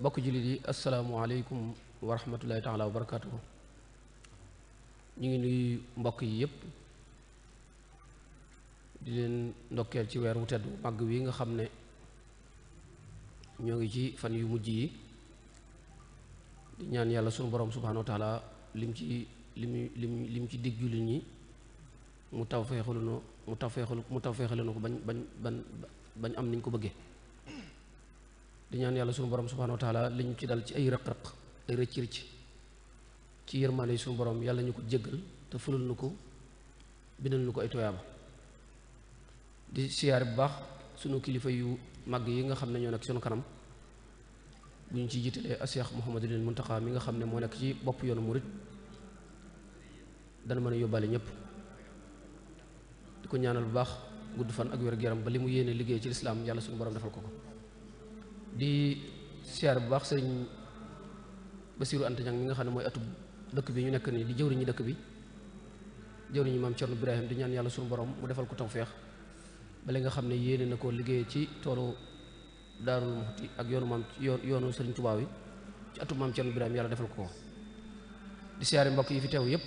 bokk jullit yi asalaamaaleykum wa rahmatullahi taala wa barakatuhu. ñu ngi nuyu mbokk yi yépp di leen ndokkeel ci weer wu tedd màgg wi nga xam ne ñoo ngi ci fan yu mujj yi di ñaan yàlla sunu borom subhanahu wa taala lim ci dig jullit ñi mu tawfeexalu no ko bañ am niñ ko bëggee. di ñaan yàlla sunu borom subhanahu wa taala li ñu ci dal ci ay rëq-rëq ay rëcc-rëcc ci yërmaande yi sunu borom yàlla ñu ko jéggal te fulal nu ko bindal nu ko ay toyaaba. di siyaare bu baax sunu kilifa yu màgg yi nga xam ne ñoo nekk sunu kanam bu ñu ci jiitalee Cheikh Mouhamadul Muntaxa mi nga xam ne moo nekk ci bopp yoonu murit dana mën a yóbbaale ñëpp. di ko ñaanal bu baax gudd fan ak wér-gu-yaram ba li mu yéene liggéey ci lislaam yàlla sunu borom defal ko ko. di siyaar bu baax sëriñ Basiru Anta Ñaŋ mi nga xam ne mooy atub dëkk bi ñu nekk nii di jëwriñu dëkk bi jëwriñu maam Cerno Ibrahim di ñaan yàlla suñu borom mu defal ko tawfeex ba li nga xam ne yéene na ko liggéey ci toolu Daarul Muxti ak yoonu sëriñ Tuubaa wi ci atub maam Cerno Ibrahim yàlla defal ko. di siyaare mbokk yi fi teew yépp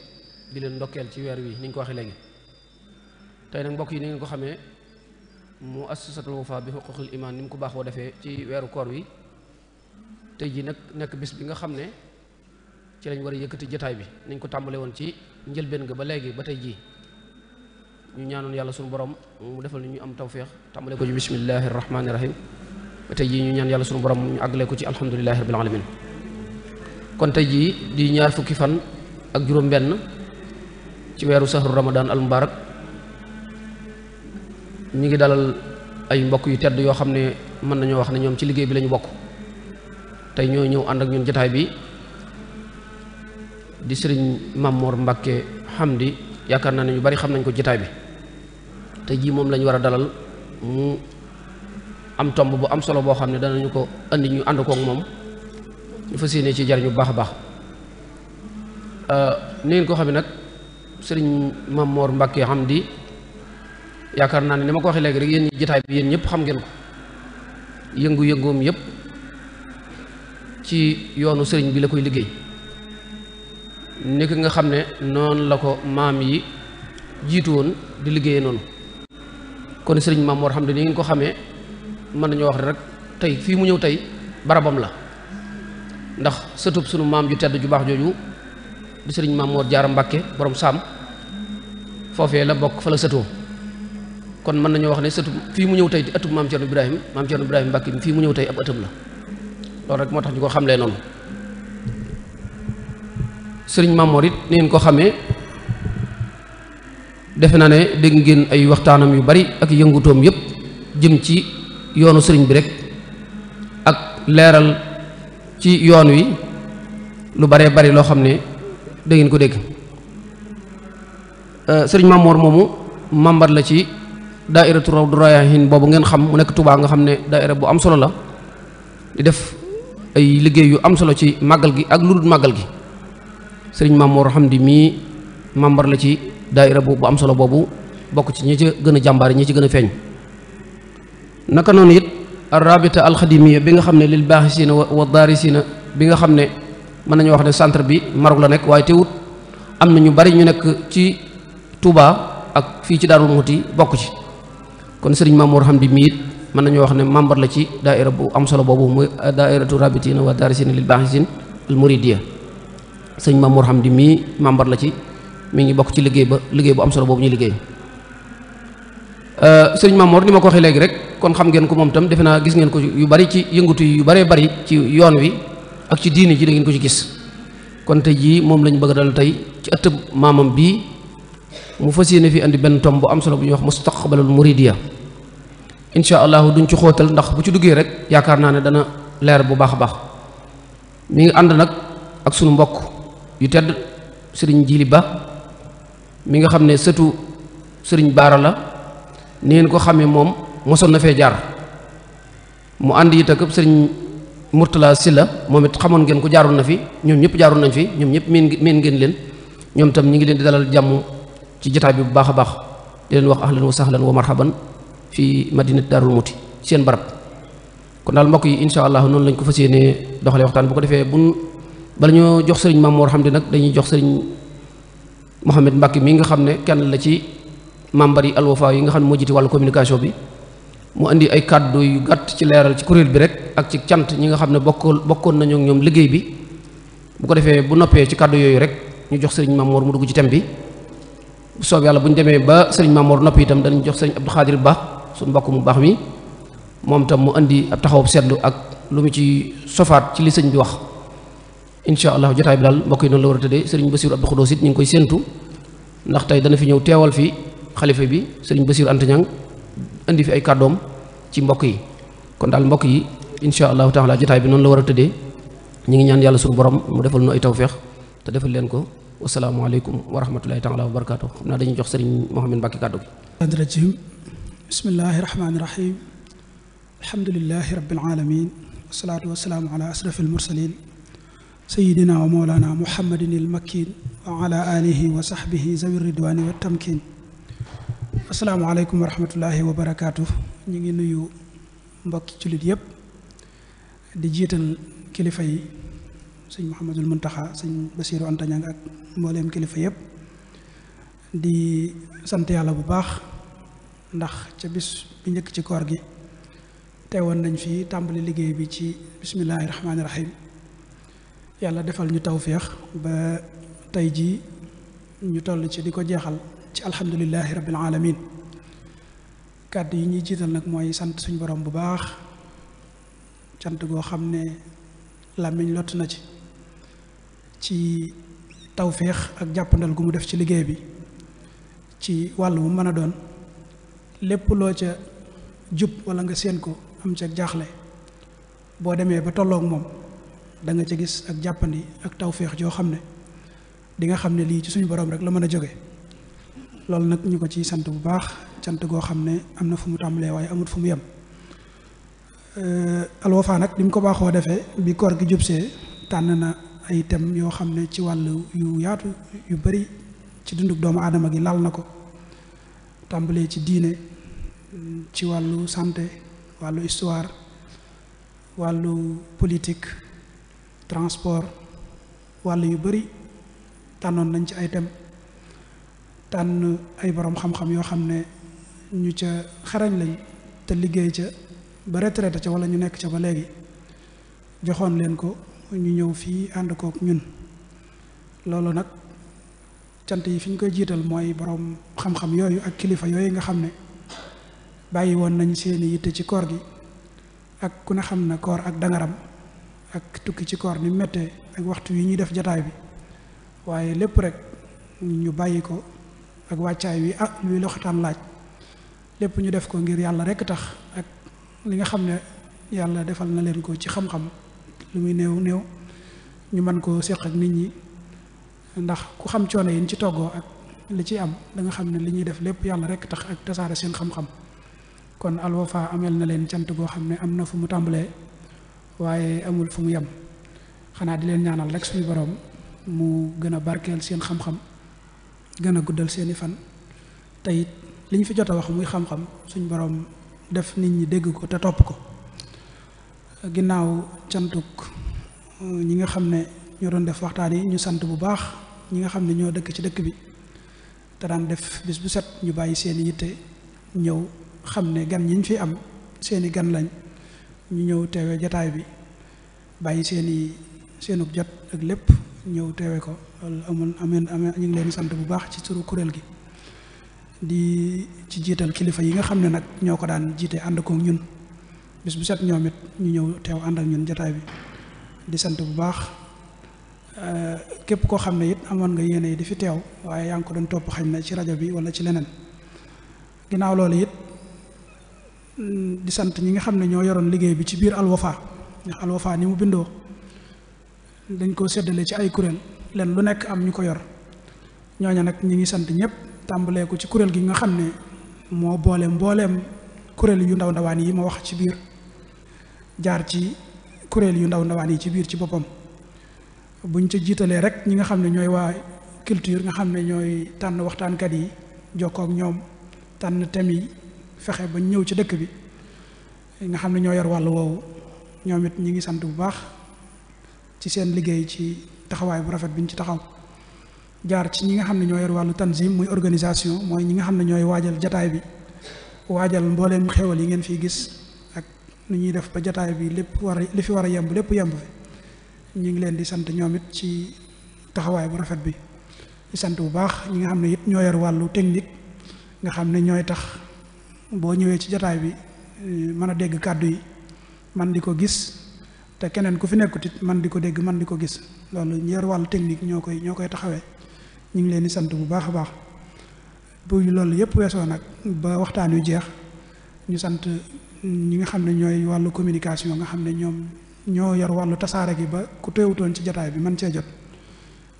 di leen ndokkeel ci weer wi ni ñu ko waxee léegi. tey nag mbokk yi ni ngeen ko xamee mu assasatul Wafa bi xuquqil iman ni mu ko baaxoo defee ci weeru koor wi tey jii nag nekk bis bi nga xam ne ci lañ war a yëkkati jotaay bi nañ ko tàmbale woon ci njëlbeen ga ba léegi ba tey jii ñu ñaanoon yàlla suñu borom mu defal ni ñu am tawféex tàmbale ko ci bismillahi rahmaani rahim ba tey jii ñu ñaan yàlla suñu borom ñu àggale ko ci alhamdulillahi rabbil alamin. kon tey jii di ñaar fukki fan ak juróom-benn ci weeru sahru ramadan al mubarak ñi ngi dalal ay mbokk yu tedd yoo xam ne mën nañoo wax ne ñoom ci liggéey bi lañu bokk tey ñoo ñëw ànd ak ñun jotaay bi di sëriñ Mamor Mbàkke Hamdi yaakaar naa ne ñu bari xam nañ ko jotaay bi tey jii moom lañu war a dalal mu am tomb bu am solo boo xam ne danañu ko andi ñu ànd kook moom ñu fas yéene ci jariñu bu baax a baax. ni ngeen ko xam ne nag sëriñ Mamor Mbàkke Hamdi yaakaar naa ne ni ma ko waxee léegi rek yéen ñi jotaay bi yéen ñëpp xam ngeen ko yëngu-yëngoom yëpp ci yoonu sëriñ bi la koy liggéey ni ki nga xam ne noonu la ko maam yi jiitu woon di liggéeyee noonu. kon sëriñ Maam Mor xam ne ni ngeen ko xamee mën nañoo wax rek tey fii mu ñëw tey barabam la ndax sëtub sunu maam ju tedd ju baax jooju di sëriñ Maam Mor Jaara Mbàkke borom saam foofee la bokk fa la sëtoo. kon mën nañoo wax ne sëtu fii mu ñëw tey di ëttub maam Cerno Ibrahim Mbàkke fii mu ñëw tey ab ëttam la loolu rek moo tax ñu ko xamlee noonu. sëriñ Mamor it ni ngeen ko xamee defe naa ne dégg ngeen ay waxtaanam yu bari ak yëngutoom yépp jëm ci yoonu sëriñ bi rek ak leeral ci yoon wi lu baree bari loo xam ne da ngeen ko dégg. sëriñ Mamor moomu membre la ci daairatu Rawdu Rayaahiin boobu ngeen xam mu nekk Touba nga xam ne daaira bu am solo la di def ay liggéey yu am solo ci màggal gi ak lu dul màggal gi. sëriñ Mamor Hamdi mii membre la ci daaira bu am solo boobu bokk ci ñi ci gën a jàmbaar ñi ci gën a feeñ. naka noonu it rabita alxadimiya bi nga xam ne lil baaxisiina wa daarisiina bi nga xam ne mën nañu wax ne centre bi Maroc la nekk waaye teewut am na ñu bari ñu nekk ci Touba ak fii ci Daarul Muxti bokk ci. kon sëriñ Mamor Hamdi mii it mën nañoo wax ne membre la ci daaira bu am solo boobu muy daairatu rabitiina wa daarisiina lil baaxisiina al muridiya. sëriñ Mamor Hamdi mii membre la ci mi ngi bokk ci liggéey bu am solo boobu ñuy liggéey. sëriñ Mamor ni ma ko waxee léegi rek kon xam ngeen ko moom tam defe naa gis ngeen ko yu bari ci yëngutu yu baree bari ci yoon wi ak ci diini ji da ngeen ko ci gis. kon tey jii moom lañ bëgg a dal tey ci ëttëb maamam bii mu fas yéene fi andi benn tomb bu am solo bu ñuy wax mustaqbalul muridiya. incha allahu duñ ci xóotal ndax bu ci duggee rek yaakaar naa ne dana leer bu baax a baax. mi ngi ànd nag ak sunu mbokk yu tedd sëriñ Jili Ba mi nga xam ne sëtu sëriñ Baara la ni ngeen ko xamee moom mosoon na fee jaar mu ànd it ak sëriñ Mourtala Silla moom it xamoon ngeen ko jaaroon na fi ñoom ñëpp jaaroon nañ fi ñoom ñëpp miin ngeen leen ñoom tam ñi ngi leen di dalal jàmm ci jotaay bi bu baax a baax di leen wax ahlan wa sahlan wa marhaban fi madinati Daarul Muti seen barab. kon daal mbokk yi incha allah noonu lañ ko fas yéenee doxalee waxtaan bu ko defee bala ñoo jox sëriñ Mamour Hamdi nag dañuy jox sëriñ Mouhamed Mbacke mi nga xam ne kenn la ci membre yi Al Wafa yi nga xam ne moo jiite wàllu communication bi mu indi ay kàddu yu gàtt ci leeral ci kuréel bi rek ak ci cant ñi nga xam ne bokkoon nañu ak ñoom liggéey bi bu ko defee bu noppee ci kàddu yooyu rek ñu jox sëriñ Mamour mu dugg ci thème bi bu soob yàlla bu ñu demee ba sëriñ Mamour noppi itam danañ jox sëriñ Abdou Khadir Ba suñu mbokk mu baax mi moom tam mu indi ab taxawu seetlu ak lu mu ci sofaat ci li sëñ bi wax incha allah jotaay bi daal mbokk yi noonu la war a tëddee sëriñ Bassirou Abdou Khoudoss it ñu ngi koy séentu ndax tey dana fi ñëw teewal fi xalifa bi sëriñ Bassirou Anta Niang indi fi ay kàddoom ci mbokk yi kon daal mbokk yi incha allahu taala jotaay bi noonu la war a tëddee ñu ngi ñaan yàlla suñu borom mu defal nu ay tawféex te defal leen ko wasalaamaaleykum wa rahmatullahi taala wa barakaatu xam naa dañuy jox sëriñ Mouhamed Mbacke kàddu gi rajim bismillahi rahmaani rahim alhamdulilahi rabbil alamin wasalaatu wasalaamu ala asrafil mursalin sayidina wa mawlana muhammadin il makkin wa ala alihi wa sahbihi zawi ridwani wa tamkin asalaamaaleykum wa rahmatullahi wa barakaatu ñu ngi nuyu mbokki jullit yëpp di jiital kilifa yi sëñ Mouhamadul Muntaxa sëñ Bassirou Anta Niang ak mbooleem kilifa yëpp di sant yàlla bu baax ndax ca bis bi njëkk ci koor gi teewoon nañ fi tàmbali liggéey bi ci bismillahi rahmaani rahim yàlla defal ñu tawféex ba tey jii ñu toll ci di ko jeexal ci alhamdulilahi rabbil alamin kàddu yi ñuy jiital nag mooy sant suñ borom bu baax cant goo xam ne làmmiñ lott na ci tawféex ak jàppandal gu mu def ci liggéey bi ci wàllu mu mën a doon lépp loo ca jub wala nga séen ko am ca jaaxle boo demee ba tolloog moom da nga ca gis ak jàppandi ak tawféex joo xam ne di nga xam ne lii ci suñu borom rek la mën a jóge loolu nag ñu ko ciy sant bu baax cant goo xam ne am na fu mu tàmbalee waaye amut fu mu yem Al Wafa nag li mu ko baaxoo defee bi koor gi jubsee tànn na ay thèmes yoo xam ne ci wàllu yu yaatu yu bari ci dunduk doomu aadama gi laal na ko tàmbalee ci diine ci wàllu santé wàllu histoire wàllu politique transport wàllu yu bari tànnoon nañ ci ay thèmes tànn ay boroom xam-xam yoo xam ne ñu ca xarañ lañ te liggéey ca ba retraité ca wala ñu nekk ca ba léegi joxoon leen ko ñu ñëw fii ànd kook ñun loolu nag cant yi fi ñu koy jiital mooy boroom xam-xam yooyu ak kilifa yooyu nga xam ne bàyyi woon nañ seeni yitte ci koor gi ak ku ne xam na koor ak dangaram ak tukki ci koor ni méttee ak waxtu yi ñuy def jataay bi waaye lépp rek ñu bàyyi ko ak wàccaay wi luy loxataan laaj lépp ñu def ko ngir yàlla rekk tax ak li nga xam ne yàlla defal na leen ko ci xam-xam lu muy néew néew ñu mën koo séq ak nit ñi ndax ku xam coono yi ci toggoo ak li ci am da nga xam ne li ñuy def lépp yàlla rekk tax ak tasaare seen xam-xam kon Al Wafa amel na leen cant goo xam ne am na fu mu tàmbalee waaye amul fu mu yem xanaa di leen ñaanal rek suñu borom mu gën a barkeel seen xam-xam gën a guddal seeni fan te it li ñu fi jot a wax muy xam-xam suñu borom def nit ñi dégg ko te topp ko ginnaaw cantuk ñi nga xam ne ñoo doon def waxtaan yi ñu sant bu baax ñi nga xam ne ñoo dëkk ci dëkk bi te daan def bis bu set ñu bàyyi seeni yitte ñëw xam ne gan ñi ñu fi am seeni gan lañ ñu ñëw teewe jataay bi bàyyi seenug jot ak lépp ñëw teewe ko loolu ameen ñu ngi leen di sant bu baax ci turu kuréel gi di ci jiital kilifa yi nga xam ne nag ñoo ko daan jiite ànd ko ñun bis bu set ñoom it ñu ñëw teew ànd ak ñun jataay bi di sant bu baax képp koo xam ne it amoon nga yéene yi di fi teew waaye yaa ngi ko doon topp xañ na ci rajo bi wala ci leneen ginnaaw loolu it di sant ñi nga xam ne ñoo yoroon liggéey bi ci biir Al Wafa ndax Al Wafa ni mu bindoo dañ ko séddale ci ay kuréel leen lu nekk am ñu ko yor ñooña nag ñi ngi sant ñëpp tàmbalee ko ci kuréel gi nga xam ne moo boole mbooleem kuréel yu ndaw ndawaan yi ma wax ci biir jaar ci kuréel yu ndaw ndawaan yi ci biir ci boppam buñ ca jiitalee rek ñi nga xam ne ñooy waa culture nga xam ne ñooy tànn waxtaankat yi jokkoo ak ñoom tànn thème yi fexe ba ñëw ci dëkk bi nga xam ne ñoo yor wàllu woowu ñoom it ñi ngi sant bu baax ci seen liggéey ci taxawaay bu rafet bi ñu ci taxaw jaar ci ñi nga xam ne ñoo yor wàllu tanzim muy organisation mooy ñi nga xam ne ñooy waajal jataay bi waajal mbooleem xéwal yi ngeen fiy gis ak nu ñuy def ba jataay bi lépp li fi war a yemb lépp yemb fi ñu ngi leen di sant ñoom it ci taxawaay bu rafet bi di sant bu baax ñi nga xam ne it ñoo yor wàllu technique nga xam ne ñooy tax boo ñëwee ci jataay bi mën a dégg kàddu yi man di ko gis te keneen ku fi nekkut it man di ko dégg man di ko gis loolu ñu yor wàllu technique ñoo koy taxawee ñu ngi leen di sant bu baax a baax bu loolu yëpp weesoo nag ba waxtaan wi jeex ñu sant ñi nga xam ne ñooy wàllu communication nga xam ne ñoom ñoo yor wàllu tasaare gi ba ku teewutoon ci jataay bi man cee jot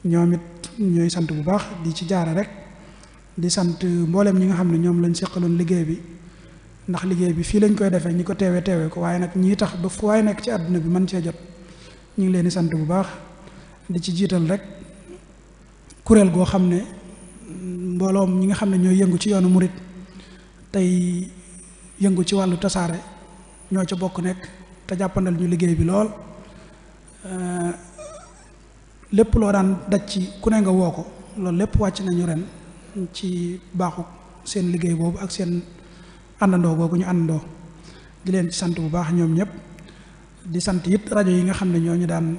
ñoom it ñooy sant bu baax di ci jaare rek di sant mboolem ñi nga xam ne ñoom lañ seqaloon liggéey bi ndax liggéey bi fii lañ koy defee ñi ko teewee ko waaye nag ñii tax ba fu waaye nekk ci àdduna bi man cee jot ñu ngi leen di sant bu baax di ci jiital rek kuréel goo xam ne mbooloom ñi nga xam ne ñooy yëngu ci yoonu murit tey yëngu ci wàllu tasaare ñoo ca bokk nekk te jàppandal ñu liggéey bi lool lépp loo daan daj ci ku ne nga woo ko loolu lépp wàcc nañu ren ci baaxu seen liggéey boobu ak seen àndandoo boobu ñu àndandoo di leen ci sant bu baax ñoom ñëpp di sant it rajo yi nga xam ne ñoo ñu daan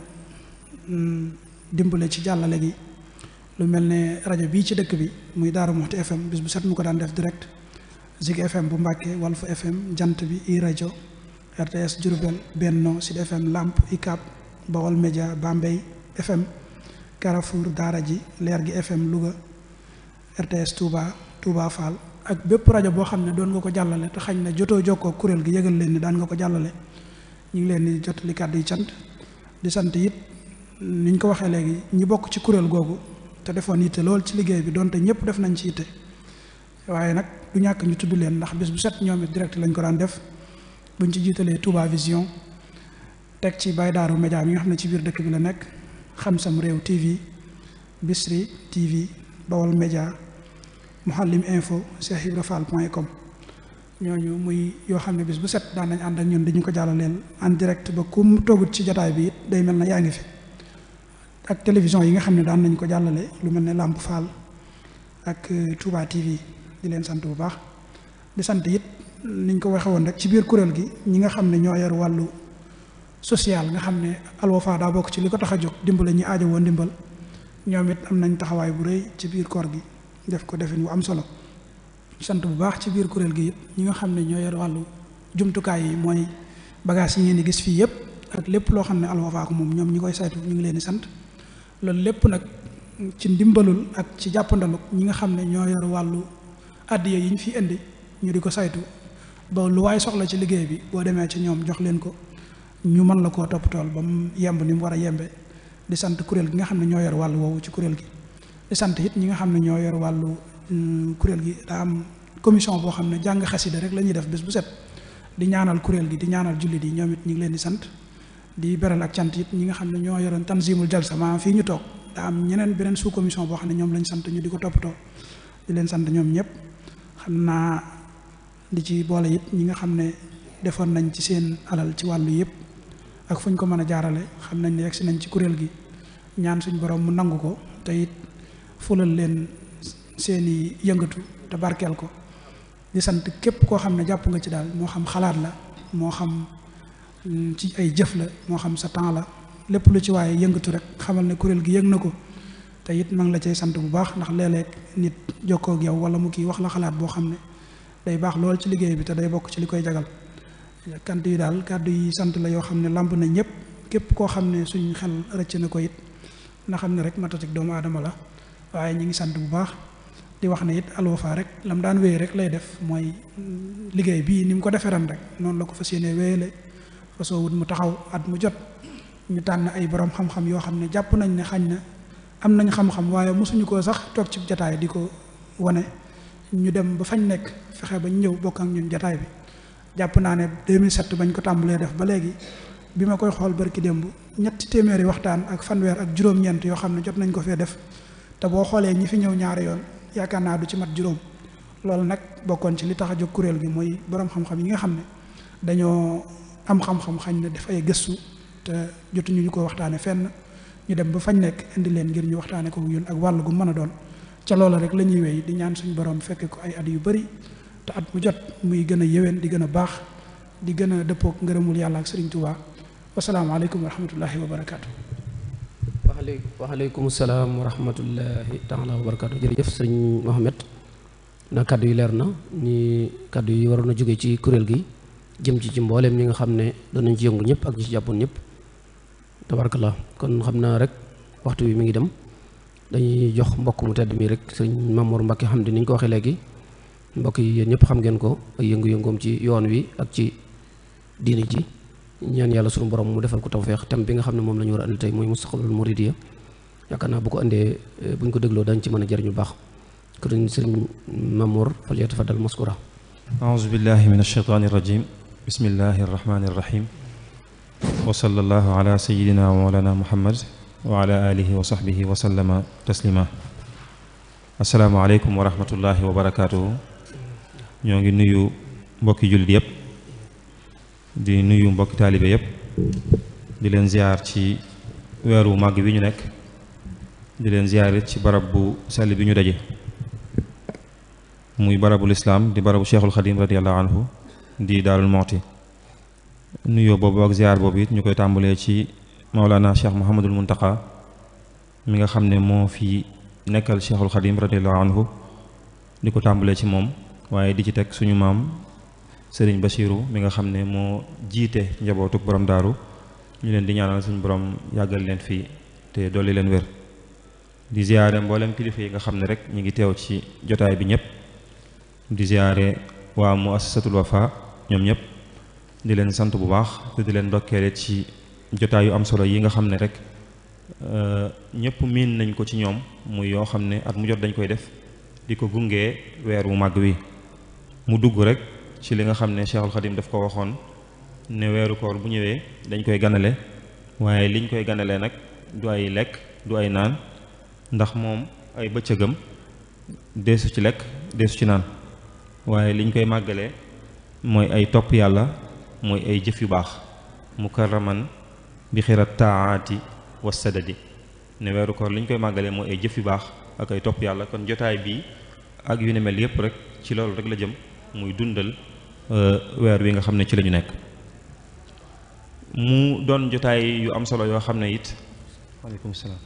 dimbale ci jàllale gi lu mel ne rajo bii ci dëkk bi muy Daaru Muxti FM bis bu set mu ko daan def direct Zik FM bu Mbàkke Walfu FM jant bi i rajo RTS Diourbel Benno Sud FM Lamp ICAP Bawol Média Bambey FM Carrefour Daara ji Leer gi FM Louga RTS Touba Fall ak bépp rajo boo xam ne doon nga ko jàllale te xañ na jotoo jokkoo kuréel gi yëgal leen ni daan nga ko jàllale ñu ngi leen di jotali kàddu yi cant di sant it ni ñu ko waxee léegi ñi bokk ci kuréel googu te defoon yitte lool ci liggéey bi donte ñëpp def nañ ci yitte waaye nag du ñàkk ñu tudd leen ndax bis bu set ñoom it direct lañ ko daan def buñ ci jiitalee Touba Vision teg ci Baye Daaru Média mi nga xam ne ci biir dëkk bi la nekk Xam Sam Réew TV Bisri TV Bawol Média Mouhalim Info Cheikh Ibra Fall .com ñooñu muy yoo xam ne bis bu set daan nañ ànd ak ñun dañu ko jàllaleel en direct ba ku mu toogut ci jataay bi it day mel na yaa ngi fi ak télévision yi nga xam ne daan nañ ko jàllale lu mel ne Lamp Fall ak Touba TV di leen sant bu baax di sant it niñ ko waxe woon rek ci biir kuréel gi ñi nga xam ne ñoo yor wàllu social nga xam ne Al Wafa daa bokk ci li ko tax a jóg dimbale ñi aajo woon ndimbal ñoom it am nañ taxawaay bu rëy ci biir koor gi def ko defin bu am solo sant bu baax ci biir kuréel gi it ñi nga xam ne ñoo yor wàllu jumtukaay yi mooy bagage yi ngeen di gis fii yëpp ak lépp loo xam ne Al Wafa ko moom ñoom ñi koy saytu ñu ngi leen di sant loolu lépp nag ci ndimbalul ak ci jàppandaluk ñi nga xam ne ñoo yor wàllu addiya yi ñu fi indi ñu di ko saytu ba lu waay soxla ci liggéey bi boo demee ci ñoom jox leen ko ñu mën la koo toppatool ba mu yemb ni mu war a yembe di sant kuréel gi nga xam ne ñoo yor wàllu woowu ci kuréel gi di sant it ñi nga xam ne ñoo yor wàllu kuréel gi daa am commission boo xam ne jàng xasida rek la ñuy def bés bu set di ñaanal kuréel gi di ñaanal jullit yi ñoom it ñu ngi leen di sant di beral ak cant it ñi nga xam ne ñoo yoroon tanzimul jalsa maanaam fii ñu toog daa am beneen sous commission boo xam ne ñoom lañ sant ñu di ko toppatoo di leen sant ñoom ñëpp xam naa di ci boole it ñi nga xam ne defoon nañ ci seen alal ci wàllu yëpp ak fu ñu ko mën a jaarale xam nañ ne yegsi nañ ci kuréel gi ñaan suñ borom mu nangu ko te it fulal leen seeni yëngatu te barkeel ko di sant képp koo xam ne jàpp nga ci daal moo xam xalaat la moo xam ci ay jëf la moo xam sa temps la lépp lu ci waaye yëngatu rek xamal ne kuréel gi yëg na ko te it ma ngi la cay sant bu baax ndax léeg-léeg nit jokkoo ak yow wala mu kii wax la xalaat boo xam ne day baax lool ci liggéey bi te day bokk ci li koy jagal kant yi daal kàddu yi sant la yoo xam ne lamb na ñëpp képp koo xam ne suñ xel rëcc na ko it na xam ne rek matatik doomu aadama la waaye ñi ngi sant bu baax di wax ne it Al Wafa rek lam daan wéy rek lay def mooy liggéey bii ni mu ko defee ren rek noonu la ko fas yéene wéyale fasoo wut mu taxaw at mu jot ñu tànn ay borom xam-xam yoo xam ne jàpp nañ ne xañ na am nañ xam-xam waaye mosuñu koo sax toog ci jataay di ko wane ñu dem ba fañ nekk fexe ba ñëw bokk ak ñun jataay bi. jàpp naa ne 2007 bañ ko tàmbalee def ba léegi bi ma koy xool barki démb ñetti téeméeri waxtaan ak fanweer ak juróom-ñeent yoo xam ne jot nañ ko fee def te boo xoolee ñi fi ñëw ñaari yoon yaakaar naa du ci mat juróom. loolu nag bokkoon ci li tax a jóg kuréel gi mooy borom xam-xam yi nga xam ne dañoo am xam-xam xañ ne def ay gëstu te jotuñu ñu ko waxtaane fenn ñu dem ba fañ nekk indi leen ngir ñu waxtaane ko ñun ak wàll gu mën a doon ca loola rek la ñuy wéy di ñaan suñu borom fekke ko ay at yu bari te at mu jot muy gën a yéwén di gën a baax di gën a dëppook ngërëmul yàlla ak Sëriñ Tuubaa wasalaamaaleykum wa rahmatullahi wa barakaatu. waaleykum salaam wa rahmatullahi taala wa barakaatu. jërëjëf sëriñ Mohamed na kàddu yi leer na ni kàddu yi waroon a jóge ci kuréel gi jëm ci mbooleem ñi nga xam ne danañ ci yëngu ñëpp ak ñi ci jàppoon ñëpp tabarakallah. kon xam naa rek waxtu bi mi ngi dem dañuy jox mbokk mu tedd mi rek sëriñ Mamour Mbacke xam di ni ñu ko waxee léegi mbokk yi yéen ñëpp xam ngeen ko ay yëngu-yëngoom ci yoon wi ak ci diini ji ñaan yàlla sunu borom mu defal ko tawfeex thème bi nga xam ne moom la ñu war a andi tey mooy mustaqbalul muridiyya yaakaar naa bu ko andee bu ñu ko dégloo dañ ci mën a jëriñu baax kon sëriñ Mamour falyatafaddal maskura. a'uuzu billahi min ash-shaytaani rajim bismillahi rahmaani rahim wa sallallahu ala sayyidina wa mawlana muhammad wa ala alihi wa sahbihi wa sallama taslima. assalaamu aleykum wa rahmatullahi wa barakaatuhu. ñoo ngi nuyu mbokki jullit yëpp di nuyu mbokki taalibe yëpp di leen ziar ci weeru màgg bi ñu nekk di leen ziar ci barab bu sell bi ñu daje muy barabul islaam di barabu cheikhul xadim radiallahu anhu di Daarul Muxti. nuyoo boobu ak ziar boobu it ñu koy tàmbalee ci Mawlana Cheikh Mouhamadul Muntaqa mi nga xam ne moo fi nekkal cheikhul xadim radiallahu anhu di ko tàmbalee ci moom waaye di ci teg suñu maam Serigne Bachiru mi nga xam ne moo jiite njabootuk borom daaru ñu leen di ñaanal suñu borom yàggal leen fii te dolli leen wér. di ziare mboolem kilifa yi nga xam ne rek ñu ngi teew ci jotaay bi ñëpp di ziare waa muassasatul Wafa ñoom ñëpp di leen sant bu baax te di leen ndokkeele ci jotaay yu am solo yi nga xam ne rek ñëpp miin nañ ko ci ñoom muy yoo xam ne at mu jot dañ koy def di ko gungee weer wu màgg wi mu dugg rek ci li nga xam ne Cheikhul Khadim daf ko waxoon ne weeru koor bu ñëwee dañ koy ganale waaye liñ koy ganalee nag du ay lekk du ay naan ndax moom ay bëccëgam deesu ci lekk deesu ci naan waaye liñ koy màggalee mooy ay topp yàlla mooy ay jëf yu baax mukarraman bi xirat taati wa sadadi ne weeru koor liñ koy màggalee mooy ay jëf yu baax ak ay topp yàlla. kon jotaay bii ak yu ne mel yépp rek ci loolu rek la jëm muy dundal weer wi nga xam ne ci la ñu nekk mu doon jotaay yu am solo yoo xam ne it waaleykum salaam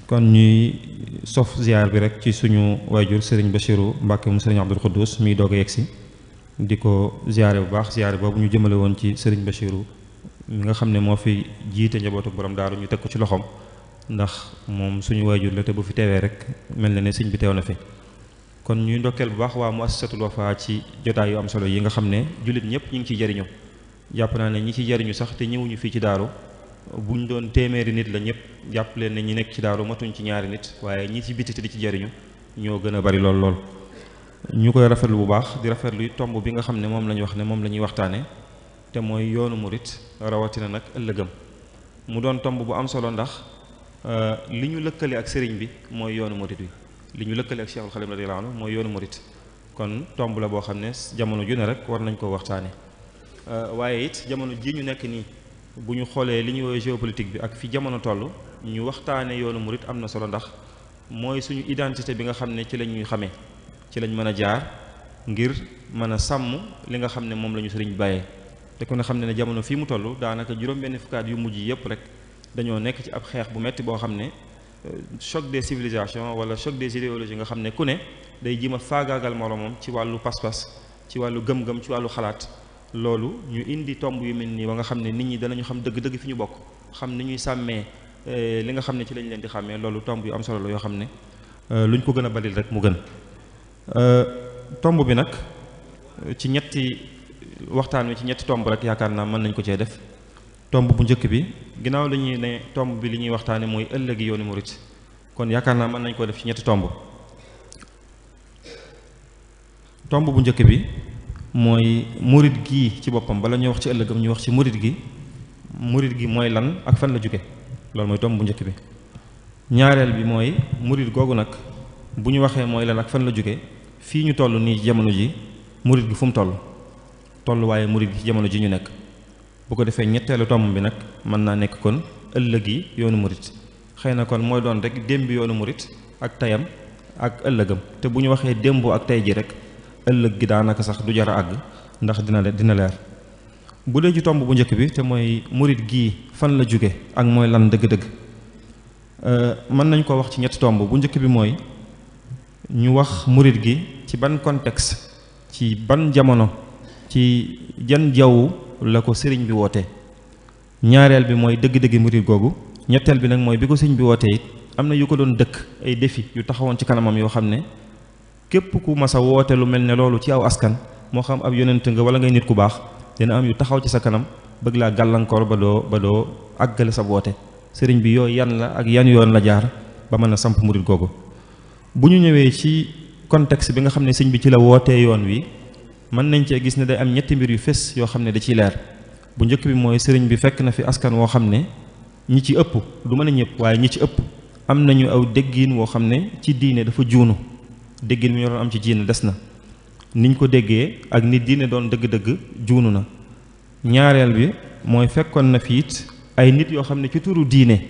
kon ñuy sof ziar bi rek ci suñu waajur Serigne Bachiru Mbàkke mu Serigne Abdul Xuddus miy doog a yegsi di ko ziare bu baax ziare boobu ñu jëmale woon ci Serigne Bachiru mi nga xam ne moo fi jiite njabootu borom daaru ñu teg ko ci loxoom ndax moom suñu waajur la te bu fi teewee rek mel na ne sëñ bi teew na fi. kon ñuy ndokkeel bu baax waa muassasatul Wafa ci jotaay yu am solo yi nga xam ne jullit ñëpp ñu ngi ciy jariñu jàpp naa ne ñi ciy jariñu sax te ñëwuñu fii ci daaru buñ doon téeméeri nit la ñëpp jàpp leen ne ñi nekk ci daaru matuñ ci ñaari nit waaye ñi ci biti te di ci jariñu ñoo gën a bari lool. ñu koy rafetlu bu baax di rafetlu tomb bi nga xam ne moom la ñu wax ne moom la ñuy waxtaane te mooy yoonu murit rawatina nag ëllëgam mu doon tomb bu am solo ndax li ñu lëkkale ak sëriñ bi mooy yoonu murit wi li ñu lëkkale ak Cheikhul Khadim radiyallahu anhu mooy yoonu murit kon tomb la boo xam ne jamono ju ne rek war nañ koo waxtaane waaye it jamono ji ñu nekk nii bu ñu xoolee li ñuy woowee géopolitique bi ak fi jamono toll ñu waxtaane yoonu murit am na solo ndax mooy suñu identité bi nga xam ne ci la ñuy xamee ci lañ mën a jaar ngir mën a sàmm li nga xam ne moom la ñu sëriñ bàyyee te ku ne xam ne jamono fii mu toll daanaka juróom-benn fukkaat yu mujj yëpp rek dañoo nekk ci ab xeex bu metti boo xam ne choc des civilisations wala choc des idéologies nga xam ne ku ne day jima faagaagal moromam ci wàllu pas-pas ci wàllu gëm-gëm ci wàllu xalaat loolu ñu indi tomb yu mel nii ba nga xam ne nit ñi danañu xam dëgg-dëgg fi ñu bokk xam ni ñuy sàmmee li nga xam ne ci lañ leen di xàmmee loolu tomb yu am solo la yoo xam ne luñ ko gën a balil rek mu gën tomb bi nag ci ñetti waxtaan wi ci ñetti tomb rek yaakaar naa mën nañ ko cee def tomb bu njëkk bi ginnaaw la ñuy ne tomb bi li ñuy waxtaane mooy ëllëgi yoonu murit kon yaakaar naa mën nañ ko def ci ñetti tomb bu njëkk bi mooy murit gi ci boppam bala ñuy wax ci ëllëgam ñu wax ci murit gi mooy lan ak fan la jóge loolu mooy tomb bu njëkk bi ñaareel bi mooy murit googu nag bu ñu waxee mooy lan ak fan la jóge fii ñu toll nii jamono ji murit gi fu mu toll waaye murit gi ci jamono ji ñu nekk bu ko defee ñetteelu tomb bi nag mën naa nekk kon ëllëg yi yoonu murit xëy na kon mooy doon rek démb yoonu murit ak tayam ak ëllëgam te bu ñu waxee démb ak tay ji rek ëllëg gi daanaka sax du jar a àgg ndax dina leer bu dee ci tomb bu njëkk bi te mooy murit gii fan la jóge ak mooy lan dëgg-dëgg mën nañ ko wax ci ñetti tomb bu njëkk bi mooy ñu wax murit gi ci ban contexte ci ban jamono ci jan jaww la ko sëriñ bi wootee ñaareel bi mooy dëgg-dëgg murit googu ñetteel bi nag mooy bi ko sëriñ bi wootee it am na yu ko doon dëkk ay défi yu taxawoon ci kanamam yoo xam ne képp ku mas a woote lu mel ne loolu ci aw askan moo xam ab yonent nga wala ngay nit ku baax dina am yu taxaw ci sa kanam bëgg laa gàllankoor ba doo àggale sa woote sëriñ bi yooyu yan la ak yan yoon la jaar ba mën a samp murit googu bu ñu ñëwee ci contexte bi nga xam ne sëñ bi ci la wootee yoon wi mën nañ cee gis ne day am ñetti mbir yu fés yoo xam ne da ciy leer bu njëkk bi mooy sëriñ bi fekk na fi askan woo xam ne ñi ci ëpp du mën a ñëpp waaye ñi ci ëpp am nañu aw déggin woo xam ne ci diine dafa juunu déggin mi ñu doon am ci diine des na niñ ko déggee ak ni diine doon dëgg-dëgg juunu na ñaareel bi mooy fekkoon na fi it ay nit yoo xam ne ci turu diine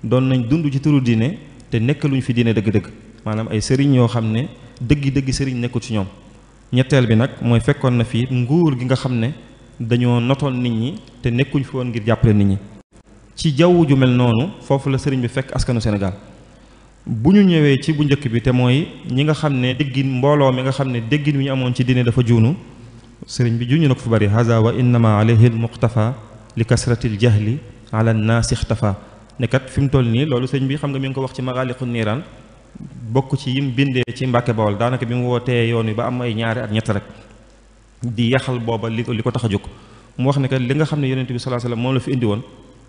doon nañ dund ci turu diine te nekkaluñ fi diine dëgg-dëgg maanaam ay sëriñ yoo xam ne dëgg sëriñ nekkul ci ñoom ñetteel bi nag mooy fekkoon na fi nguur gi nga xam ne dañoo notoon nit ñi te nekkuñ fi woon ngir jàppale nit ñi ci jaww ju mel noonu foofu la sëriñ bi fekk askanu Sénégal bu ñu ñëwee ci bu njëkk bi te mooy ñi nga xam ne déggin mbooloo mi nga xam ne déggin wi ñu amoon ci diine dafa juunu sëriñ bi juñu na ko fu bari haza wa innama alayhi almuqtafa li kasratil jahli ala nnaasi ixtafa ne kat fi mu toll nii loolu sëriñ bi xam nga mi ngi ko wax ci magaaliqu niiraan bokk ci yim bindee ci Mbàkke Bawol daanaka bi mu wootee yoon wi ba am ay ñaari at ñett rek di yaxal booba li ko tax a jóg mu wax ne kat li nga xam ne yonent bi sallallahu alayhi wasallam moom la fi indi woon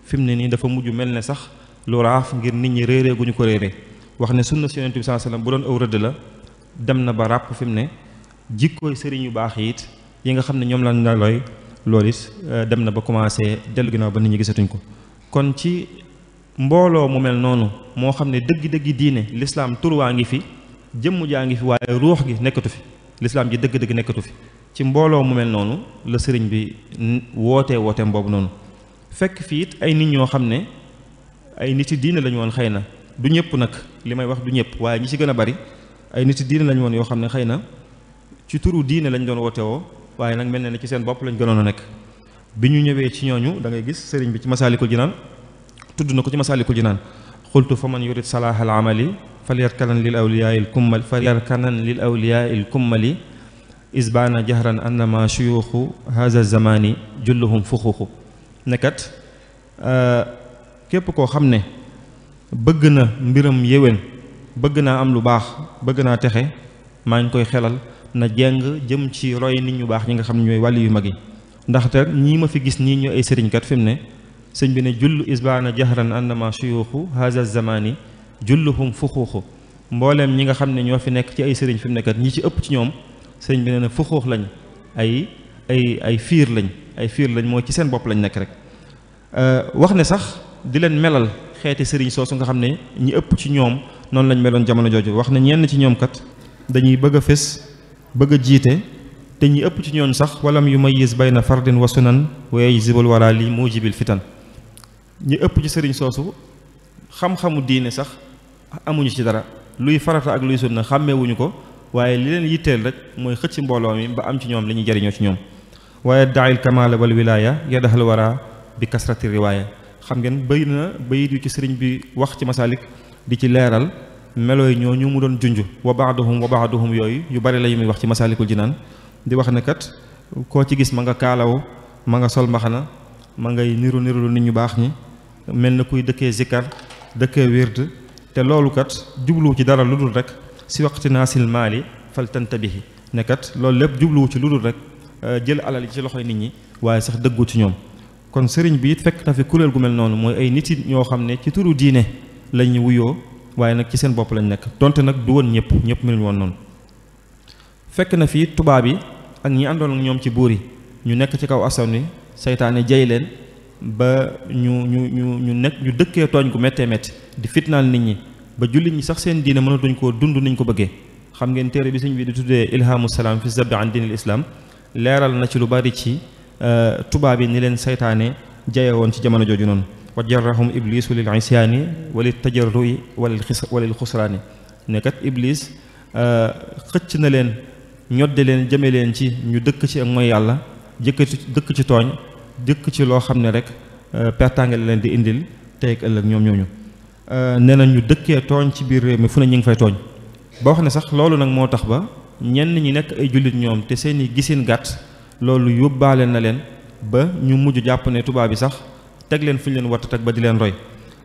fi mu ne nii dafa mujj mel ne sax lu raaf ngir nit ñi réeree gu ñu ko réeree wax ne sunna si yonent bi sallallahu alayhi wasallam bu doon aw rëdd la dem na ba ràpp fi mu ne jikkooy sëriñ yu baax yi it yi nga xam ne ñoom lañ la looy loolu it dem na ba commencé dellu ginnaaw ba nit ñi gisatuñ ko kon ci mbooloo mu mel noonu moo xam ne dëgg-dëgg diine lislaam turwaa ngi fi jëmm jaa ngi fi waaye ruux gi nekkatu fi lislaam ji dëgg-dëgg nekkatu fi ci mbooloo mu mel noonu la sëriñ bi wooteem boobu noonu fekk fii it ay nit ñoo xam ne ay nit yi diine lañu woon xëy na du ñëpp nag li may wax du ñëpp waaye ñi ci gën a bari ay nit yi diine lañu woon yoo xam ne xëy na ci turu diine lañ doon woote woo waaye nag mel na ne ci seen bopp lañ gënoon a nekk bi ñu ñëwee ci ñooñu da ngay gis sëriñ bi ci Masaalikul Jinaan tudd na ko ci Masaalikul Jinaan xultu fa man yurid salaaha al amali falyarkanan lil awliyaai l kummali isbaana jahran annama shuyuuxu haza zamani julluhum fuxuuxu nekkat képp koo xam ne bëgg na mbiram yéwén bëgg naa am lu baax bëgg naa texe maa ngi koy xelal na jeng jëm ci roy nit ñu baax ñi nga xam ne ñooy wàlli yu mag yi ndaxte ñii ma fi gis ñii ñu ay sëriñkat fi mu ne sëñ bi ne jull isbaana jahran annama shuyuuxu haza zamani julluhum fuxuuxu mbooleem ñi nga xam ne ñoo fi nekk ci ay sëriñ fi mu nekkat ñi ci ëpp ci ñoom sëñ bi nee na fuxuux lañ ay fiir lañ mooy ci seen bopp lañ nekk rek wax ne sax di leen melal xeeti sëriñ soosu nga xam ne ñi ëpp ci ñoom noonu lañ meloon jamono jooju wax ne ñenn ci ñoom kat dañuy bëgg a fés bëgg a jiite te ñi ëpp ci ñoon sax walam yumayyiz bayna fardin wa sunan wa yajzibul wara li mujibil fitan ñi ëpp ci sëriñ soosu xam-xamu diine sax amuñu ci dara luy farata ak luy sunna xàmmeewuñu ko waaye li leen yitteel rek mooy xëcc mbooloo mi ba am ci ñoom li ñuy jariñoo ci ñoom waaye daayil kamala wal wilaya yadaxal wara bi kasrati riwaaya xam ngeen bëri na bayit yu ci sëriñ bi wax ci masaalik di ci leeral melooy ñooñu mu doon junj wa baaduhum yooyu yu bari la yu muy wax ci masaalikul jinaan di wax ne kat koo ci gis ma nga kaalaw ma nga sol mbaxana ma ngay niru lu nit ñu baax ñi mel na kuy dëkkee zikkar dëkkee wird te loolu kat jubluwu ci dara lu dul rek si waqti naasil maali fal tantabihi ne kat loolu lépp jubluwu ci lu dul rek jël alal yi ci loxoy nit ñi waaye sax dëggu ci ñoom kon sëriñ bi it fekk na fi kuréel gu mel noonu mooy ay nit yi ñoo xam ne ci turu diine lañ wuyoo waaye nag ci seen bopp lañ nekk donte nag du woon ñëpp meluñ woon noonu. fekk na fi tubaab yi ak ñi àndoon ak ñoom ci buur yi ñu nekk ci kaw askan wi seytaane jay leen ba ñu dëkkee tooñ gu méttee métti di fitnaal nit ñi ba jullit ñi sax seen diine mënatuñ koo dund niñ ko bëggee. xam ngeen téere bi sëñ bi di tuddee ilhamu salaam fi zabbi an diinil islam leeral na ci lu bari ci tubaab yi ni leen saytaane jaye woon ci jamono jooju noonu wa jarrahum iblisu lil isyaani walil tajarrui walil xusraani ne kat iblis xëcc na leen ñodde leen jëme leen ci ñu dëkk ci ak mooy yàlla dëkk ci tooñ dëkk ci loo xam ne rek pertaange leen di indil tey ak ëllëg ñoom ñooñu nee na ñu dëkkee tooñ ci biir réew mi fu ne ñu ngi fay tooñ ba wax ne sax loolu nag moo tax ba ñenn ñi nekk ay jullit ñoom te seeni gisin gàtt loolu yóbbaale na leen ba ñu mujj jàpp ne tubaab bi sax teg leen fu ñu leen watta teg ba di leen roy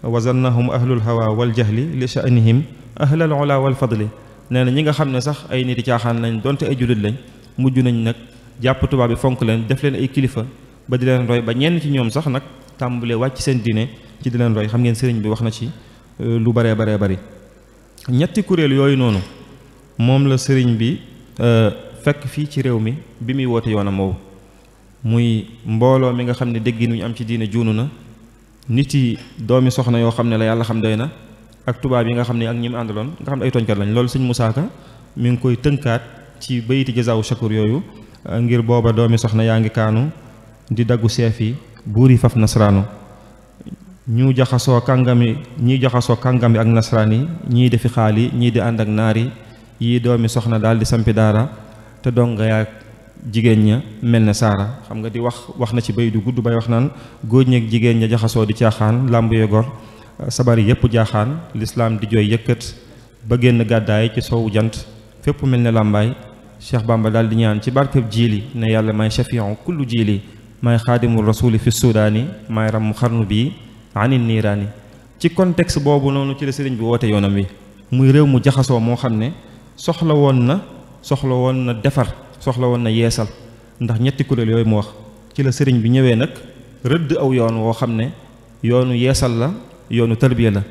wazannahum ahlul hawa wal jahli li sha'nihim ahlal ula wal fadli nee na ñi nga xam ne sax ay nit yi caaxaan lañ donte ay jullit lañ mujj nañ nag jàpp tubaab bi fonk leen def leen ay kilifa ba di leen roy ba ñenn ci ñoom sax nag tàmbalee wàcc seen diine ci di leen roy xam ngeen sëriñ bi wax na ci lu baree bari ñetti kuréel yooyu noonu moom la sëriñ bi fekk fii ci réew mi bi muy woote yoonam woowu muy mbooloo mi nga xam ne déggi nu ñu am ci diine juunu na nit yi doomi soxna yoo xam ne la yàlla xam doy na ak tubaab yi nga xam ne ak ñi mu àndaloon nga xam ne ay tooñkat lañ loolu sëñ Musaa Ka mi ngi koy tënkaat ci bayti jazaawu shakur yooyu ngir booba doomi soxna yaa ngi kaanu di daggu seef yi buur yi faf nasraanu ñii jaxasoo kàngami ak nasraan yi ñii defi xaali ñii di ànd ak naar yi yii doomi soxna daal di sampi daara te donga yaag jigéen ña mel ne saara xam nga di wax na ci bay du gudd bay wax naan góor ñeeg jigéen ña jaxasoo di caaxaan làmb yo gor sabar yi yëpp jaaxaan lislaam di jooy yëkkat ba génn gàddaay ci sowu jant fépp mel ne làmbaay Cheikh Bamba daal di ñaan ci barkeb jiili ne yàlla may shafiu kullu jiili may xaadimul rasuli fi sudaani may ram xarnu bii ani niiraani ci contexte boobu noonu ci la sëriñ bi woote yoonam wi muy réew mu jaxasoo moo xam ne soxla woon na defar soxla woon na yeesal ndax ñetti kuréel yooyu mu wax ci la sëriñ bi ñëwee nag rëdd aw yoon woo xam ne yoonu yeesal la yoonu tarbiya la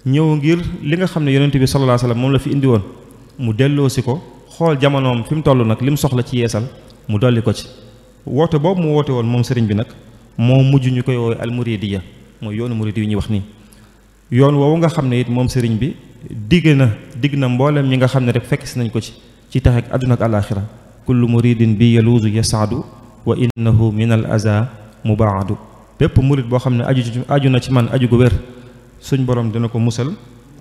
ñëw ngir li nga xam ne yonent bi sallallahu alayhi wasallam moom la fi indi woon mu delloosi ko xool jamonoom fi mu toll nag li mu soxla ci yeesal mu dolli ko ci woote boobu mu woote woon moom sëriñ bi nag moo mujj ñu koy woowee almuridiya mooy yoonu murid yi ñuy wax nii yoon woowu nga xam ne it moom sëriñ bi digg na mboolem ñi nga xam ne rek fekk si nañ ko ci tax ak àdduna ak alaaxira kullu muridin bi yaluuzu yasaadu wa innahu min al aza mubaadu bépp murid boo xam ne aju na ci man aju gu wér suñ borom dina ko musal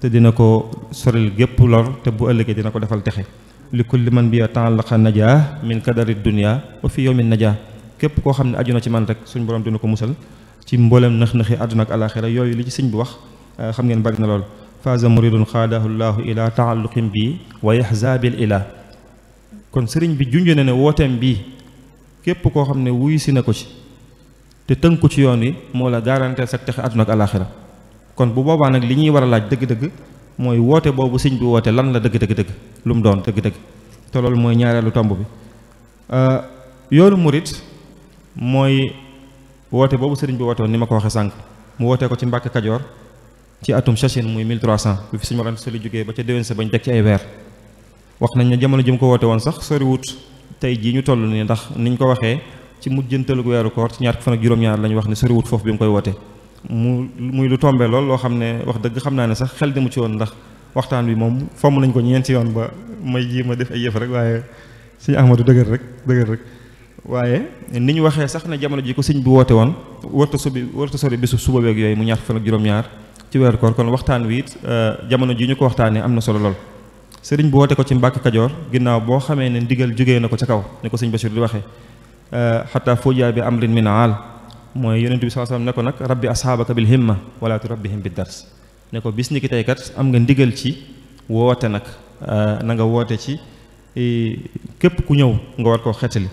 te dina ko soril gépp lor te bu ëllëgee dina ko defal texe li kulli man bi ta'allaqa najaa min kadari dunya wa fi yawmin najaa képp koo xam ne aju na ci man rek suñ borom dina ko musal ci mboolem nëx-nëxi àdduna ak alaaxira yooyu li ci sëñ bi wax xam ngeen bari na lool faaza muridun xaadahu llahu ila taalluqin bi wa yahza bil ilah kon sëriñ bi junj na ne wooteem bii képp koo xam ne wuyu si na ko ci te tënku ci yoon wi moo la garantir sa texe àdduna ak alaaxira kon bu boobaa nag li ñuy war a laaj dëgg-dëgg mooy woote boobu sëñ bi woote lan la dëgg lu mu doon dëgg-dëgg te loolu mooy ñaareelu tomb bi yoonu murit mooy woote boobu sëriñ bi woote woon ni ma ko waxee sànq mu wootee ko ci Mbàkke Kajoor ci atum Chachine muy 1300 bi fi suñu warante soli jógee ba ca déwén sa bañ teg ci ay weer wax nañ ne jamono ji mu ko woote woon sax soriwut tey jii ñu toll nii ndax niñ ko waxee ci mujjantalu weeru koor ci ñaar fan ak juróom-ñaar la ñu wax ne soriwut foofu bi mu koy woote muy lu tombé lool loo xam ne wax dëgg xam naa ne sax xel demu ci woon ndax waxtaan bi moom fomm nañ ko ñeenti yoon ba may ji ma def ay yëf rek waaye sëñ Ahmadu dëgër rek waaye ni ñu waxee sax ne jamono ji ko sëñ bi woote woon warta sori bisu suba beeg yooyu mu ñaar fan ak juróom-ñaar ci weeru koor kon waxtaan wi it jamono ji ñu ko waxtaanee am na solo lool sëriñ bi woote ko ci Mbàkke Kajoor ginnaaw boo xamee ne ndigal jógee na ko ca kaw ni ko sëñ Bachir di waxee xataa fojaa bi amrin min aal mooy yonent bi sallallahu alayhi wasallam ne ko nag rabbi ashaabaka bil himma wala turabbihim bid dars ne ko bis ni ki tey kat am nga ndigal ci woote nag na nga woote ci képp ku ñëw nga war koo xettali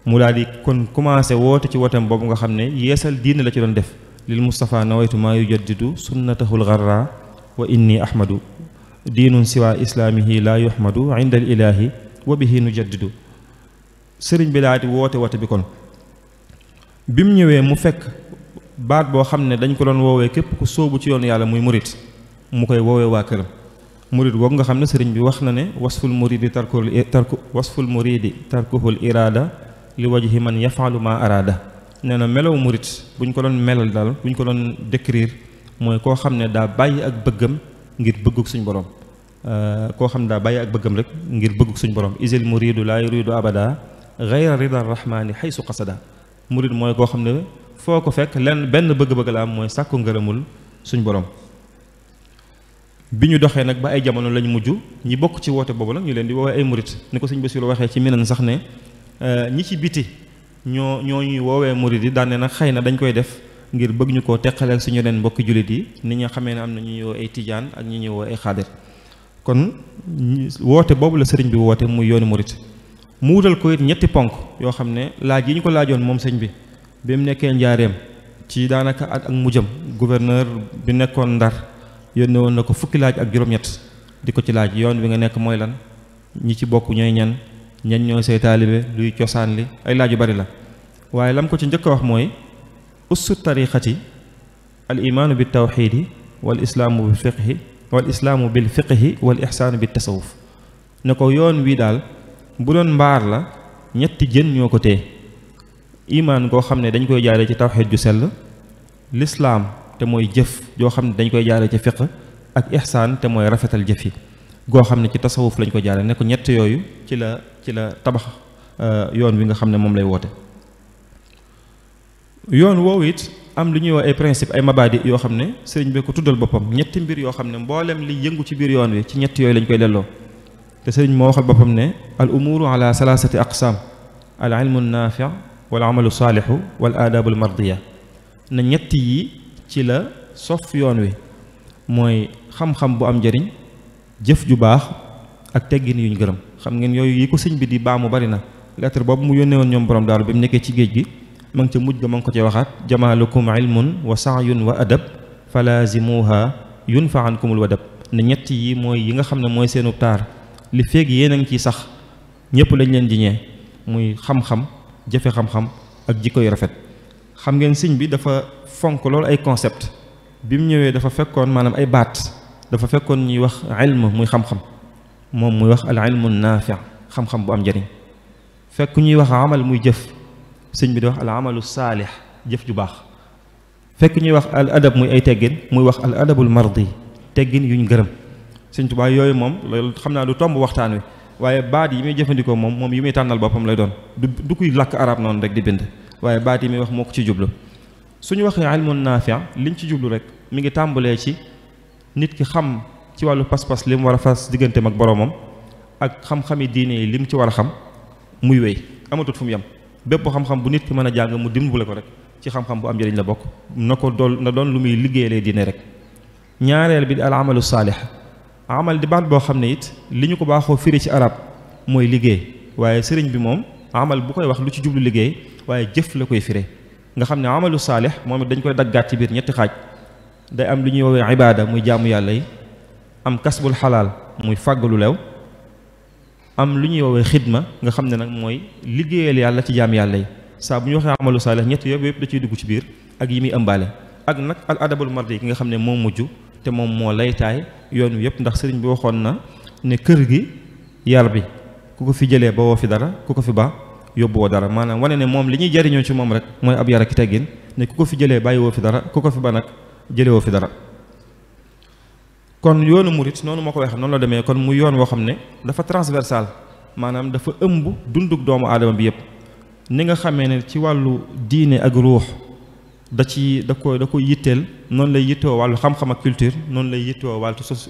mu daal di kon commencé woote ci wooteem boobu nga xam ne yeesal diine la ci doon def lil Mustafa nawaytu maa yujaddidu sunnatahul gharra wa inni ahmadu diinun siwa islaamihi laa yuhmadu inda al ilahi wa bihi nujaddidu sëriñ bi daal di woote bi kon bi mu ñëwee mu fekk baat boo xam ne dañ ko doon woowee képp ku sóobu ci yoonu yàlla muy murit mu koy woowee waa këram murit googu nga xam ne sëriñ bi wax na ne wasful muridi tarkuhul iraada li wajhi man yafalu ma araada nee na melow murit buñ ko doon melal daal buñ ko doon décrire mooy koo xam ne daa bàyyi ak bëggam ngir bëgguk suñ borom koo xam ne daa bàyyi ak bëggam rek ngir bëgguk suñ borom isil muridu laa yuridu abada gayra rida rahmani xaysu qasada murit mooy koo xam ne foo ko fekk lenn benn bëgg-bëgg la am mooy sàkku ngërëmul suñ borom. bi ñu doxee nag ba ay jamono lañ mujj ñi bokk ci woote boobu nag ñu leen di woowee ay murit ni ko sëñ Bassirou waxee ci Minan sax ne ñi ci biti ñoo ñuy woowee murit yi daan ne nag xëy na dañ koy def ngir bëgg ñu koo teqale ak suñu yeneen mbokki jullit yi ni nga xamee ne am na ñu ñuy woo ay tijaan ak ñu ñuy woo ay xaadir kon woote boobu la sëriñ bi woote muy yoonu murit mu wutal ko it ñetti ponk yoo xam ne laaj yi ñu ko laajoon moom sëñ bi mu nekkee njaareem ci daanaka ak mujjam gouverneur bi nekkoon Ndar yónnee woon na ko fukki laaj ak juróom-ñett di ko ci laaj yoon wi nga nekk mooy lan ñi ci bokk ñooy ñan ñooy say taalibe luy cosaan li ay laaj yu bari la waaye lam ko ci njëkk a wax mooy ussu tariqati al imaanu bi tawxiidi wal islaamu bil fiqhi wal ixsaanu bi tasawuf ne ko yoon wi daal bu doon mbaar la ñetti jën ñoo ko téye imaan goo xam ne dañ koy jaaree ci tawxiid ju sell lislaam te mooy jëf joo xam ne dañ koy jaaree ci fiq ak ihsaan te mooy rafetal jëf yi goo xam ne ci tasawuf lañ ko jaaree ne ko ñett yooyu ci la tabax yoon wi nga xam ne moom lay woote yoon woowu it am lu ñuy wax ay principe ay mabadi yoo xam ne sëriñ bi ko tuddal boppam ñetti mbir yoo xam ne mboolem li yëngu ci biir yoon wi ci ñett yooyu lañ koy delloo te sëriñ moo waxal boppam ne al umuru ala salaasati aqsaam al ilmu naafi wal amalu saalihu wal aadaabul mardiya na ñett yi ci la sof yoon wi mooy xam-xam bu am njëriñ jëf ju baax ak teggin yuñ gërëm xam ngeen yooyu yi ko sëñ bi di baamu bari na lettre boobu mu yónnee woon ñoom borom daaru bi mu nekkee ci géej gi ma ngi ca mujj ga ma ngi ko ci waxaat jamaalukum ilmun wa saayun wa adab falaazimuha yunfa ankumul wadab ne ñett yi mooy yi nga xam ne mooy seenu taar li feeg yéen a ngi ciy sax ñëpp lañ leen jiñee muy xam-xam jëfe xam-xam ak jikko yu rafet xam ngeen sëñ bi dafa fonk loolu ay concept bi mu ñëwee dafa fekkoon maanaam ay baat dafa fekkoon ñuy wax ilm muy xam-xam moom muy wax al ilmu naafi xam-xam bu am njëriñ fekk ñuy wax amal muy jëf sëñ bi di wax al amalu saalix jëf ju baax fekk ñuy wax al adab muy ay teggin muy wax al adabul mardi teggin yuñ gërëm sëñ Tuubaa yooyu moom loolu xam naa du tomb waxtaan wi waaye baat yi muy jëfandikoo moom yi muy tànnal boppam lay doon du kuy làkk arab noonu rek di bind waaye baat yi muy wax moo ko ci jublu suñu waxee ilmun naafi liñ ci jublu rek mi ngi tàmbalee ci nit ki xam ci wàllu pas-pas li mu war a fas digganteem ak boroomam ak xam-xami diine yi li mu ci war a xam muy wéy amatut fu mu yem bépp xam-xam bu nit ki mën a jàng mu dimbale ko rek ci xam-xam bu am njëriñ la bokk na doon lu muy liggéeyalee diine rek ñaareel bi di al amalu saalix amal di baat boo xam ne it li ñu ko baaxoo firi ci arab mooy liggéey waaye sëriñ bi moom amal bu koy wax lu ci jublu liggéey waaye jëf la koy firé nga xam ne amalu saalix moom it dañ koy daggaat ci biir ñetti xaaj day am lu ñuy woowee ibaada muy jaamu yàlla yi am kasbul xalaal muy fàggalu lew am lu ñuy woowee xidma nga xam ne nag mooy liggéeyal yàlla ci jaam yàlla yi saa bu ñu waxee amalu saalix ñett yëpp da ciy dugg ci biir ak yi muy ëmbaale ak nag al adabul mardi ki nga xam ne moo mujj te moom moo laytaay yoon wi yëpp ndax sëriñ bi waxoon na ne kër gi yar bi ku ko fi jëlee ba woo fi dara ku ko fi ba yóbbu woo dara maanaam wane ne moom li ñuy jariñoo ci moom rek mooy ab yar ak teggin ne ku ko fi jëlee bàyyi woo fi dara ku ko fi ba nag jëlee woo fi dara kon yoonu murit noonu moo ko waxee noonu la demee kon mu yoon woo xam ne dafa transversal maanaam dafa ëmb dunduk doomu aadama bi yëpp ni nga xamee ne ci wàllu diine ak ruux da ko yitteel noonu lay yittewoo wàllu xam-xam ak culture noonu lay yittewoo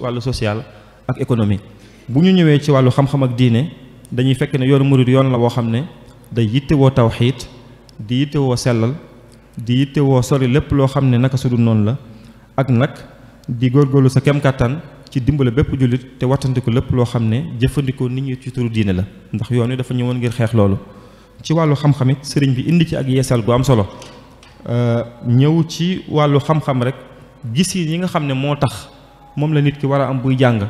wàllu social ak économie bu ñu ñëwee ci wàllu xam-xam ak diine dañuy fekk ne yoonu murit yoon la boo xam ne day yittewoo tawxiid di yittewoo sellal di yittewoo sori lépp loo xam ne naka su dul noonu la ak nag di góorgóorlu sa kem kàttan ci dimbale bépp jullit te wattandiku lépp loo xam ne jëfandikoo nit ñi ci turu diine la ndax yoon wi dafa ñëwoon ngir xeex loolu ci wàllu xam-xamit sëriñ bi indi ci ak yeesal gu am solo ñëw ci wàllu xam-xam rek gis yi nga xam ne moo tax moom la nit ki war a am buy jàng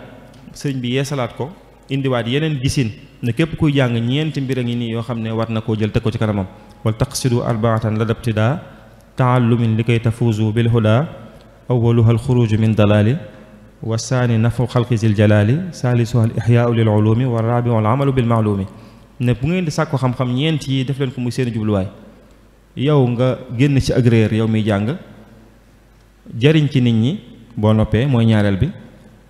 sëriñ bi yeesalaat ko indiwaat yeneen gisin ne képp kuy jàng ñeenti mbir a ngi nii yoo xam ne war na koo jël teg ko ci kanamam wal taqsidu arbaatan la dabtidaa taallumin li kay tafuuzu bil huda awaluha al xuruju min dalaali wa saani nafu xalqi zil jalaali saalisuha al ixyaau lil ulumi wa raabiu al amalu bil maalumi ne bu ngeen di sàkko xam-xam ñeent yi def leen ko muy seen jubluwaay yow nga génn ci ak réer yow miy jàng jariñ ci nit ñi boo noppee mooy ñaareel bi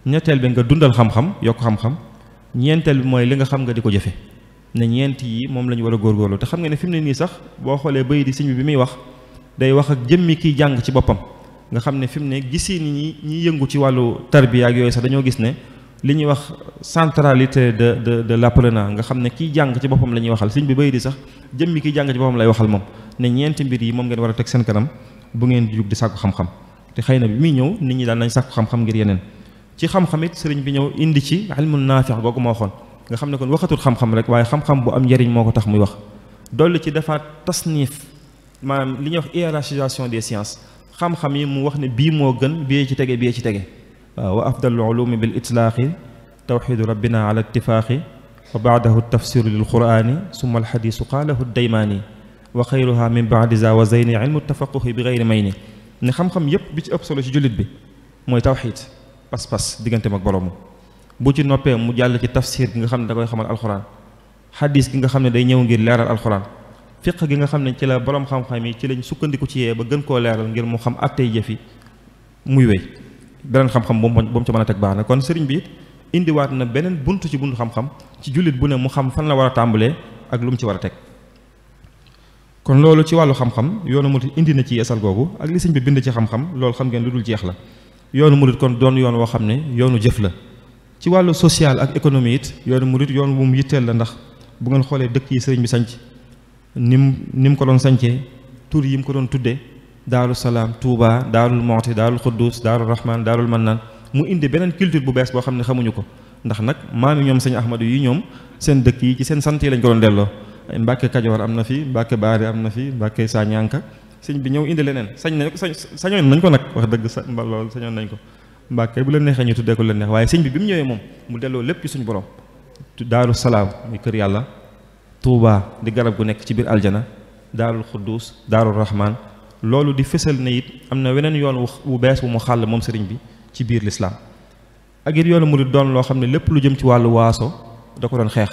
ñetteel bi nga dundal xam-xam yokk xam-xam ñeenteel bi mooy li nga xam nga di ko jëfe ne ñeent yi moom la ñu war a góorgóorlu te xam nga ne fi mu ne nii sax boo xoolee bay di sëñ bi muy wax day wax ak jëmmi kiy jàng ci boppam nga xam ne fi mu ne gisi ni ñi yëngu ci wàllu tarbiya ak yooyu sax dañoo gis ne li ñuy wax centralité de l'apprenant nga xam ne kiy jàng ci boppam la ñuy waxal sëñ bi bay di sax jëmmi kiy jàng ci boppam lay waxal moom ne ñeenti mbir yi moom ngeen war a teg seen kanam bu ngeen di jug di sàkku xam-xam te xëy na bi muy ñëw nit ñi daan nañ sàkku xam-xam ngir yeneen ci xam-xam it sëriñ bi ñëw indi ci ilmu naafiq googu ma waxoon nga xam ne kon waxatul xam-xam rek waaye xam-xam bu am njariñ moo ko tax muy wax dolli ci defaat tasnif maanaam li ñuy wax hiérarchisation des sciences xam-xam yi mu wax ne bii moo gën bii ci tege bii ci tege waaw wa afdalu ulumi bil itlaaqi tawxidu rabbina ala ittifaaqi wa baadahu tafsiru lil qurani summa alxadisu qaalahu daymaani wa xayruha min baadi za wa zeyni ilmu tafaquhi bi gayri may ni ne xam-xam yépp bi ci ëpp solo ci jullit bi mooy tawxid pas-pas digganteem ak boroomu bu ci noppee mu jàll ci tafsir gi nga xam ne da koy xamal alxuraan xadis gi nga xam ne day ñëw ngir leeral alxuraan fiq gi nga xam ne ci la borom xam-xam yi ci lañ sukkandiku ci yee ba gën koo leeral ngir mu xam attey jëfi muy wéy beneen xam-xam bu mu ci mën a teg baax na kon sëriñ bi it indiwaat na beneen buntu ci buntu xam-xam ci jullit bu ne mu xam fan la war a tàmbalee ak lu mu ci war a teg kon loolu ci wàllu xam-xam yoonu murit indi na ci yeesal googu ak li sëñ bi bind ci xam-xam loolu xam ngeen lu dul jeex la yoonu murit kon doon yoon woo xam ne yoonu jëf la ci wàllu social ak économie it yoonu murit yoon bu mu yitteel la ndax bu ngeen xoolee dëkk yi sëriñ bi sanc ni mu ko doon sancee tur yi mu ko doon tuddee daaru salaam Touba daarul Moxti daarul Xuddus daarul Rahman daarul Mannaan mu indi beneen culture bu bees boo xam ne xamuñu ko ndax nag maami ñoom sëñ Ahmadu yi ñoom seen dëkk yi ci seen sant yi lañ ko doon delloo Mbàkke Kajoor am na fi Mbàkke Baari am na fi Mbàkke Sañanka sëñ bi ñëw indi leneen sañoon nañ ko nag wax dëgg loolu sañoon nañ ko Mbàkke bu leen neexee ñu tuddee ko leen neex waaye sëñ bi mu ñëwee moom mu delloo lépp ci suñu borom daaru salaam muy kër yàlla Touba di garab gu nekk ci biir aljana daarul Xuddus daarul Rahman loolu di fësal ne it am na weneen yoon wu bees bu mu xàll moom sëriñ bi ci biir lislaam ak it yoonu murid doon loo xam ne lépp lu jëm ci wàllu waaso da ko doon xeex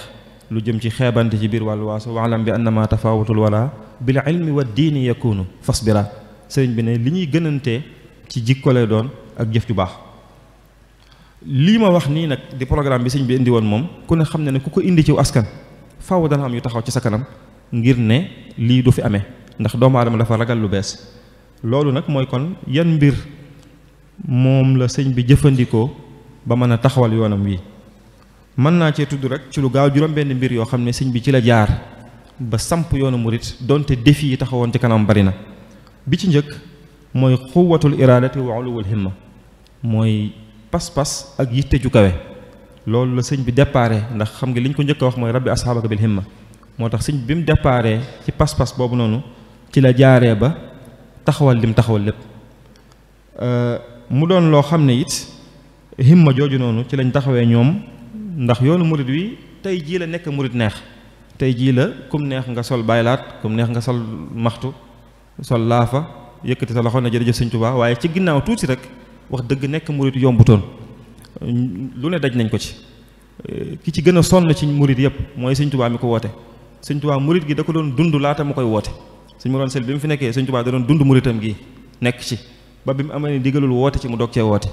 lu jëm ci xeebante ci biir wàllu waaso waalam bi annama tafawutul wala bil ilmi wa diini yakunu fasbira sëriñ bi ne li ñuy gënantee ci jikko lay doon ak jëf ju baax lii ma wax nii nag di programme bi sëriñ bi indi woon moom ku ne xam ne ne ku ko indi ci askan faaw dana am yu taxaw ci sa kanam ngir ne lii du fi amee ndax doomu aadama dafa ragal lu bees loolu nag mooy kon yan mbir moom la sëñ bi jëfandikoo ba mën a taxawal yoonam wi mën naa cee tudd rek ci lu gaaw juróom-benn mbir yoo xam ne sëñ bi ci la jaar ba samp yoonu murit donte défi yi taxawoon ci kanam bari na bi ci njëkk mooy xuwatul iraadati wa uluwul himma mooy pas-pas ak yitte ju kawe loolu la sëñ bi déparé ndax xam nga li ñu ko njëkk a wax mooy rabbi asxaabaka bil himma moo tax sëñ bi mu déparé ci pas-pas boobu noonu ci la jaaree ba taxawal lim taxawal lépp mu doon loo xam ne it himma jooju noonu ci lañ taxawee ñoom ndax yoonu murit wi tey jii la nekk murit neex tey jii la kum neex nga sol baylaat kum neex nga sol maxtu sol laafa yëkkati sa loxo na jërëjëf sëñ Tuubaa waaye ci ginnaaw tuuti rek wax dëgg nekk murit yombutoon lu ne daj nañ ko ci ki ci gën a sonn ci murit yëpp mooy sëñ Tuubaa mi ko woote sëñ Tuubaa murit gi da ko doon dund laata mu koy woote sëñ Mor Anta Sali bi mu fi nekkee sëñ Tuubaa da doon dund muritam gi nekk ci ba bi mu amee digalul woote ci mu dog cee woote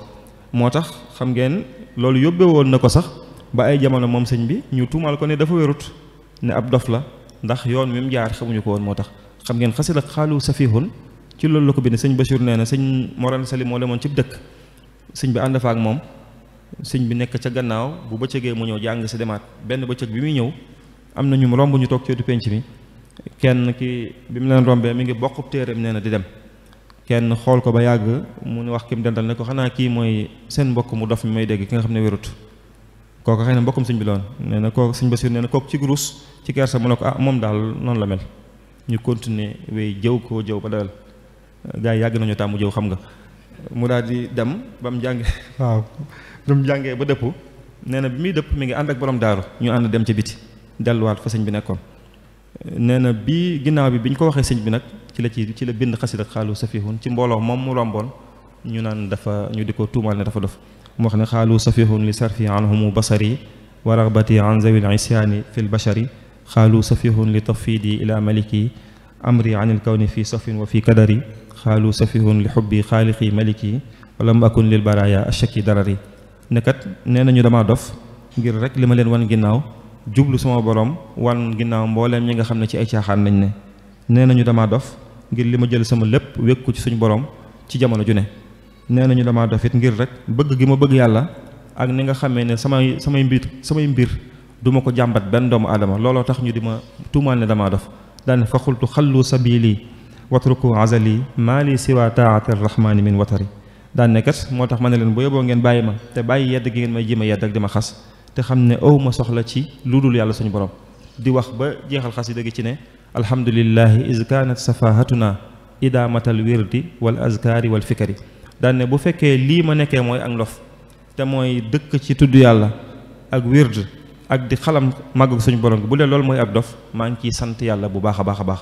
moo tax xam ngeen loolu yóbbee woon na ko sax ba ay jamono moom sëñ bi ñu tuumal ko ne dafa wérut ne ab dof la ndax yoon wi mu jaar xamuñu ko woon moo tax xam ngeen xasida xaalu safihun ci loolu la ko bind sëñ Bachir nee na sëñ Mor Anta Sali moo demoon cib dëkk sëñ bi ànd fa ak moom sëñ bi nekk ca gannaaw bu bëccëgee mu ñëw jàng si demaat benn bëccëg bi muy ñëw am na ñu romb ñu toog ci wetu penc mi kenn ki bi mu leen rombee mi ngi bokk téereem nee na di dem kenn xool ko ba yàgg mu ne wax ki mu dendal ne ko xanaa kii mooy seen mbokk mu dof mi may dégg ki nga xam ne wérut kooku xëy na mbokkum sëñ bi loon nee na kooku sëñ Basiir nee na kooku ci gurus ci kersa mu ne ko moom daal noonu la mel ñu continuer wéy jëw koo jëw ba dal gars yi yàgg nañu tàmm jëw xam nga mu daal di dem ba mu jàngee waaw ba mu jàngee ba dëpp nee na bi muy dëpp mi ngi ànd ak borom daaru ñu ànd dem ca biti delluwaat fa sëñ bi nekkoon nee na bii ginnaaw bi ñu ko waxee sëñ bi nag ci la bind xasida xaalu safihun ci mbooloo moom mu romboon ñu naan ñu di ko tuumal ne dafa dof mu wax ne xaalu safihun li sarfi anhumu basari wa ragbati an zawil isyaani fi lbashari xaalu safihun li tafidi ila maliki amri an il kawni fi safin wa fi kadari xaalu safihun li xubbi xaaliqi maliki walam akun lil baraya ashaki darari nekkat nee nañu dama dof ngir rek li ma leen wan ginnaaw jublu sama borom wan ginnaaw mbooleem ñi nga xam ne ci ay caaxaan nañ ne nee nañu dama dof ngir li ma jël sama lépp wékku ci suñu borom ci jamono ju ne nee nañu dama dof it ngir rek bëgg gi ma bëgg yàlla ak ni nga xamee ne samay mbir du ma ko jàmbat benn doomu aadama looloo tax ñu di ma tuumaal ne dama dof daane fa xultu xallu sabili watruku azali maali siwa taati arrahmani min watari daan ne kat moo tax ma ne leen bu yóbboo ngeen bàyyi ma te bàyyi yedd gi ngeen may jéem a yedd ak di ma xas te xam ne aw ma soxla ci lu dul yàlla suñu borom di wax ba jeexal xasida gi ci ne alhamdulillahi is kanat safahatuna idaamatal wirdi wal azkaari wal fikari daan ne bu fekkee lii ma nekkee mooy ak ndof te mooy dëkk ci tudd yàlla ak wird ak di xalam màgg suñu borom bu dee loolu mooy ak dof maa ngi ciy sant yàlla bu baax a baax a baax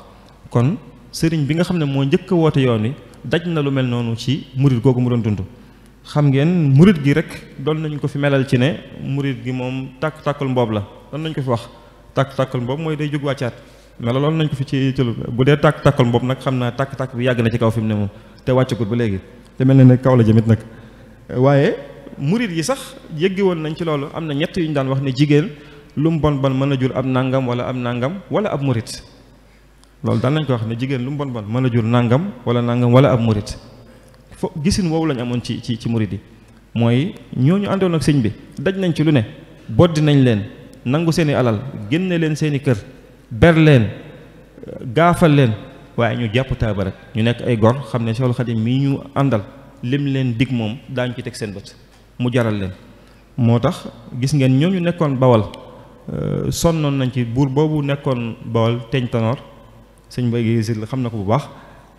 kon sëriñ bi nga xam ne moo njëkk a woote yoon wi daj na lu mel noonu ci murit googu mu doon dund xam ngeen murit gi rek doon nañu ko fi melal ci ne murit gi moom tàkkul mboob la doon nañu ko fi wax tàkkul mboob mooy day jóg wàccaat melal loolu nañ ko fi ci bu dee tàkkul mboob nag xam naa tàkk bi yàgg na ci kaw fi mu ne moom te wàccagut ba léegi te mel na ne kaw la jëmit nag waaye murit yi sax yëggi woon nañ ci loolu am na ñett yu ñu daan wax ne jigéen lu mu bon mën a jur ab nangam wala ab murit loolu daan nañ ko wax ne jigéen lu mu bon mën a jur nangam wala ab murit fo gisin woowu lañ amoon ci murit yi mooy ñooñu àndoon ak sëñ bi daj nañ ci lu ne boddi nañ leen nangu seeni alal génne leen seeni kër ber leen gaafal leen waaye ñu jàpp taaba rek ñu nekk ay gor xam ne Seexul Xadiim mii ñu àndal lim leen dig moom daañu ci teg seen bët mu jaral leen moo tax gis ngeen ñooñu nekkoon bawal sonnoon nañ ci buur boobu nekkoon bawal teeñ tanoor sëñ Mbay gi xam na ko bu baax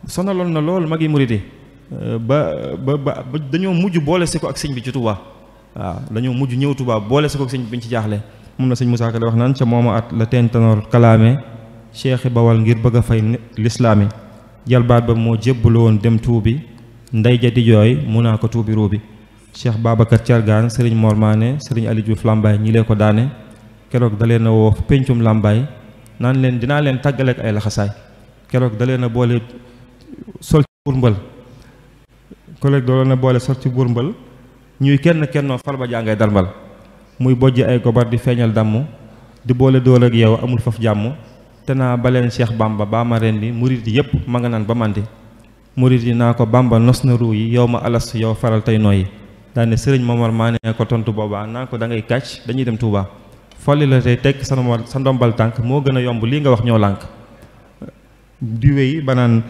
sonaloon na lool mag yi murit yi ba dañoo mujj boole si ko ak sëñ bi ci Touba waaw dañoo mujj ñëw Touba boole si ko ak sëñ bi ñu ci jaaxle moom la sëñ Musaa Ka wax naan ca mooma at la teeñ tanoor kalaame cheikhi bawal ngir bëgg a fay lislaami jalbaat ba moo jébbalu woon dem tuubi ndey ja di jooy mun naa ko tuubi ruubi cheikh Babacar Thiargaan sëriñ Mor Maane sëriñ Ali Diouf Lambaay ñi lee ko daane keroog da leen a woo pencum Lambaay naan leen dinaa leen tàggaleek ay laxasaay keroog da leen a boole sol ci buur mbël keroog da leen a boole sol ci buur mbël ñuy kennoo far ba jàngay darmbal muy bojj ay gobar di feeñal damm di boole dóor ak yow amul faf jàmm te naa baleen Cheikh Bamba baa ma rendi murit yi yépp ma nga naan ba mandi murit yi naa ko Bamba nos na ruu yi yow ma alas yow faral tey nooyi daane sëriñ Momar maa ne ko tontu boobaa naa ko da ngay kàcc dañuy dem Touba folli la tey teg sa ndombal tànk moo gën a yomb lii nga wax ñoo lànk di wéy ba naan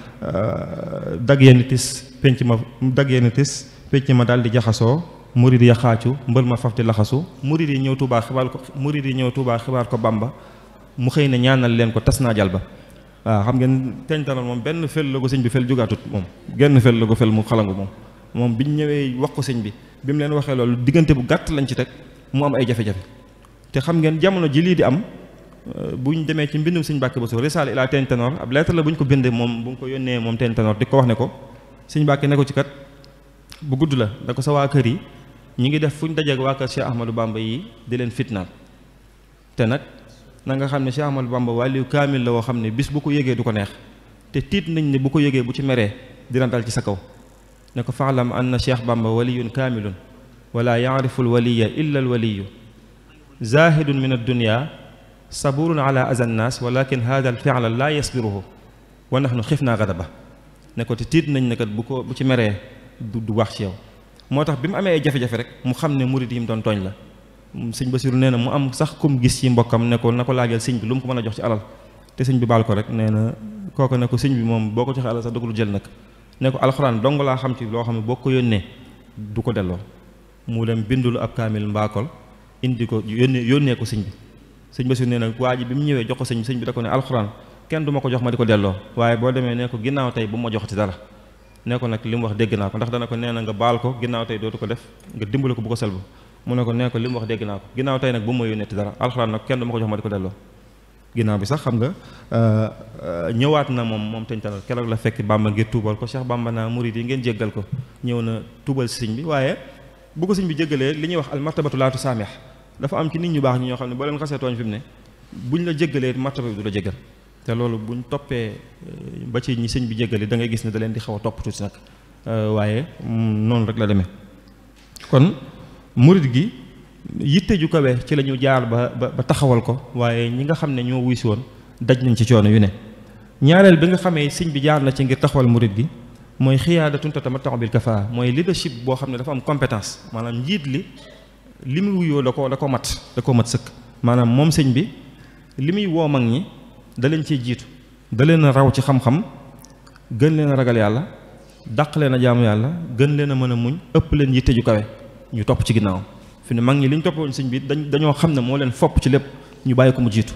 dag yenn tis penc ma daal di jaxasoo murit ya xaacu mbër ma faf di laxasu murit yi ñëw Touba xibaar ko Bamba mu xëy ne ñaanal leen ko tas naa jal ba waaw xam ngeen teñtanoon moom benn fel la ko sëñ bi fel jugaatut moom genn fel la ko fel mu xalangu moom biñ ñëwee wax ko sëñ bi bi mu leen waxee loolu diggante bu gàtt lañ ci teg mu am ay jafe-jafe te xam ngeen jamono ji lii di am buñ demee ci mbindum sëñ Mbàkke Bousso risaale ilaa teeñ tanoor ab lettre la bu ñu ko bindee moom bu ñu ko yónnee moom teeñ tanoor di ko wax ne ko sëñ Mbàkke ne ko ci kat bu gudd la da ko sa waa kër yi ñi ngi def fu ñu dajeek waa kër Cheikh Ahmadou Bamba yi di leen fitnaal te nag na nga xam ne Cheikh Ahmadou Bamba wàlliyu kaamil la woo xam ne bis bu ko yëgee du ko neex te tiit nañ ne bu ko yëgee bu ci meree dina dal ci sa kaw ne ko faalam anna Cheikh Bamba waliyun kaamilun wala yaarifu alwaliya illa alwaliyu zahidun min addunya saburun ala azan nas walakin hada alfiala la yasbiruhu wa nahnu xifnaa gadaba ne ko te tiit nañ ne kat bu ci meree du wax ci yow moo tax bi mu amee ay jafe-jafe rek mu xam ne murid yi mu doon tooñ la sëñ Basiru nee na mu am sax kum gis ci mbokkam ne ko na ko laajal sëñ bi lu mu ko mën a jox ci alal te sëñ bi baal ko rek nee na kooku ne ko sëñ bi moom boo ko joxee alal sax dugg lu jël nag ne ko alxuraan dong laa xam ci loo xam ne boo ko yónnee du ko delloo mu dem bindulu ab kaamil mbaakol indi ko yónnee ko sëñ bi sëñ Basiru nee na waa ji bi mu ñëwee jox ko sëñ bi da ko ne alxuraan kenn du ma ko jox ma di ko delloo waaye boo demee ne ko ginnaaw tey bu ma joxati dara ne ko nag li mu wax dégg naa ko ndax dana ko nee na nga baal ko ginnaaw tey dootu ko def nga dimbali ko bu ko selbu mu ne ko nee ko li mu wax dégg naa ko ginnaaw tey nag bu ma yónneeti dara alxuraan nag kenn du ma ko jox ma di ko delloo ginnaaw bi sax xam nga ñëwaat na moom Sëñ Tanor keroog la fekk Bamba ngir tuubal ko Cheikh Bamba naa murid yi ngeen jéggal ko ñëw na tuubal si sëñ bi waaye bu ko sëñ bi jéggalee li ñuy wax al martabatu laa tusaamih dafa am ci nit ñu baax ñi ñoo xam ne boo leen xasee tooñ fi mu ne buñ la jéggalee martaba bi du la jéggal te loolu buñ toppee ba ci ñi sëñ bi jéggale da ngay gis ne da leen di xaw a topp tuuti nag waaye noonu rek la demee kon murid gi yitte ju kawe ci la ñu jaar ba taxawal ko waaye ñi nga xam ne ñoo wuy si woon daj nañ ci coono yu ne ñaareel bi nga xamee sëñ bi jaar na ci ngir taxawal murid gi mooy xiyaadatun tatamatta'u bil kafaa mooy leadership boo xam ne dafa am compétence maanaam njiit li muy wuyoo da ko mat sëkk maanaam moom sëñ bi li muy woo mag ñi da leen ciy jiitu da leen a raw ci xam-xam gën leen a ragal yàlla dàq leen a jaamu yàlla gën leen a mën a muñ ëpp leen yitte ju kawe ñu topp ci ginnaawam fi ne mag ñi li ñu toppoon sëñ bi dañoo xam ne moo leen fopp ci lépp ñu bàyyi ko mu jiitu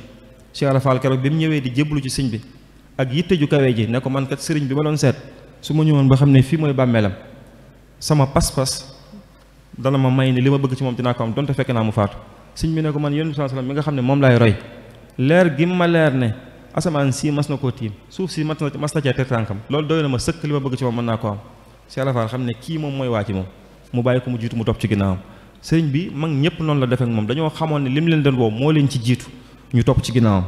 Cheikh Ibra Fall keroog bi mu ñëwee di jébbalu ci sëñ bi ak yitte ju kawe ji ne ko man kat sëriñ bi ma doon seet su ma ñëwoon ba xam ne fii mooy bàmmeelam sama pas-pas dana ma may ni li ma bëgg ci moom dinaa ko am donte fekk naa mu faatu sëñ bi ne ko man yonent bi sallallahu alayhi wasallam mi nga xam ne moom laay roy leer gi ma leer ne asamaan si mas na koo tiim suuf si mas na cee teg tànkam loolu doy na ma sëkk li ma bëgg ci moom mën naa ko am Cheikh Ibra Fall xam ne kii moom mooy waa ci moom mu bàyyi ko mu jiitu mu topp ci ginnaawam sëriñ bi mag ñëpp noonu la defee ak moom dañoo xamoon ne lim leen doon woo moo leen ci jiitu ñu topp ci ginnaawam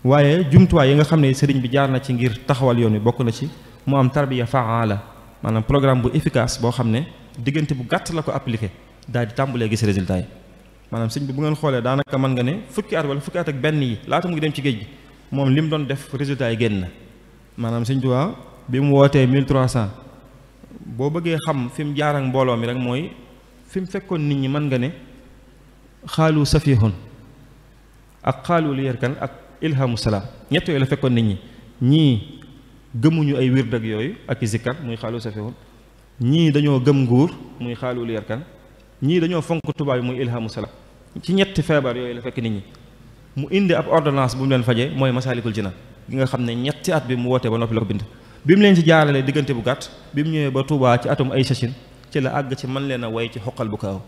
waaye jumtuwaay yi nga xam ne sëriñ bi jaar na ci ngir taxawal yoon wi bokk na ci mu am tarbiya faala maanaam programme bu efficace boo xam ne diggante bu gàtt la ko appliqué daal di tàmbalee gis résultat yi maanaam sëñ bi bu ngeen xoolee daanaka mën nga ne fukki at wala fukki at ak benn yi laata mu ngi dem ci géej gi moom li mu doon def résultat yi génn na maanaam sëñ Tuubaa bi mu wootee 1300 boo bëggee xam fi mu jaar ak mbooloo mi rek mooy fi mu fekkoon nit ñi mën nga ne xaalu safihun ak xaalu liyarkan ak ilhamu salaam ñett yooyu la fekkoon nit ñi ñii gëmuñu ay wird ak yooyu ak i zikkar muy xaalu safihun ñii dañoo gëm nguur muy xaalu liyarkan ñii dañoo fonk tubaab yi muy ilhamu salaam ci ñetti feebar yooyu la fekk nit ñi mu indi ab ordonnance bu mu leen fajee mooy masaalikul jinaan gi nga xam ne ñetti at bi mu wootee ba noppi la ko bind bi mu leen ci jaaralee diggante bu gàtt bi mu ñëwee ba Touba ci atum ay sachin ci la àgg ci man leen a way ci xoqal bu kaaw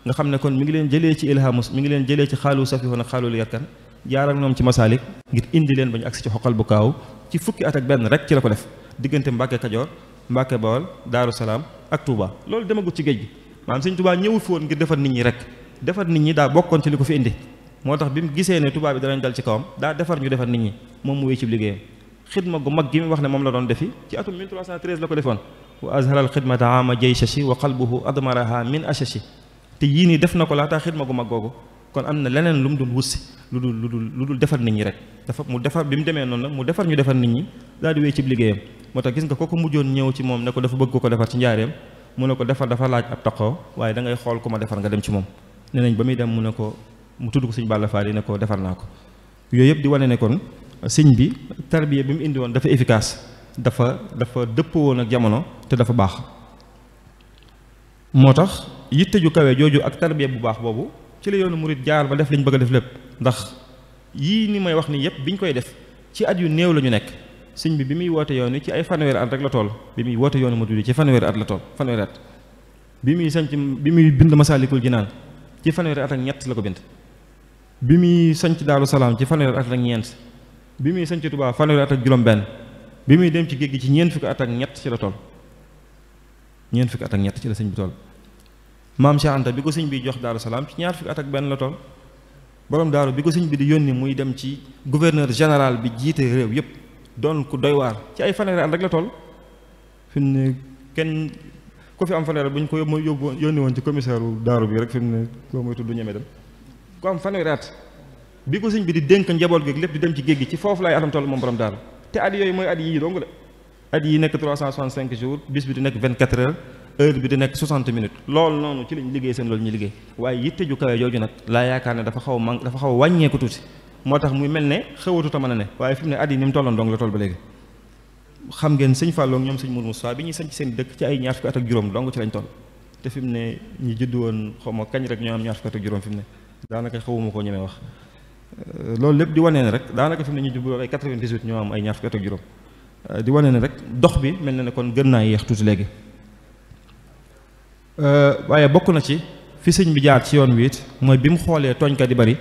nga xam ne kon mi ngi leen jëlee ci ilhamus mi ngi leen jëlee ci xaalu safihun ak xaalu liyarkan jaar ak ñoom ci masaalik ngir indi leen ba ñu agsi ci xoqal bu kaaw ci fukki at ak benn rek ci la ko def diggante Mbàkke Kajoor Mbàkke Bawol Daaru Salaam ak Touba loolu demagut ci géej gi maanaam sëñ Touba ñëwul fi woon ngir defar nit ñi rek defar nit ñi daa bokkoon ci li ko fi indi moo tax bi mu gisee ne Touba bi danañ dal ci kawam daa defar ñu defar nit ñi moom mu wéy ci liggéeyam xidma gu mag gi mu wax ne moom la doon defi ci atum 1313 la ko defoon wa azharal xidmata ama jayshashi wa qalbuhu admaraha min ashashi te yii nii def na ko laataa xidma gu mag googu kon am na leneen lu mu dul wussi lu dul defar nit ñi rek mu defar bi mu demee noonu la mu defar ñu defar nit ñi daal di wéy ci liggéeyam moo tax gis nga kooku mujjoon ñëw ci moom ne ko dafa bëgg ko defar ci njaareem mu ne ko defar dafa laaj ab taqoo waaye da ngay xool ku ma defar nga dem ci moom nee nañ ba muy dem mu ne ko mu tudd ko sëñ Balla Faali ne ko defar naa ko yooyu yëpp di wane ne kon sëñ bi tarbiya bi mu indi woon dafa efficace dafa dëppoo woon ak jamono te dafa baax moo tax yitte ju kawe jooju ak tarbiya bu baax boobu ci la yoonu murit jaar ba def liñ bëgg a def lépp ndax yii ni may wax ni yëpp biñ koy def ci at yu néew la ñu nekk sëñ bi muy woote yoon wi ci ay fanweeri at rek la toll bi muy woote yoonu murit ci fanweeri at la toll fanweeri at bi muy bind Masaalikul Jinaan ci fanweeri at ak ñett la ko bind bi muy sanc Daaru Salaam ci fanweeri at ak ñeent bi muy sanc Tuubaa fanweeri at ak juróom-benn bi muy dem ci géej gi ci ñeent fukki at ak ñett ci la toll ñeent fukki at ak ñett ci la sëñ bi toll maam Cheikh Anta bi ko sëñ bi jox Daaru Salaam ci ñaar fukki at ak benn la toll borom daaru bi ko sëñ bi di yónni muy dem ci gouverneur général bi jiite réew yépp doon ku doy waar ci ay fanweeri at rek la toll fi mu ne kenn ku fi am fanweeri at bu ñu ko yónni woon ci commissaire daaru bi rek fi mu ne koo moytu du ñeme dem ku am fanweeri at bi ko sëñ bi di dénk njaboot gi lépp di dem ci géej gi ci foofu laay atam toll moom borom daaru te at yooyu mooy at yii dong la at yi nekk 365 jours bis bi di nekk 24 heures heure bi di nekk 60 minutes loolu noonu ci lañ liggéey seen loolu ñu liggéey waaye yitte ju kawe jooju nag laa yaakaar ne dafa xaw a wàññeeku tuuti moo tax muy mel ne xewatuta mën a ne waaye fi mu ne at yi ni mu tolloon dong la toll ba léegi xam ngeen sëñ Fallou ñoom sëñ Mour Moussa bi ñuy sanc seen dëkk ci ay ñaar fukki at ak juróom dong ci lañ toll te fi mu ne ñi judd woon xaw ma kañ rek ñoo am ñaar fukki at ak juróom fi mu ne daanaka xawuma koo ñemee wax loolu lépp di wane ne rek daanaka fi mu ne ñu judd ay 98 ñoo am ay ñaar fukki at ak juróom di wane ne rek dox bi mel na ne kon gën naa yéex tuuti léegi waaye bokk na ci fi sëñ bi jaar ci yoon wi it mooy bi mu xoolee tooñkat yi bari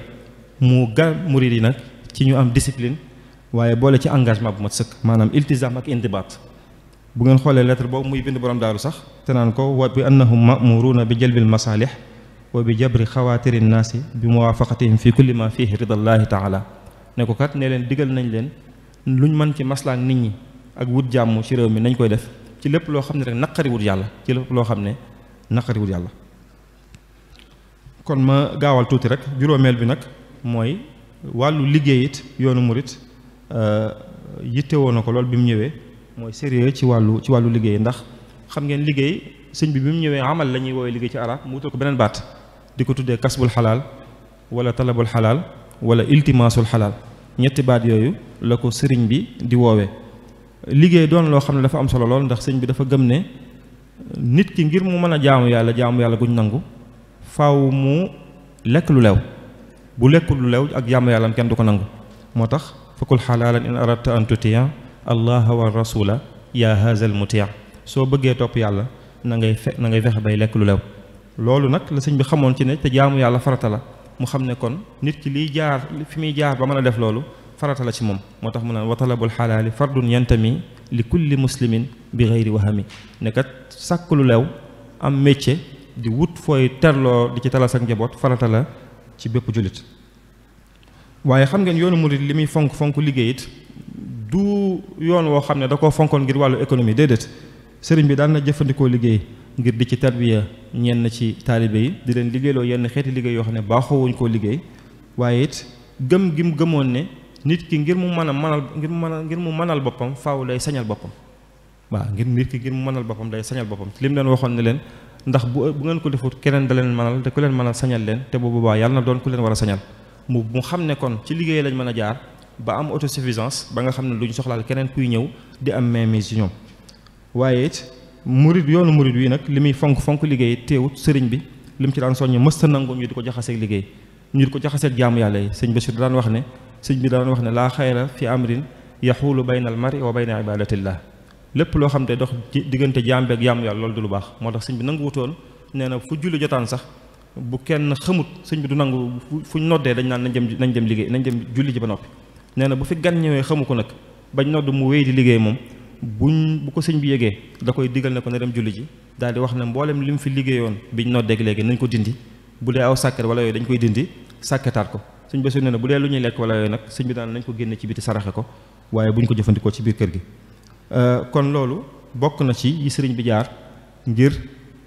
mu gar murid yi nag ci ñu am discipline waaye boole ci engagement bu mat sëkk maanaam iltizam ak indibaat. bu ngeen xoolee lettre boobu muy bind borom daaru sax te naan ko wa bi annahum ma'muruna bi jalbil masalih wa bi jabri xawaatiri nnaasi bi muwaafaqatihim fi kulli ma fihi ridallahi taala ne ko kat ne leen digal nañ leen luñ mën ci maslaak nit ñi ak wut jàmm ci réew mi nañ koy def ci lépp loo xam ne rek naqari wut yàlla ci lépp loo xam ne naqari wut yàlla. kon ma gaawal tuuti rek juróomeel bi nag mooy wàllu liggéey it yoonu murit yittewoo na ko lool bi mu ñëwee mooy sérieux ci wàllu liggéey ndax xam ngeen liggéey sëñ bi mu ñëwee amal la ñuy woowee liggéey ci arab mu wutal ko beneen baat di ko tuddee kasbul xalaal wala talabul xalaal wala iltimaasul xalaal ñetti baat yooyu la ko sëriñ bi di woowee. liggéey doon loo xam ne dafa am solo lool ndax sëñ bi dafa gëm ne nit ki ngir mu mën a jaamu yàlla guñ nangu faaw mu lekk lu lew bu lekkul lu lew ak jaamu yàlla kenn du ko nangu moo tax fakul xalaalan in aradta an tutia allah wa rasula ya hazal mutia soo bëggee topp yàlla na ngay fexe bay lekk lu lew loolu nag la sëñ bi xamoon ci ne te jaamu yàlla farata la mu xam ne kon nit ki liy jaar fi muy jaar ba mën a def loolu farata la ci moom moo tax mu naan wa talabul xalaali fardun yantami li kulli muslimin bi gayri wahami ne kat sàkk lu lew am métier di wut fooy terloo di ci talal sa njaboot farata la ci bépp jullit. waaye xam ngeen yoonu murid li muy fonk liggéey it du yoon woo xam ne da koo fonkoon ngir wàllu économie déedéet sëriñ bi daan na jëfandikoo liggéey ngir di ci tarbiya ñenn ci taalibe yi di leen liggéeyloo yenn xeeti liggéey yoo xam ne baaxoowuñ koo liggéey waaye it gëm gi mu gëmoon ne nit ki ngir mu mënal boppam faaw day sañal boppam waaw nit ki ngir mu mënal boppam day sañal boppam li mu leen waxoon ne leen ndax bu ngeen ko defut keneen da leen mënal te ku leen mënal sañal leen te bu boobaa yàlla na doon ku leen war a sañal mu xam ne kon ci liggéey lañ mën a jaar ba am autosuffisance ba nga xam ne duñ soxlaal keneen kuy ñëw di am mainmise ci ñoom. waaye it yoonu murid wi nag li muy fonk liggéey teewut sëriñ bi li mu ci daan soññ mësta nangu ñu di ko jaxaseeg liggéey ñu di ko jaxaseeg jaamu yàlla yi sëñ Bachir daan wax ne laa xayra fi amrin yaxuulu bayna al mari wa bayna ibadatillah lépp loo xam te dox diggante jaam bi ak jaamu yàlla loolu du lu baax moo tax sëñ bi nangu wutoon nee na fu julli jotaan sax bu kenn xamut sëñ bi du nangu fu ñu noddee dañ naan nañ dem liggéey nañ dem julli ji ba noppi nee na bu fi gan ñëwee xamu ko nag bañ nodd mu wéy di liggéey moom bu ko sëñ bi yégee da koy digal ne ko na dem julli ji daal di wax ne mboolem li mu fi liggéeyoon biñ noddeeg léegi nañ ko dindi bu dee aw sàkket wala yooyu dañ koy dindi sàkketaat ko sëñ Basiru nee na bu dee lu ñuy lekk wala yooyu nag sëñ bi daan nañ ko génne ci biti saraxe ko waaye buñ ko jëfandikoo ci biir kër gi kon loolu bokk na ci yi sëriñ bi jaar ngir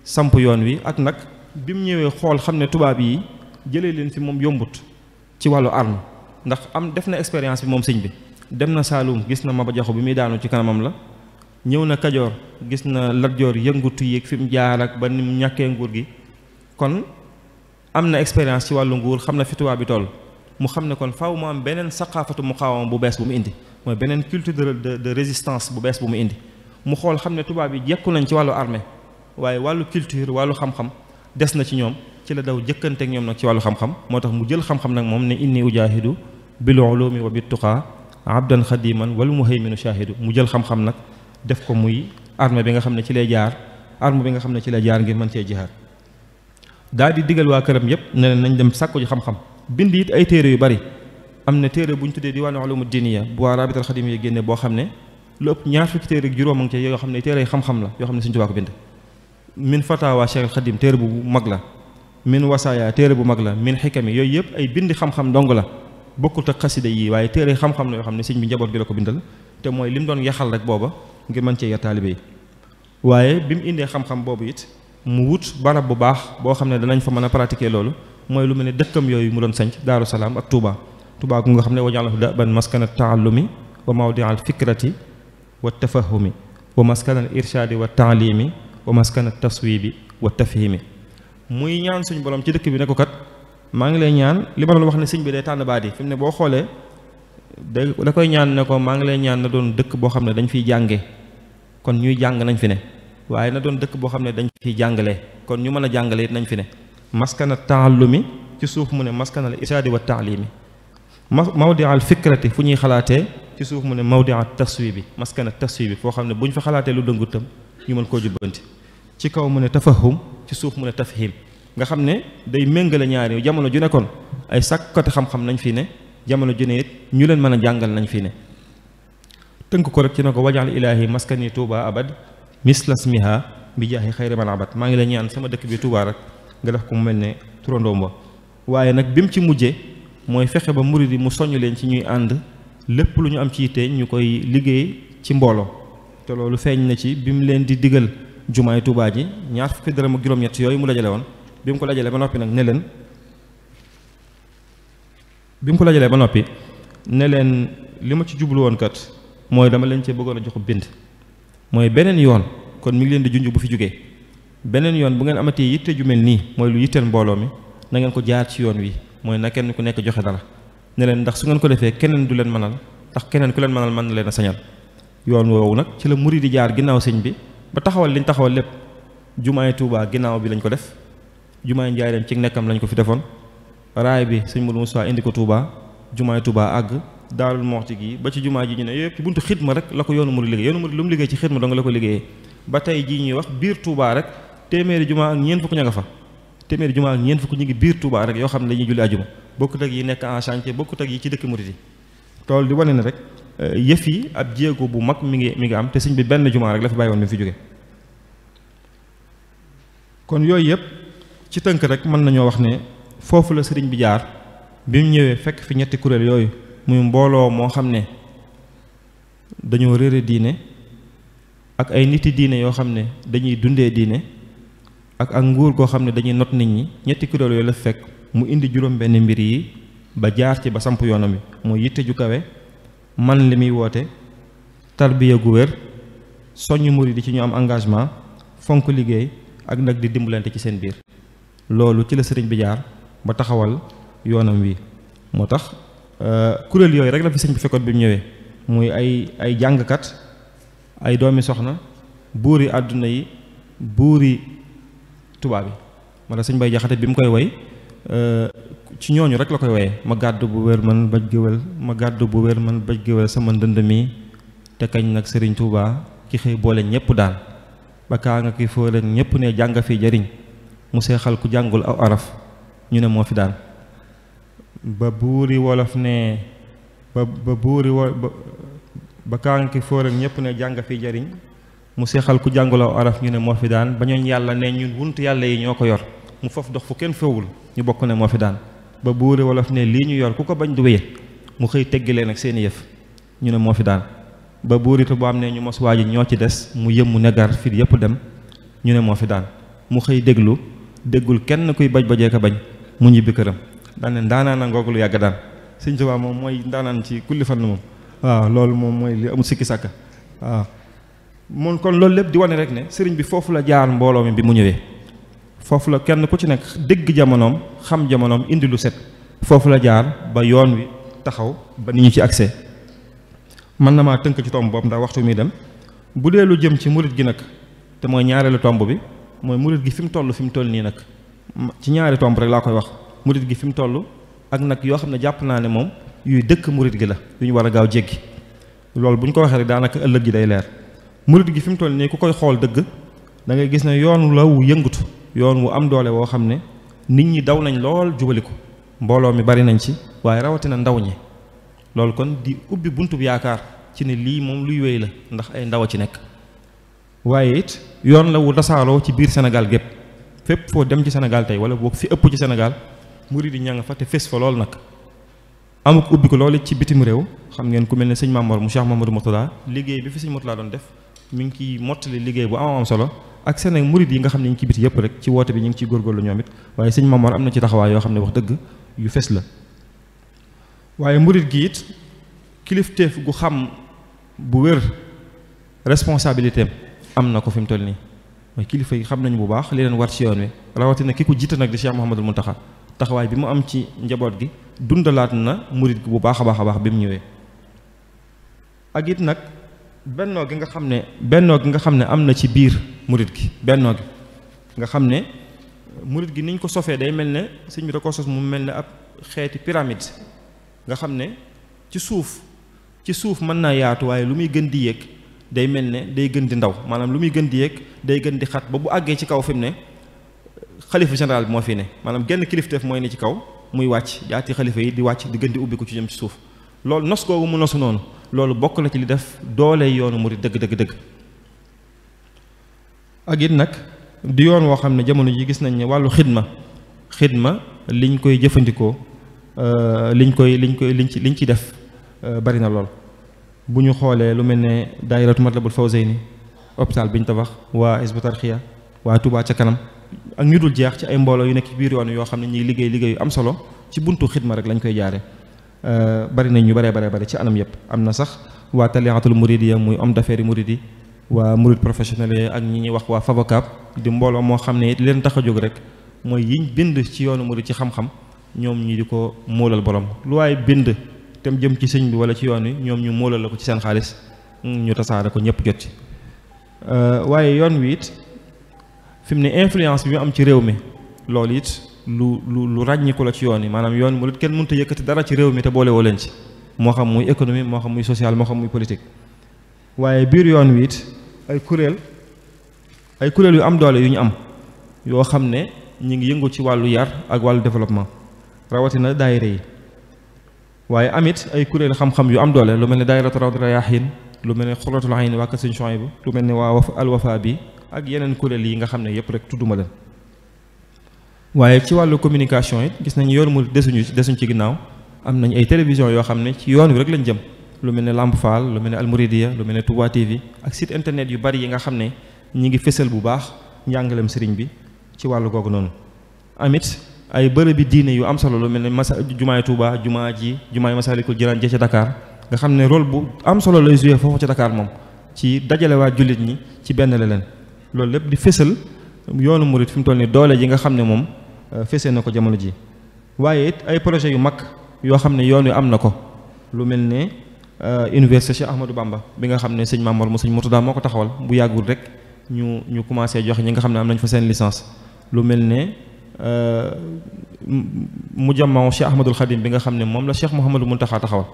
samp yoon wi ak nag bi mu ñëwee xool xam ne tubaab yi jëlee leen fi moom yombut ci wàllu arme ndax def na expérience bi moom sëñ bi dem na Saalum gis na Maba Jaxu bi muy daanu ci kanamam la ñëw na Kajoor gis na Lat Joor yëngutu yéeg fi mu jaar ak ba ni mu ñàkkee nguur gi kon am na expérience ci wàllu nguur xam na fi tubaab bi toll mu xam ne kon faaw mu am beneen saqaafatu muqaawama bu bees bu mu indi mooy beneen culture de résistance bu bees bu mu indi mu xool xam ne tubaab yi jekku nañ ci wàllu armée waaye wàllu culture wàllu xam-xam des na ci ñoom ci la daw jëkkanteek ñoom nag ci wàllu xam-xam moo tax mu jël xam-xam nag moom ne inni ujaahidu bil ulumi wa bit tuqaa abdan xadiman wal muhayminu shaahidu mu jël xam-xam nag def ko muy armée bi nga xam ne ci lay jaar arme bi nga xam ne ci lay jaar ngir mën cee jihaad daal di digal waa këram yépp ne leen nañ dem sàkku ji xam-xam bind it ay téere yu bari am na téere bu ñu tuddee diwaanu ulumu diniya bu waa rabital xadim yi génne boo xam ne lu ëpp ñaar fukki téere ak juróom a ngi ci yoo xam ne téere xam-xam la yoo xam ne Sëñ Tuubaa ko bind min fatawa Cheikh al Xadim téere bu mag la min wasaaya téere bu mag la min xikami yooyu yëpp ay bindi xam-xam dong la bokkut ak xasida yi waaye téere xam-xam la yoo xam ne sëñ bi njaboot gi la ko bindal te mooy li mu doon yaxal rek booba ngir mën cee yar taalibe yi waaye bi mu indee xam-xam boobu it mu wut barab bu baax boo xam ne danañ fa mën a pratiquer loolu mooy lu mel ne dëkkam yooyu mu doon sanc Daaru Salaam ak Touba Touba ku nga xam ne wajalahu daban maskana taallumi wa mawdia al fikrati wa tafahumi wa maskana al irshadi wa taalimi wa maskana taswibi wa tafhimi muy ñaan suñu borom ci dëkk bi ne ko kat maa ngi lay ñaan li ma doon wax ne sëñ bi day tànn baat yi fi mu ne boo xoolee da koy ñaan ne ko maa ngi lay ñaan na doon dëkk boo xam ne dañ fiy jànge kon ñuy jàng nañ fi ne waaye na doon dëkk boo xam ne dañ fiy jàngale kon ñu mën a jàngale it nañ fi ne maskana taallumi ci suuf mu ne maskana al irshadi wa taalimi mawdi al fikrati fu ñuy xalaatee ci suuf mu ne mawdi al taswibi maskana taswibi foo xam ne bu ñu fa xalaatee lu dëngutam ñu mën koo jubbanti ci kaw mu ne tafahum ci suuf mu ne tafhim nga xam ne day méngale ñaari jamono ju nekkoon ay sàkkati xam-xam nañ fi ne jamono ju ne it ñu leen mën a jàngal nañ fi ne. tënk ko rek ci ne ko wajal ilaahi maskani Touba abad mislasmiha bi jaahi xayri man abad maa ngi la ñaan sama dëkk bi Touba rek nga def ko mu mel ne turandoom ba. waaye nag bi mu ci mujjee mooy fexe ba murid yi mu soññ leen ci ñuy ànd lépp lu ñu am ci yitte ñu koy liggéey ci mbooloo. te loolu feeñ na ci bi mu leen di digal jumaay Touba ji ñaar fukki dërëm ak juróom-ñett yooyu mu dajale woon bi mu ko dajalee ba noppi nag ne leen li ma ci jublu woon kat mooy dama leen cee bëggoon a jox bind mooy beneen yoon kon mi ngi leen di junj bu fi jógee beneen yoon bu ngeen amatee yitte ju mel nii mooy lu yitteel mbooloo mi na ngeen ko jaar ci yoon wi mooy na kenn ku nekk joxe dara ne leen ndax su ngeen ko defee keneen du leen mënal ndax keneen ku leen mënal mën na leen a sañal yoon woowu nag ci la murid di jaar ginnaaw sëñ bi ba taxawal liñ taxawal lépp jumaay Touba ginnaaw bi lañ ko def jumaay Njaaréem ci nekkam lañ ko fi defoon raay bi sëñ Modou Moussa indi ko Touba jumaay Touba àgg Daarul Muxti gi ba ci jumaa ji ñu ne yëpp ci buntu xidma rek la ko yoonu murid liggéey yoonu murid lu mu liggéey ci xidma dong la ko liggéeyee ba tey jii ñuy wax biir Touba rek téeméeri jumaa ak ñeent fukk ña nga fa téeméeri jumaa ak ñeent fukk ñu ngi biir Touba rek yoo xam ne dañuy julli ajuma bokkut ak yi nekk en chantier bokkut ak yi ci dëkk murid yi tool di wane ne rek yëf yi ab jéego bu mag mi ngi am te sëñ bi benn jumaa rek la fi bàyyi woon mi fi jóge kon yooyu yëpp ci tënk rek mën nañoo wax ne foofu la sëriñ bi jaar bi mu ñëwee fekk fi ñetti kuréel yooyu muy mbooloo moo xam ne dañoo réere diine ak ay niti diine yoo xam ne dañuy dundee diine ak nguur goo xam ne dañuy not nit ñi ñetti kuréel yooyu la fekk mu indi juróom benn mbir yi ba jaar ci ba samp yoonam bi mooy yitte ju kawe man li muy woote tarbiya gu wér soññ murid yi ci ñu am engagement fonk liggéey ak nag di dimbalante ci seen biir loolu ci la sëriñ bi jaar ba taxawal yoonam wi moo tax kuréel yooyu rek la fi sëñ bi fekkoon bi mu ñëwee muy ay jàngkat ay doomi soxna buuri àdduna yi buuri tubaab yi wala sëñ Bay Jaxate bi mu koy woy ci ñooñu rek la koy woyee ma gàddu bu wér man baj géwél ma gàddu bu wér man baj géwél sama ndënd mi te kañ nag sëriñ Touba ki xëy boole ñépp daan ba kaa nga ki foo leen ñépp ne jàng fi jariñ mu seexal ku jàngul aw araf ñu ne moo fi daan ba buuri wolof ne ba buuri ba kaa nga ki foo leen ñépp ne jàng fi jariñ mu seexal ku jàngul aw araf ñu ne moo fi daan ba ñooñ yàlla ne ñun wuntu yàlla yi ñoo ko yor mu foofu dox fu kenn fewul ñu bokk ne moo fi daan ba buuri wolof ne lii ñu yor ku ko bañ du wéye mu xëy teggi leen ak seeni yëf ñu ne moo fi daan ba buuri tubaab ne ñu mos waa ji ñoo ci des mu yëm mu negar fit yëpp dem ñu ne moo fi daan mu xëy déggul kenn kuy baj-bajee ko bañ mu ñibbi këram daan ne ndaanaan a ngoogu lu yàgg daan Sëñ Tuubaa moom mooy ndaanaan ci kulli fan moom waaw loolu moom mooy li amul sikki sàkka waaw moom kon loolu lépp di wane rek ne sëriñ bi foofu la jaar mbooloo mi bi mu ñëwee foofu la kenn ku ci nekk dégg jamonoom xam jamonoom indi lu set foofu la jaar ba yoon wi taxaw ba ni ñu ci accès mën na maa tënk ci tomb boobu ndax waxtu mi dem bu dee lu jëm ci murit gi nag te mooy ñaareelu tomb bi mooy murit gi fi mu toll nii nag ci ñaari tomb rek laa koy wax murit gi fi mu toll ak nag yoo xam ne jàpp naa ne moom yuy dëkk murit gi la yu ñu war a gaaw jéggi loolu bu ñu ko waxee rek daanaka ëllëg gi day leer murit gi fi mu toll nii ku koy xool dëgg da ngay gis ne yoon la wu yëngatu yoon wu am doole woo xam ne nit ñi daw nañ lool jubali ko mbooloo mi bari nañ ci waaye rawatina ndaw ñi loolu kon di ubbi buntub yaakaar ci ne lii moom luy wéy la ndax ay ndaw a ci nekk waaye it yoon la wu tasaaroo ci biir Sénégal gépp fépp foo dem ci Sénégal tey wala boo fi ëpp ci Sénégal murid yi ña nga fa te fés fa lool nag amuk ubbi ko loolu ci bitim réew xam ngeen ku mel ne sëñ Mamor mu Cheikh Mamadou Mourtada liggéey bi fi sëñ Mourtada doon def mi ngi ciy mottali liggéey bu am solo ak seen murid yi nga xam ne ñu ngi ci biti yëpp rek ci woote bi ñu ngi ciy góorgóorlu ñoom it waaye sëñ Mamor am na ci taxawaay yoo xam ne wax dëgg yu fés la waaye murid gi it kilifteef gu xam bu wér responsabilité am na ko fi mu toll nii mooy kilifa yi xam nañu bu baax li leen war ci yoon wi rawatina ki ko jiite nag di Cheikh Mouhamadul Mountakha taxawaay bi mu am ci njaboot gi dundalaat na murid gi bu baax a baax bi mu ñëwee ak it nag bennoo gi nga xam ne am na ci biir murid gi bennoo gi nga xam ne murid gi niñ ko sofee day mel ne sëñ bi da ko sos mu mel ne ab xeeti pyramide nga xam ne ci suuf mën naa yaatu waaye lu muy gën di yéeg day mel ne day gën di ndaw maanaam lu muy gën di yéeg day gën di xat ba bu àggee ci kaw fi mu ne xalifa général bi moo fi ne maanaam genn kilifteef mooy ne ci kaw muy wàcc jaati xalifa yi di wàcc di gën di ubbi ko ci jëm ci suuf loolu nos googu mu nosu noonu loolu bokk na ci li def doole yoonu murid dëgg. ak it nag di yoon woo xam ne jamono ji gis nañ ne wàllu xidma liñ koy jëfandikoo liñ ci def bari na lool. bu ñu xoolee lu mel ne daayiratu Matlabul Fawzayni hôpital bi ñu tabax waa Hizbut Tarqiyyah waa Touba ca kanam ak ñu dul jeex ci ay mbooloo yu nekk ci biir yoon yoo xam ne ñuy liggéey yu am solo ci buntu xidma rek lañ koy jaare bari nañ ñu bare ci anam yëpp am na sax waa taliatul muridiya muy homme d'affaires yi muridi waa murid professionnel ak ñi ñuy wax waa Favocab di mbooloo moo xam ne it leen tax a jóg rek mooy yiñ bind ci yoonu murid ci xam-xam ñoom ñi di ko móolal borom lu waaye bind tem jëm ci sëñ bi wala ci yoon wi ñoom ñu móolal la ko ci seen xaalis ñu tasaare ko ñëpp jot ci waaye yoon wi it fi mu ne influence bi mu am ci réew mi loolu it lu ràññiku la ci yoon yi maanaam yoon murid kenn mënut a yëkkati dara ci réew mi te boole woo leen ci moo xam muy économie moo xam muy social moo xam muy politique waaye biir yoon wi it ay kuréel yu am doole yu ñu am yoo xam ne ñu ngi yëngu ci wàllu yar ak wàllu développement rawatina daayira yi waaye amit ay kuréel xam-xam yu am doole lu mel ne daayiratu Rawdu Rayaahiin lu mel ne Xuratul Ayni waa Kër Sëñ Suhaybu lu mel ne waa Al-Wafa bi ak yeneen kuréel yi nga xam ne yëpp rek tudduma leen waaye ci wàllu communication it gis nañu yoonu mu desuñ ci ginnaaw am nañ ay télévision yoo xam ne ci yoon wi rek lañ jëm lu mel ne Lamp Fall lu mel ne Almouridiya lu mel ne Touba TV ak site internet yu bari yi nga xam ne ñi ngi fësal bu baax njàngaleem sëriñ bi ci wàllu googu noonu amit ay bërëbi diine yu am solo lu mel ne jumaay Touba jumaay Masalikul Jinaan ca Dakar nga xam ne rôle bu am solo lay joué foofu ca Dakar moom ci dajale waa jullit ñi ci benn la leen loolu lépp di fësal yoonu murit fi mu toll nii doole ji nga xam ne moom fësee na ko jamono ji waaye it ay projet yu mag yoo xam ne yoon wi am na ko lu mel ne université Cheikh Ahmadou Bamba bi nga xam ne sëñ Mamor mu sëñ Murtada moo ko taxawal bu yàggul rek ñu commencé joxe ñi nga xam ne am nañ fa seen licence lu mel ne mujamma Cheikh Ahmadul Khadim bi nga xam ne moom la Cheikh Mouhamadou Mountakha taxawal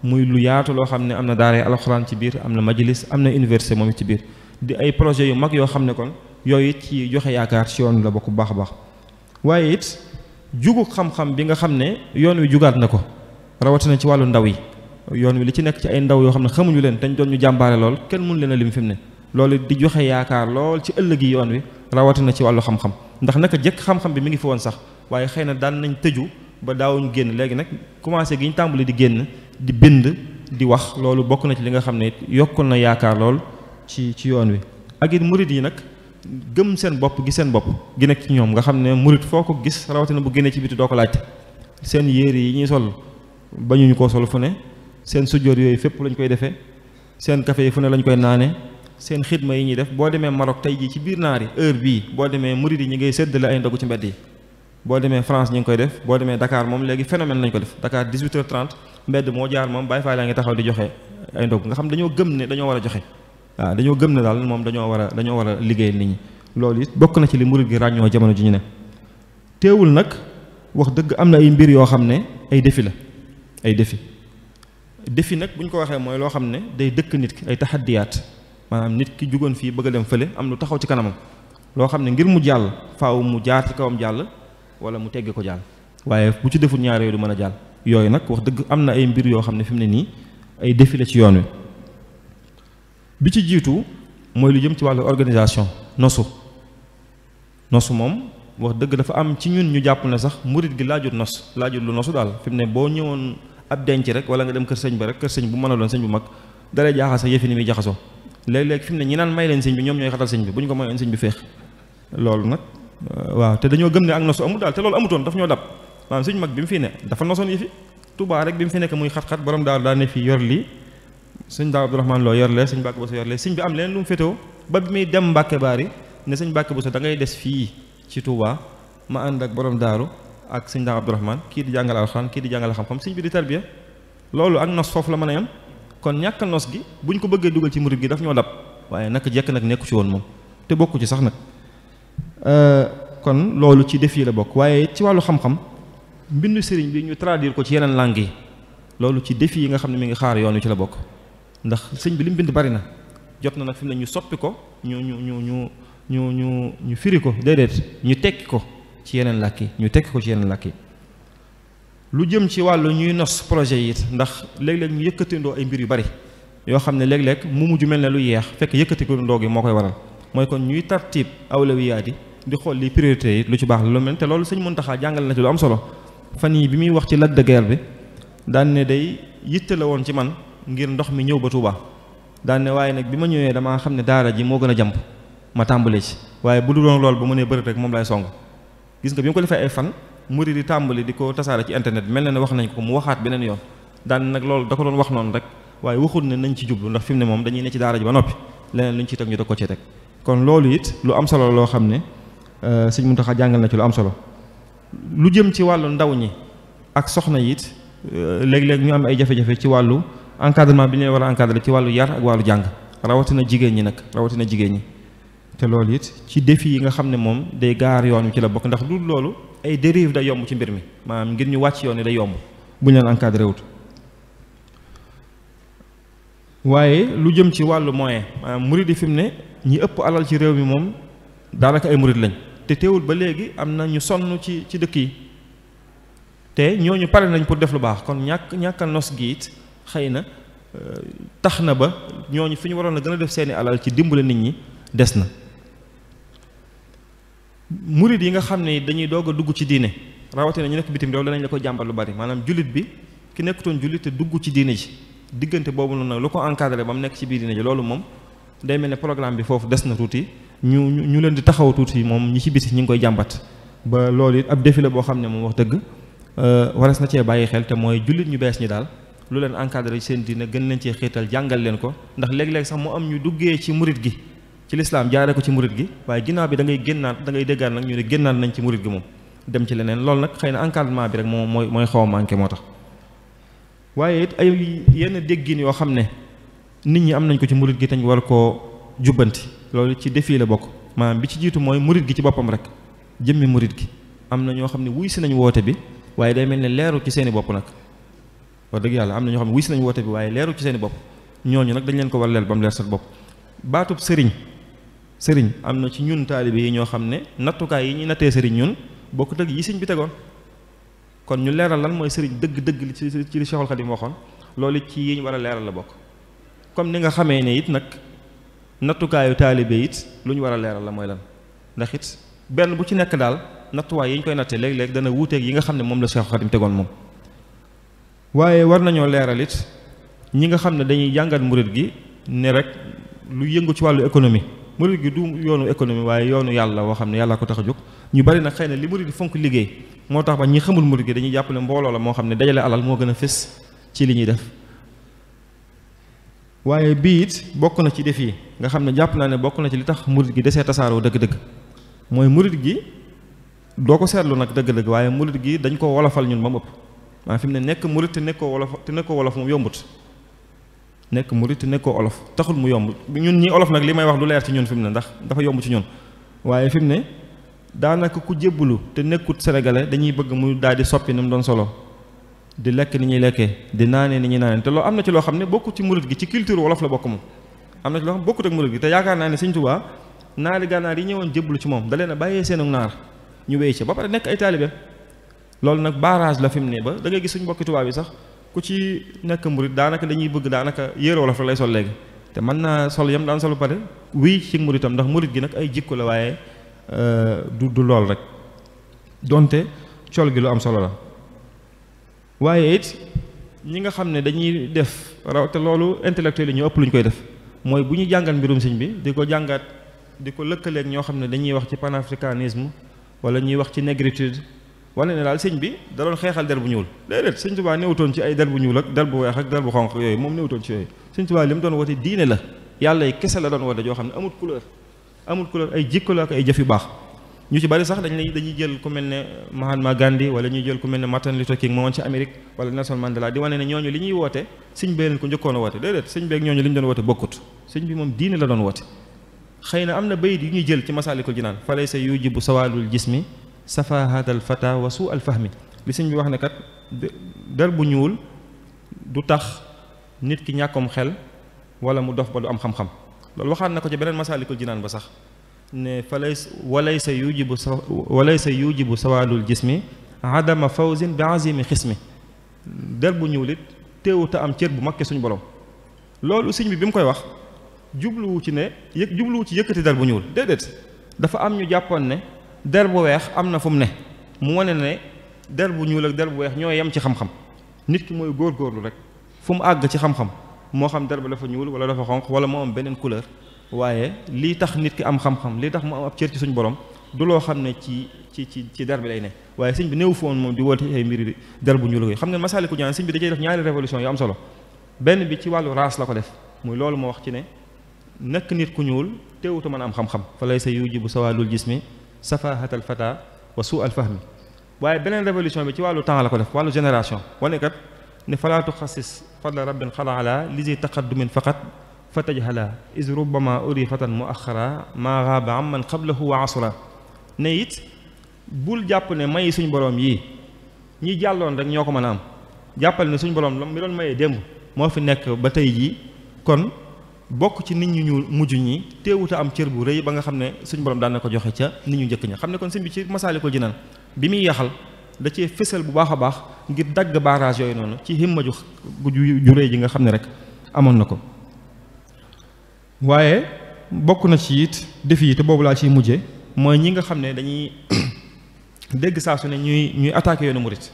muy lu yaatu loo xam ne am na daara alxuraan ci biir am na majlis am na université moom it ci biir di ay projet yu mag yoo xam ne kon yooyu it ci joxe yaakaar ci yoon la bokk bu baax a baax waaye it jugu xam-xam bi nga xam ne yoon wi jugaat na ko rawatina ci wàllu ndaw yi yoon wi li ci nekk ci ay ndaw yoo xam ne xamuñu leen dañ doon ñu jàmbaare lool kenn mënu leen a lim fi mu ne loolu di joxe yaakaar lool ci ëllëgi yoon wi rawatina ci wàllu xam-xam ndax naka jëkk xam-xam bi mi ngi fi woon sax waaye xëy na daan nañ tëju ba daawuñu génn léegi nag commencé gi ñu tàmbali di génn di bind di wax loolu bokk na ci li nga xam ne yokkul na yaakaar lool ci yoon wi ak it murit yi nag gëm seen bopp gi seen bopp gi nekk ci ñoom nga xam ne murit foo ko gis rawatina bu génnee ci biti doo ko laajte seen yére yi ñuy sol bañuñu koo sol fu ne seen sujjóot yooyu fépp lañ koy defee seen café yi fu ne lañ koy naane seen xidma yi ñuy def boo demee Maroc tey jii ci biir naari heure bii boo demee murit yi ñi ngay séddale ay ndogu ci mbedd yi boo demee France ñi ngi koy def boo demee Dakar moom léegi phénomène lañ ko def Dakar 18h30 mbedd moo jaar moom Baay Faal laa ngi taxaw di joxe ay ndog nga xam dañoo gëm ne dañoo war a joxe waaw dañoo gëm ne daal moom dañoo war a liggéey nit ñi loolu it bokk na ci li murid gi ràññoo jamono ji ñu ne teewul nag wax dëgg am na ay mbir yoo xam ne ay défi la ay défi nag bu ñu ko waxee mooy loo xam ne day dëkk nit ki ay taxaddiyaat maanaam nit ki jugoon fii bëgg a dem fële am lu taxaw ci kanamam loo xam ne ngir mu jàll faaw mu jaar ci kawam jàll wala mu tegg ko jàll waaye bu ci deful ñaar yooyu du mën a jàll yooyu nag wax dëgg am na ay mbir yoo xam ne fi mu ne nii ay défi la ci yoon wi bi ci jiitu mooy lu jëm ci wàllu organisation nosu moom wax dëgg dafa am ci ñun ñu jàpp ne sax murit gi laajut lu nosu daal fi mu ne boo ñëwoon ab denc rek wala nga dem kër sëñ ba rek kër sëñ bu mën a doon sëñ bu mag dalay jaaxal sax yëfi ni muy jaxasoo léeg-léeg fi mu ne ñi naan may leen sëñ bi ñoom ñooy xatal sëñ bi bu ñu ko mayoon sëñ bi féex loolu nag waaw te dañoo gëm ne ak nosu amul daal te loolu amutoon daf ñoo dab maanaam sëñ mag bi mu fii ne dafa nosoon yi fi Touba rek bi mu fi nekk muy xat-xat borom daal daa ne fii yor lii sëñ daa Abdourahmane Lo yor lee sëñ Mbàkke Bousso yor lee sëñ bi am leen lu mu féetewoo ba bi muy dem Mbàkke Baari ne sëñ Mbàkke Bousso da ngay des fii ci Touba ma ànd ak borom daaru ak sëñ daa Abdourahmane kii di jàngal alxuraan kii di jàngal xam-xam sëñ bi di tarbiya loolu ak nos foofu la mën a yam kon ñàkk nos gi buñ ko bëggee dugal ci murid gi daf ñoo dab waaye naka jekk nag nekku ci woon moom te bokku ci sax nag kon loolu ci défi la bokk waaye ci wàllu xam-xam mbindu sëriñ bi ñu traduire ko ci yeneen langue yi loolu ci défi yi nga xam ne mi ngi xaar yoon wi ci la bokk ndax sëñ bi li mu bind bari na jot na nag fi mu ne ñu soppi ko ñu firi ko déedéet ñu tekki ko ci yeneen làkk yi lu jëm ci wàllu ñuy nos projet yi it ndax léeg-léeg ñu yëkkatindoo ay mbir yu bari yoo xam ne léeg-léeg mu mujj mel ne lu yeex fekk yëkkati ko ndoo gi moo koy waral mooy kon ñuy tartib awlawiyaat yi di xool li priorité yi lu ci baax la lu mel te loolu sëñ Muntaxa jàngal na ci lu am solo fan yi bi muy wax ci lac de Guiers bi daan ne day yitte la woon ci man ngir ndox mi ñëw ba Touba daan ne waaye nag bi ma ñëwee damaa xam ne daara ji moo gën a jàmp ma tàmbalee ci waaye bu du doon loolu ba mu nee bëri rek moom lay song gis nga bi mu ko defee ay fan murid di tàmbali di ko tasaare ci internet mel na ne wax nañ ko mu waxaat beneen yoon daan nag loolu da ko doon wax noonu rek waaye waxul ne nañ ci jublu ndax fi mu ne moom dañuy ne ci daara ji ba noppi leneen lu ñu ci teg ñu da ko ci teg kon loolu it lu am solo loo xam ne sëñ Muntaxa jàngal na ci lu am solo lu jëm ci wàllu ndaw ñi ak soxna yi it léeg-léeg ñu am ay jafe-jafe ci wàllu encadrement bi ñu war a encadrer ci wàllu yar ak wàllu jàng rawatina jigéen ñi nag rawatina jigéen ñi te loolu it ci défi yi nga xam ne moom day gaar yoon wi ci la bokk ndax du loolu ay dérive day yomb ci mbir mi maanaam ngir ñu wàcc yoon wi day yomb bu ñu leen encadré wut waaye lu jëm ci wàllu moyen maanaam murid yi fi mu ne ñi ëpp alal ci réew mi moom daanaka ay murid lañ te teewul ba léegi am na ñu sonn ci dëkk yi te ñooñu pare nañ pour def lu baax kon ñàkk a nos gi it xëy na tax na ba ñooñu fi ñu waroon a gën a def seeni alal ci dimbale nit ñi des na murid yi nga xam ne dañuy doog a dugg ci diine rawatina ñu nekk bitim réew danañ la ko jàmbat lu bari maanaam jullit bi ki nekkutoon jullit te dugg ci diine ji diggante boobu noonu nag lu ko encadré ba mu nekk ci biir diine ji loolu moom day mel ne programme bi foofu des na tuuti ñu leen di taxaw tuuti moom ñi ci biti ñi ngi koy jàmbat ba loolu it ab défi la boo xam ne moom wax dëgg waras na cee bàyyi xel te mooy jullit ñu bees ñi daal lu leen encadré seen diine gën leen cee xiital jàngal leen ko ndax léeg-léeg sax mu am ñu duggee ci murid gi ci lislaam jaaree ko ci murid gi waaye ginnaaw bi da ngay génnaat da ngay déggaat nag ñu ne génnaat nañ ci murid gi moom dem ci leneen loolu nag xëy na encadrement bi rek mooy xaw a manqué moo tax waaye it ay yenn déggin yoo xam ne nit ñi am nañ ko ci murid gi te ñu war koo jubbanti loolu ci défi la bokk maanaam bi ci jiitu mooy murid gi ci boppam rek jëmmi murid gi am na ñoo xam ne wuy si nañ woote bi waaye day mel ne leeru ci seeni bopp nag wax dëgg yàlla am na ñoo xam ne wuy si nañ woote bi waaye leeru ci seeni bopp ñooñu nag dañ leen ko war leel ba mu leer seen bopp baatub sëriñ am na ci ñun taalibe yi ñoo xam ne nattukaay yi ñuy nattee sëriñ ñun bokkut ak yi sëriñ bi tegoon kon ñu leeral lan mooy sëriñ dëgg-dëgg ci li Cheikhul Khadim waxoon loolu ci yi ñu war a leeral la bokk comme ni nga xamee ne it nag nattukaayu taalibe it lu ñu war a leeral la mooy lan ndax it benn bu ci nekk daal nattuwaay yi ñu koy nattee léeg-léeg dana wuuteeg yi nga xam ne moom la Cheikhul Khadim tegoon moom waaye war nañoo leeral it ñi nga xam ne dañuy jàngat murid gi ne rek lu yëngu ci wàllu économie murid gi du yoonu économie waaye yoonu yàlla woo xam ne yàlla ko tax a jóg ñu bari nag xëy na li murid gi fonk liggéey moo tax ba ñi xamul murid gi dañuy jàpp ne mbooloo la moo xam ne dajale alal moo gën a fés ci li ñuy def waaye bii it bokk na ci def yi nga xam ne jàpp naa ne bokk na ci li tax murid gi desee tasaaroo dëgg-dëgg mooy murid gi doo ko seetlu nag dëgg-dëgg waaye murid gi dañ ko wolofal ñun ba mu ëpp maa fi mu ne nekk murid te nekkoo wolof moom yombut nekk murid te nekkoo olof taxul mu yomb ñun ñi olof nag li may wax du leer ci ñun fi mu ne ndax dafa yomb ci ñun waaye fi mu ne daanaka ku jébbalu te nekkut sénégalais dañuy bëgg mu daal di soppi ni mu doon solo di lekk ni ñuy lekkee di naanee ni ñuy naanee te loolu am na ci loo xam ne bokkut ci murid gi ci culture wolof la bokk moom am na ci loo xam ne bokkut ak murid gi te yaakaar naa ne Sëñ Tuubaa naari gànnaar yi ñëwoon jébbalu ci moom da leen a bàyyee seenu naar ñu wéy ci ba pare nekk ay taalibe loolu nag barrage la fi mu ne ba da ngay gis suñu mbokki tubaab yi sax ku ci nekk murid daanaka dañuy bëgg daanaka yére wolof lay sol léegi te mën naa sol yam daan sol ba pare wéy ci muridam ndax murid gi nag ay jikko la waaye du lool rek donte col gi lu am solo la waaye it ñi nga xam ne dañuy def raw te loolu intellectuel yi ñu ëpp lu ñu koy def mooy bu ñuy jàngat mbirum sëñ bi di ko jàngat di ko lëkkaleeg ñoo xam ne dañuy wax ci panafricanisme wala ñuy wax ci négritude wala ne daal sëñ bi da doon xeexal der bu ñuul déedéet sëñ Tuubaa newutoon ci ay der bu ñuul ak der bu weex ak der bu xonq yooyu moom newutoon ci yooyu sëñ Tuubaa li mu doon woote diine la yàlla yi kese la doon woote joo xam ne amul couleur ay jikko la ak ay jëf yu baax ñu ci bari sax dañuy jël ku mel ne Mahatma Gandhi wala ñuy jël ku mel ne Martin Luther King moomoon ci Amérique wala Nelson Mandela di wane ne ñooñu li ñuy woote sëñ bee leen ko njëkkoon a woote déedéet sëñ beeg ñooñu li ñu doon woote bokkut sëñ bi moom diine la doon woote xëy na am na bayit yu ñuy jël ci Masaalikul Jinaan fa laysa yujibu sawaalul jismi safahatal fata wa suu al fahmi li sëñ bi wax ne kat der bu ñuul du tax nit ki ñàkkom xel wala mu dof ba du am xam-xam loolu waxaat na ko ci beneen Masaalikul Jinaan ba sax ne fa laysa yujibu sawaalul jismi adama fawzin bi azimi xismi der bu ñuul it teewuta am cër bu makke suñu borom. loolu sëñ bi mu koy wax jubluwu ci ne jubluwu ci yëkkati der bu ñuul déedéet dafa am ñu jàppoon ne der bu weex am na fu mu ne mu wane ne der bu ñuul ak der bu weex ñoo yem ci xam-xam nit ki mooy góorgóorlu rek fu mu àgg ci xam-xam moo xam der ba dafa ñuul wala dafa xonq wala moo am beneen couleur waaye lii tax nit ki am xam-xam lii tax mu am ab cër ci suñu borom du loo xam ne ci der bi lay ne waaye sëñ bi néew foon moom di woote ay mbiri der bu ñuul xam nga Masaalikul Jinaan sëñ bi da cey def ñaari révolution yu am solo benn bi ci wàllu race la ko def muy loolu moo wax ci ne nekk nit ku ñuul teewutu mën a am xam-xam fa lay sa yujibu sawaalul jismi safahatal fata wa suu al fahmi waaye beneen révolution bi ci wàllu temps la ko def wàllu génération wane kat ne falaatu xasis fadla rabbin xalaala lisi taqaddumin faqat fa tajhala is rubbama uri fatan muaxara maa gaaba amman qablahu wa asra ne it bul jàpp ne may suñ borom yii ñi jàlloon rek ñoo ko mën a am jàppal ne suñ borom mi doon mayee démb moo fi nekk ba tey jii kon bokk ci nit ñu mujj ñi teewuta am cër bu rëy ba nga xam ne suñ borom daan na ko joxe ca nit ñu njëkk ña xam ne kon sëñ bi ci Masaalikul Jinaan bi muy yaxal da cee fësal bu baax a baax ngir dagg barrage yooyu noonu ci himma ju rëy ji nga xam ne rek amoon na ko waaye bokk na ci it defi yi te boobu laa ciy mujje mooy ñi nga xam ne dañuy dégg saa su ne ñuy attaqué yoonu murit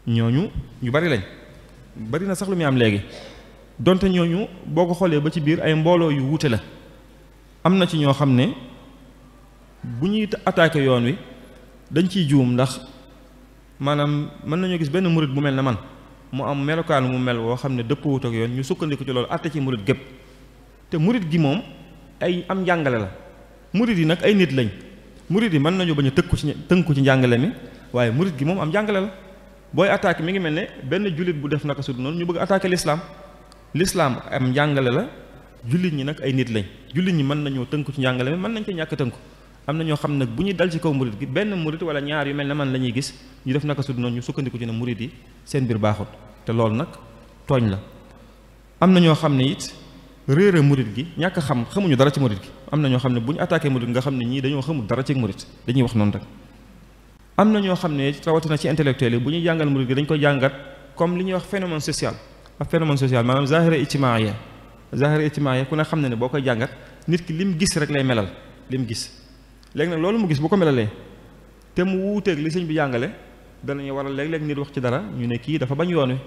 ñooñu ñu bari lañ bari na sax lu muy am léegi donte ñooñu boo ko xoolee ba ci biir ay mbooloo yu wuute la am na ci ñoo xam ne bu ñuy attaqué yoon wi dañ ciy juum ndax maanaam mën nañoo gis benn murit bu mel ne man mu am melokaan mu mel woo xam ne dëppwut ak yoon ñu sukkandiku ci loolu atte ci murit gépp te murit gi moom ay am njàngale la murit yi nag ay nit lañ murit yi mën nañu bañ a tënku ci njàngale mi waaye murit gi moom am njàngale la booy attaqué mi ngi mel ne benn jullit bu def naka sud noonu ñu bëgg attaqué l'islam am njàngale la jullit ñi nag ay nit lañ jullit ñi mën nañoo tënku ci njàngale mi mën nañ ci ñàkk tënku am na ñoo xam nag bu ñuy dal ci kaw murit gi benn murit wala ñaar yu mel ne man la ñuy gis ñu def naka sud noonu ñu sukkandiku ci ne murit yi seen biir baaxut te loolu nag tooñ la am na ñoo xam ne it réere murit gi ñàkk xam xamuñu dara ci murit gi am na ñoo xam ne bu ñu attaqué murit nga xam ne ñii dañoo xamul dara ci murit dañuy wax noonu rek am na ñoo xam ne rawatina ci intellectuel yi bu ñuy jàngal murit gi dañ koy jàngat comme li ñuy wax phénomène social ak phénomène social maanaam zahira ijtimaaya ku ne xam ne boo koy jàngat nit ki lim gis rek lay melal lim gis léegi nag loolu mu gis bu ko melalee te mu wuuteeg li sëñ bi jàngale danañu waral léeg-léeg nit wax ci dara ñu ne kii dafa bañ yoon wi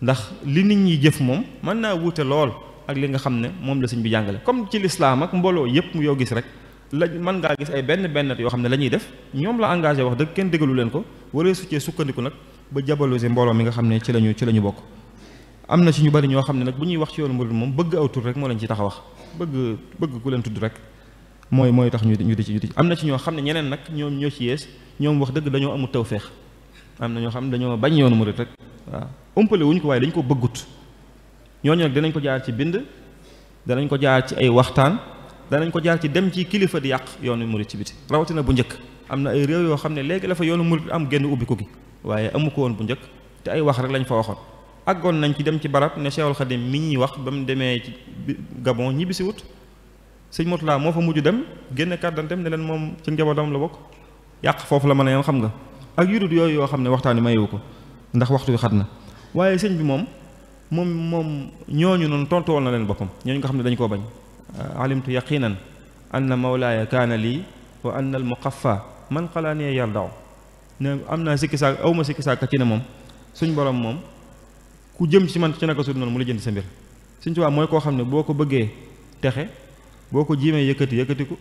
ndax li nit ñi jëf moom mën naa wuute lool ak li nga xam ne moom la sëñ bi jàngale comme ci lislaam ak mbooloo yépp mu yow gis rek la mën ngaa gis ay benn yoo xam ne la ñuy def ñoom la engagé wax dëgg kenn déggalu leen ko waree su cee sukkandiku nag ba jabalose mbooloo mi nga xam ne ci lañu bokk am na ci ñu bari ñoo xam ne nag bu ñuy wax ci yoonu murid moom bëgg aw tur rek moo leen ci tax a wax bëgg ku leen tudd rek mooy tax ñu di ci am na ci ñoo xam ne ñeneen nag ñoom ñoo ci yees ñoom wax dëgg dañoo amul tawfeex am na ñoo xam ne dañoo bañ yoonu murid rek waaw umpale wuñ ko waaye dañ ko bëggut ñooñu nag danañ ko jaar ci bind danañ ko jaar ci ay waxtaan danañ ko jaar ci dem ci kilifa di yàq yoonu murid ci biti rawatina bu njëkk am na ay réew yoo xam ne léegi la fa yoonu murid am génn ubbi ko gi waaye amu ko woon bu njëkk te ay wax rek lañ fa waxoon àggoon nañ ci dem ci barab ne Cheikhul Khadim mi ñuy wax ba mu demee ci Gabon ñibbisi wut sëñ Mourtala moo fa mujj dem génne kàddantem ne leen moom ci njabootam la bokk yàq foofu la mën a yam xam nga ak yurut yooyu yoo xam ne waxtaani mayewu ko ndax waxtu wi xat na waaye sëñ bi moom ñooñu noonu tontu woon na leen boppam ñooñu nga xam ne dañu koo bañ alimtu yaqinan anna mawlaaya kaana lii wa anna al muqaffa man xalaaniya yardaw ne am naa sikki saak awma sikki saaka ci ne moom suñ borom moom ku jëm ci man ci naka sud noonu mu la jënd sa mbir Sëñ Tuubaa mooy koo xam ne boo ko bëggee texe boo ko jiimee yëkkatiku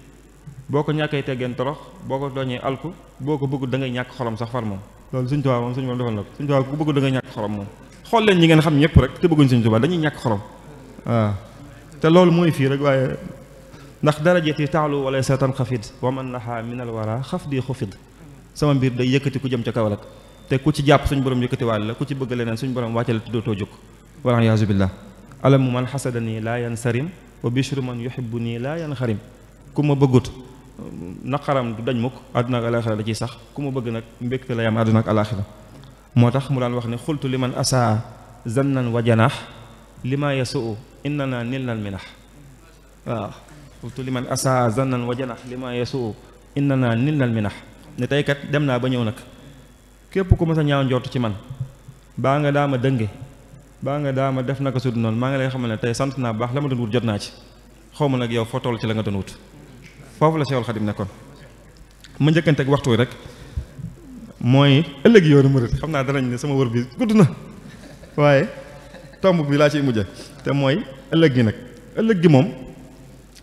boo ko ñàkkee teggeen torox boo ko tooñee alku boo ko bëgg da ngay ñàkk xorom sax far moom loolu Sëñ Tuubaa moom suñu moom defal na ko Sëñ Tuubaa ku bëgg da ngay ñàkk xorom moom xool leen ñi ngeen xam ñëpp rek te bëgguñ Sëñ Tuubaa dañuy ñàkk xorom waaw te loolu mooy fii rek waaye ndax darajati taalu wala sa tanxafid wa man naha min al wara xaf di xufid sama mbir day yëkkati ku jëm ca kaw rek te ku ci jàpp suñ borom yëkkatiwaale la ku ci bëgg leneen suñ borom wàccale te dootoo jóg wala yaasu billah alamu man xasadanii laa yansarim wa bishru man yuhibbu nii laa yanxarim ku ma bëggut naqaram du dañ mukk àdduna ak alaxira da ciy sax ku ma bëgg nag mbégte la yam àdduna ak alaxira moo tax mu daan wax ne xultu li man asaa zannan wa janaax li ma yasuu innana nil nal minax waaw xultu li man asaa zannan wa janaax li ma yasuu innana nil nal minax ne tey kat dem naa ba ñëw nag képp ku ma sa ñaaw njort ci man baa nga daa ma dënge baa nga daa ma def naka sud noonu maa ngi lay xamal ne tey sant naa baax la ma doon wut jot naa ci xaw ma nag yow foo toll ci la nga doon wut foofu la Seexul Xadim nekkoon. ma njëkkante ak waxtu wi rek mooy ëllëg yoonu murit xam naa danañ ne sama wër bi gudd na waaye tomb bi laa ciy mujje te mooy ëllëg gi nag ëllëg gi moom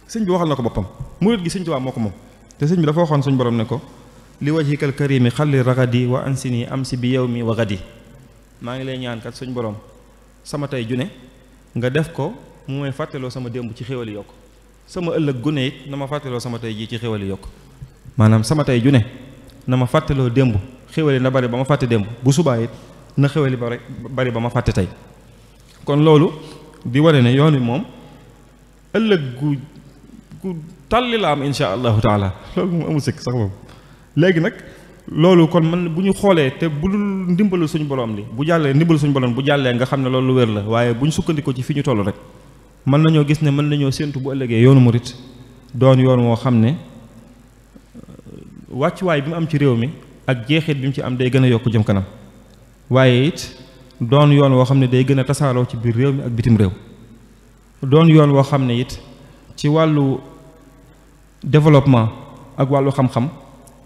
sëñ bi waxal na ko boppam murit gi sëñ Tuubaa moo ko moom te sëñ bi dafa waxoon suñu borom ne ko li wajhikal karimi xalli ragadi wa ansini amsi bi yawmi wa gadi maa ngi lay ñaan kat suñu borom sama tey june nga def ko mu may fàttaloo sama démb ci xéwali yokk sama ëllëg gune it na ma fàttaloo sama tey jii ci xéwali yokk maanaam sama tey june na ma fàttaloo démb xéwali na bari ba ma fàtte démb bu subaa it na xéwali bari ba ma fàtte tey kon loolu di wane ne yoon wi moom ëllëg gu tàlli la am insha allahu taala loolu moom amul sikk sax moom léegi nag loolu kon man bu ñu xoolee te bu dul ndimbalu suñu borom li bu jàllee ndimbalu suñu borom bu jàllee nga xam ne loolu lu wér la waaye bu ñu sukkandikoo ci fi ñu toll rek mën nañoo gis ne mën nañoo séentu bu ëllëgee yoonu murit doon yoon woo xam ne wàccuwaay bi mu am ci réew mi ak jeexit bi mu ci am day gën a yokk jëm kanam waaye it doon yoon woo xam ne day gën a tasaaroo ci biir réew mi ak bitim réew doon yoon woo xam ne it ci wàllu développement ak wàllu xam-xam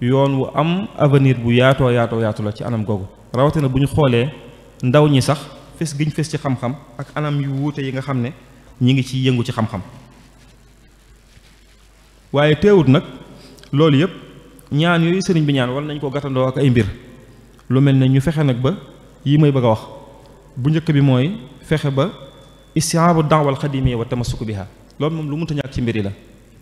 yoon wu am avenir bu yaatoo yaatu la ci anam googu rawatina bu ñu xoolee ndaw ñi sax fes giñ fes ci xam-xam ak anam yu wuute yi nga xam ne ñi ngi ci yëngu ci xam-xam waaye teewut nag loolu yëpp ñaan yooyu sëriñ bi ñaan wala nañ ko gàttandoo ak ay mbir lu mel ne ñu fexe nag ba yi may bëgg a wax bu njëkk bi mooy fexe ba istiaabu daawal xadimi wa tamassuku biha loolu moom lu mënta ñàkk ci mbir yi la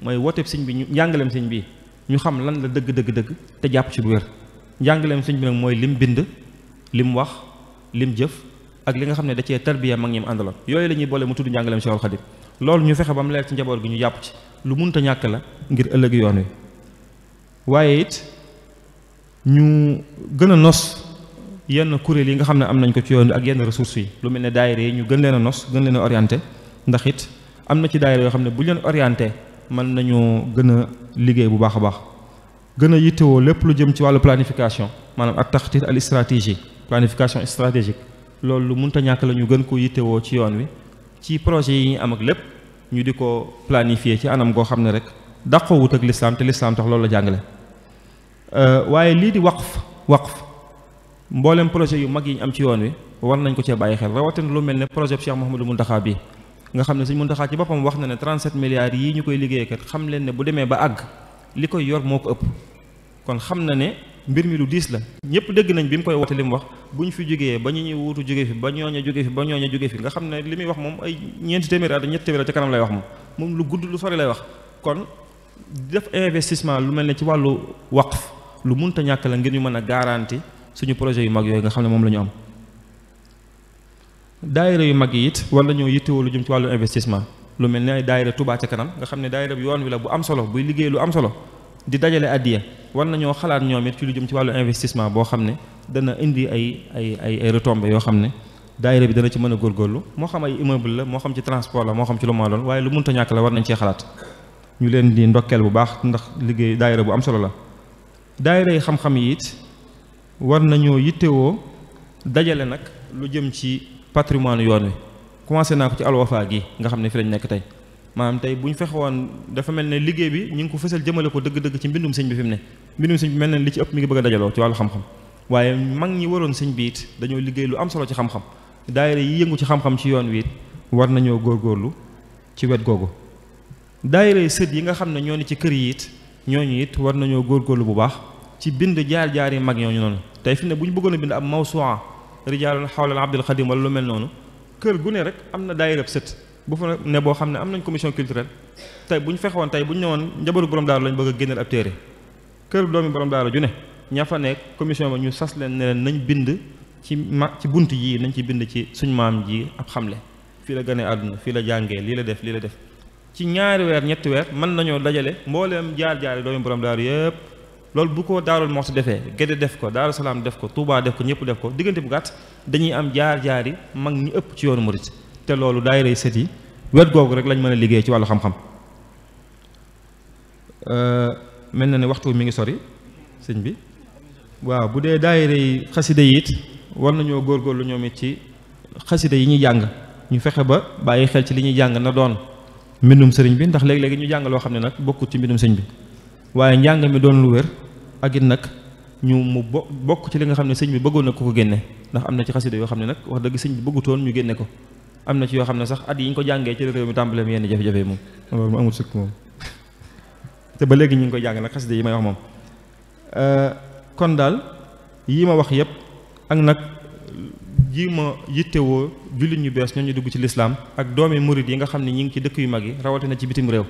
mooy wooteeb sëñ bi ñu njàngaleem sëñ bi ñu xam lan la dëgg te jàpp ci bu wér njàngaleem sëñ bi nag mooy lim bind lim wax lim jëf ak li nga xam ne da cee tarbiya mag ñi mu àndaloon yooyu la ñuy boole mu tudd njàngaleem Cheikhul Khadim loolu ñu fexe ba mu leer ci njaboot gi ñu jàpp ci lu mënta ñàkk la ngir ëllëg yoon wi waaye it ñu gën a nos yenn kuréel yi nga xam ne am nañ ko ci yoon ak yenn ressources yi lu mel ne daayira yi ñu gën leen a nos gën leen a orienté ndax it am na ci daayira yoo xam ne bu leen orienté mën nañoo gën a liggéey bu baax a baax gën a yittewoo lépp lu jëm ci wàllu planification maanaam ak taxtit al stratégie planification stratégique loolu lu mënta ñàkk la ñu gën ko yittewoo ci yoon wi ci projet yi ñu am ak lépp ñu di ko planifier ci anam goo xam ne rek dàqoo wut ak lislaam te lislaam tax loolu la jàngale waaye lii di waqf mboolem projet yu mag yi ñu am ci yoon wi war nañ ko cee bàyyi xel rawatina lu mel ne projet Cheikh Mouhamadou Mountakha bi nga xam ne Sëñ Mountakha ci boppam wax na ne 37 milliards yii ñu koy liggéey kat xam leen ne bu demee ba àgg li koy yor moo ko ëpp kon xam na ne mbir mi lu diis la ñëpp dégg nañ bi mu koy woote li mu wax bu ñu fi jógee ba ñu ñuy wuutu jóge fi ba ñooña jóge fi ba ñooña jóge fi nga xam ne li muy wax moom ay ñeenti téeméeri at ñetti téeméeri ca kanam lay wax moom lu gudd lu sori lay wax kon def investissement lu mel ne ci wàllu waqf lu munta ñàkk la ngir ñu mën a garanti suñu projet yu mag yooyu nga xam ne moom la ñu am daayira yu mag yi it war nañoo yittewoo lu jëm ci wàllu investissement lu mel ne ay daayira Touba ca kanam nga xam ne daayira bi yoon wi la bu am solo buy liggéey lu am solo di dajale addiya war nañoo xalaat ñoom it ci lu jëm ci wàllu investissement boo xam ne dana indi ay retombées yoo xam ne daayira bi dana ci mën a góorgóorlu moo xam ay immeuble la moo xam ci transport la moo xam ci lu ma doon waaye lu munta ñàkk la war nañ cee xalaat ñu leen di ndokkeel bu baax ndax liggéey daayira bu am solo la daayira yi xam-xam yi it war nañoo yittewoo dajale nag lu jëm ci patrimoine yoon wi commencé naa ko ci alwafa gi nga xam ne fi lañ nekk tey maanaam tey bu ñu fexe woon dafa mel ne liggéey bi ñu ngi ko fësal jëmale ko dëgg-dëgg ci mbindum sëñ bi fi mu ne mbindum sëñ bi mel ne li ci ëpp mi ngi bëgg a dajaloo ci wàllu xam-xam waaye mag ñi waroon sëñ bi it dañoo liggéey lu am solo ci xam-xam daayira yi yëngu ci xam-xam ci yoon wi it war nañoo góorgóorlu ci wet googu daayira yi sët yi nga xam ne ñoo ni ci kër yi it ñooñu it war nañoo góorgóorlu bu baax ci bind jaar-jaar yi mag ñooñu noonu tey fi ne bu ñu bëggoon a bind ab mawsu'a rijaalun xawla abdul xadim wala lu mel noonu kër gu ne rek am na daayira sët bu fa ne boo xam ne am nañ commission culturelle tey bu ñu fexewoon tey bu ñu ñëwoon njabaru borom daaru lañ bëgg a génneel ab téere kër doomi borom daaru ju ne ña fa nekk commission ba ñu sas leen ne leen nañ bind ci bunt yi nañ ci bind ci suñ maam ji ab xamle fii la gane àdduna fii la jàngee lii la def ci ñaari weer ñetti weer mën nañoo dajale mbooleem jaar-jaari doomi borom daaru yëpp loolu bu ko Daarul Muxti defee Gédé def ko Daaru Salaam def ko Touba def ko ñëpp def ko diggante bu gàtt dañuy am jaar-jaari mag ñi ëpp ci yoonu murit te loolu daayira yi sët yi wet googu rek lañ mën a liggéey ci wàllu xam-xam mel na ne waxtu mi ngi sori sëñ bi waaw bu dee daayira yi xasida yi it war nañoo góorgóorlu ñoom it ci xasida yi ñuy jàng ñu fexe ba bàyyi xel ci li ñuy jàng na doon mbindum sëriñ bi ndax léegi-léegi ñu jàng loo xam ne nag bokkut ci mbindum sëriñ bi waaye njàng mi doon lu wér ak it nag ñu mu bokk ci li nga xam ne sëñ bi bëggoon na ko génne ndax am na ci xasida yoo xam ne nag wax dëgg sëñ bi bëggutoon ñu génne ko am na ci yoo xam ne sax at yi ñu ko jàngee ci réew mi tàmbalee mi yenn jafe-jafe moom loolu mu amul sëkk moom te ba léegi ñu ngi koy jàng nag xasida yi may wax moom kon daal yii ma wax yëpp ak nag ji ma yittewoo jullit ñu bees ñoo ñu dugg ci lislaam ak doomi murid yi nga xam ne ñi ngi ci dëkk yu mag yi rawatina ci bitim réew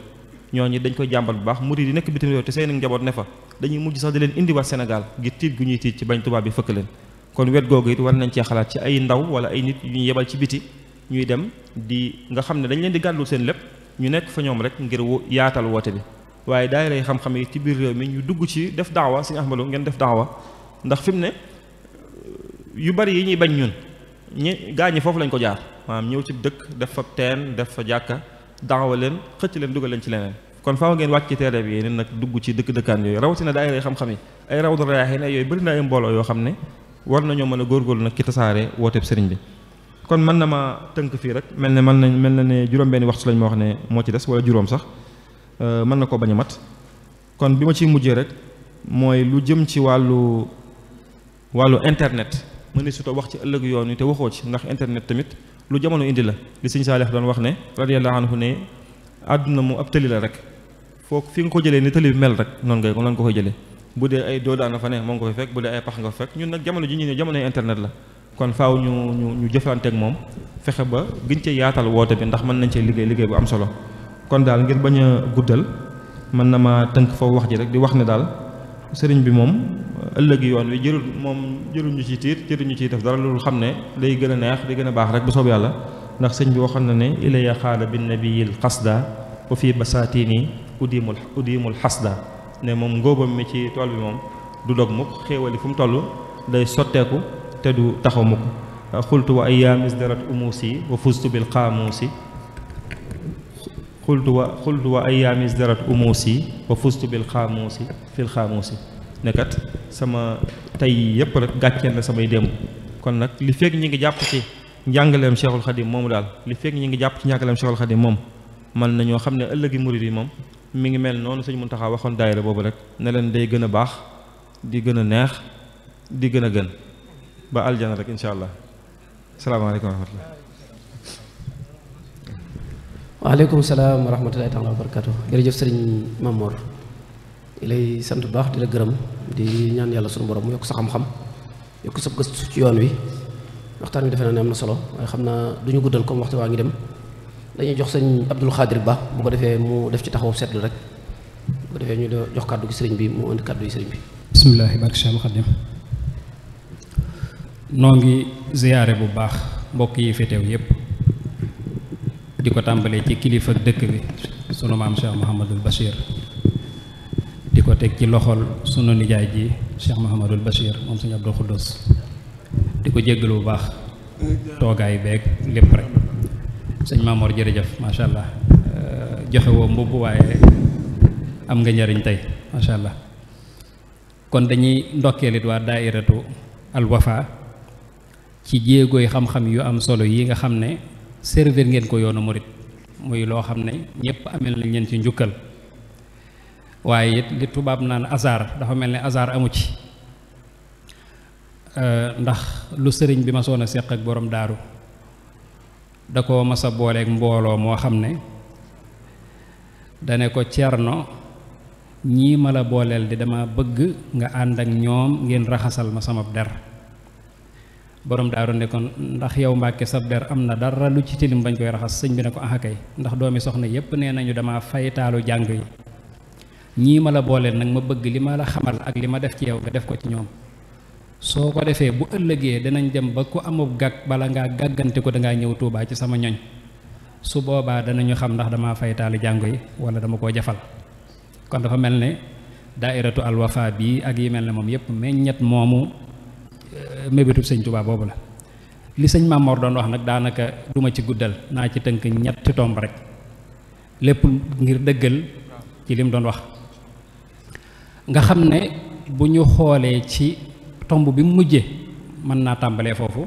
ñooñu dañ koy jàmbal bu baax murid yi nekk bitim réew te seen njaboot ne fa dañuy mujj sax di leen indiwaat Sénégal ngir tiit gu ñuy tiit ci bañ tubaab bi fëkk leen kon wet googu it war nañ cee xalaat ci ay ndaw wala ay nit yu ñu yebal ci biti ñuy dem di nga xam ne dañ leen di gàllul seen lépp ñu nekk fa ñoom rek ngir yaatal woote bi waaye daayira xam-xam yi ci biir réew mi ñu dugg ci def daawa Sëriñ Ahmadu ngeen def daawa ndax fi mu ne yu bari yi ñuy bañ ñun gaa ñi foofu lañ ko jaar maanaam ñëw ci dëkk def fa teen def fa jàkka daawa leen xëcc leen dugal leen ci leneen kon faaw ngeen wàcc ci terrain bi yéen nag dugg ci dëkkaan yooyu rawatina daayira xam-xam yi ay raw daraaxee ne yooyu bëri na ay mbooloo yoo xam ne war nañoo mën a góorgóorlu nag ci tasaare wooteeb sëriñ bi kon mën na ma tënk fii rek mel na ne juróom-benni waxtu lañ ma wax ne moo ci des wala juróom sax mën na koo bañ a mat kon bi ma ciy mujjee rek mooy lu jëm ci wàllu internet mën ne surtout wax ci ëllëg yoon wi te waxoo ci ndax internet tamit lu jamono indi la li sëñ Saalix doon wax ne radiyallahu anhu ne àdduna mu ab tëli la rek foo fi nga ko jëlee ni tëli bi mel rek noonu nga ko koy jëlee bu dee ay doo daana fa ne moo nga ko fay fekk bu dee ay pax nga fa fekk ñun nag jamono ji ñu ne jamonoy internet la kon faaw ñu jëflanteeg moom fexe ba gën cee yaatal woote bi ndax mën nañ cee liggéey bu am solo kon daal ngir bañ a guddal mën na ma tënk foofu wax ji rek di wax ne daal sëriñ bi moom ëllëgi yoon wi jërul ñu ci tiit jërul ñu ciy def dara loolu xam ne day gën a neex day gën a baax rek bu soob yàlla ndax sëñ bi waxoon na ne ilaya xaala bin nabiyil xasda wa fii basaatini udimul xasda ne moom ngóobam mi ci tool bi moom du dog mukk xéewali fu mu toll day sotteeku te du taxaw mukk xultu wa ayaamis darat umuusi wa fustu bil xaamuusi xultu wa ayaamis darat umuusi wa fustu bil xaamuusi fil xaamuusi nekkat sama tey yëpp rek gàcceel na samay démb kon nag li fekk ñi ngi jàpp ci njàngaleem Cheikhul Khadim moomu daal li fekk ñi ngi jàpp ci njàngaleem Cheikhul Khadim moom man nañoo xam ne ëllëgi murid yi moom mi ngi mel noonu sëñ Muntaxa waxoon daayira boobu rek ne leen day gën a baax di gën a neex di gën a gën ba aljana rek incha allah salaamaaleykum wa rahmatullah. waaleykum salaam wa rahmatullahi taala wa barakatu jërëjëf sëriñ Mamor lay sant bu baax di la gërëm di ñaan yàlla sunu borom mu yokk sa xam-xam yokk sa gëstu ci yoon wi waxtaan wi defe naa ne am na solo waaye xam naa du ñu guddal comme waxtu waa ngi dem dañuy jox sëñ Abdul Xaadir Ba bu ko defee mu def ci taxaw seetlu rek bu ko defee ñu jox kàddu gi sëriñ bi mu indi kàddu yi sëriñ bi. bismillaahi barke Cheikh Xaadim noo ngi ziyaare bu baax mbokk yi fi teew yépp di ko tàmbalee ci kilifa dëkk bi sunu maam Cheikh Mouhamadul Bachir di ko teg ci loxol sunu nijaay ji Cheikh Mouhamadul Bachir moom sëñ Abdul Xuddus di ko jéggalu bu baax toogaay beeg lépp rek sëñ Mamor jërëjëf macha allah joxe woo mbubb waaye am nga njariñ tey macha allah kon dañuy ndokkeelit waa daairatu al wafa ci jéegooy xam-xam yu am solo yi nga xam ne servir ngeen ko yoonu murit muy loo xam ne ñëpp amel nañ leen ci njukkal waaye it li tubaab naan hasard dafa mel ne hasard amu ci ndax lu sëriñ bi ma soon a seq ak borom daaru da ko mas a booleeg mbooloo moo xam ne dane ko cerno ñii ma la booleel di dama bëgg nga ànd ak ñoom ngeen raxasal ma sama der borom daaru ne ko ndax yow Mbàkke sab der am na dara lu ci tilim bañ koy raxas sëñ bi ne ko axakay ndax doomi soxna yépp nee nañu dama faytaalu jàng yi ñii ma la booleel nag ma bëgg li ma la xamal ak li ma def ci yow nga def ko ci ñoom soo ko defee bu ëllëgee danañ dem ba ku amub gàgg bala ngaa gàggante ko dangaa ñëw Tuubaa ci sama ñoñ su boobaa danañu xam ndax dama faytaalu jàng yi wala dama koo jafal kon dafa mel ne daairatu al wafa bii ak yi mel ne moom yépp meññet moomu mébétub sëñ Tuubaa boobu la li sëñ Mamor doon wax nag daanaka duma ci guddal naa ci tënk ñetti tomb rek lépp ngir dëggal ci lim doon wax nga xam ne bu ñu xoolee ci tomb bi mu mujjee mën naa tàmbalee foofu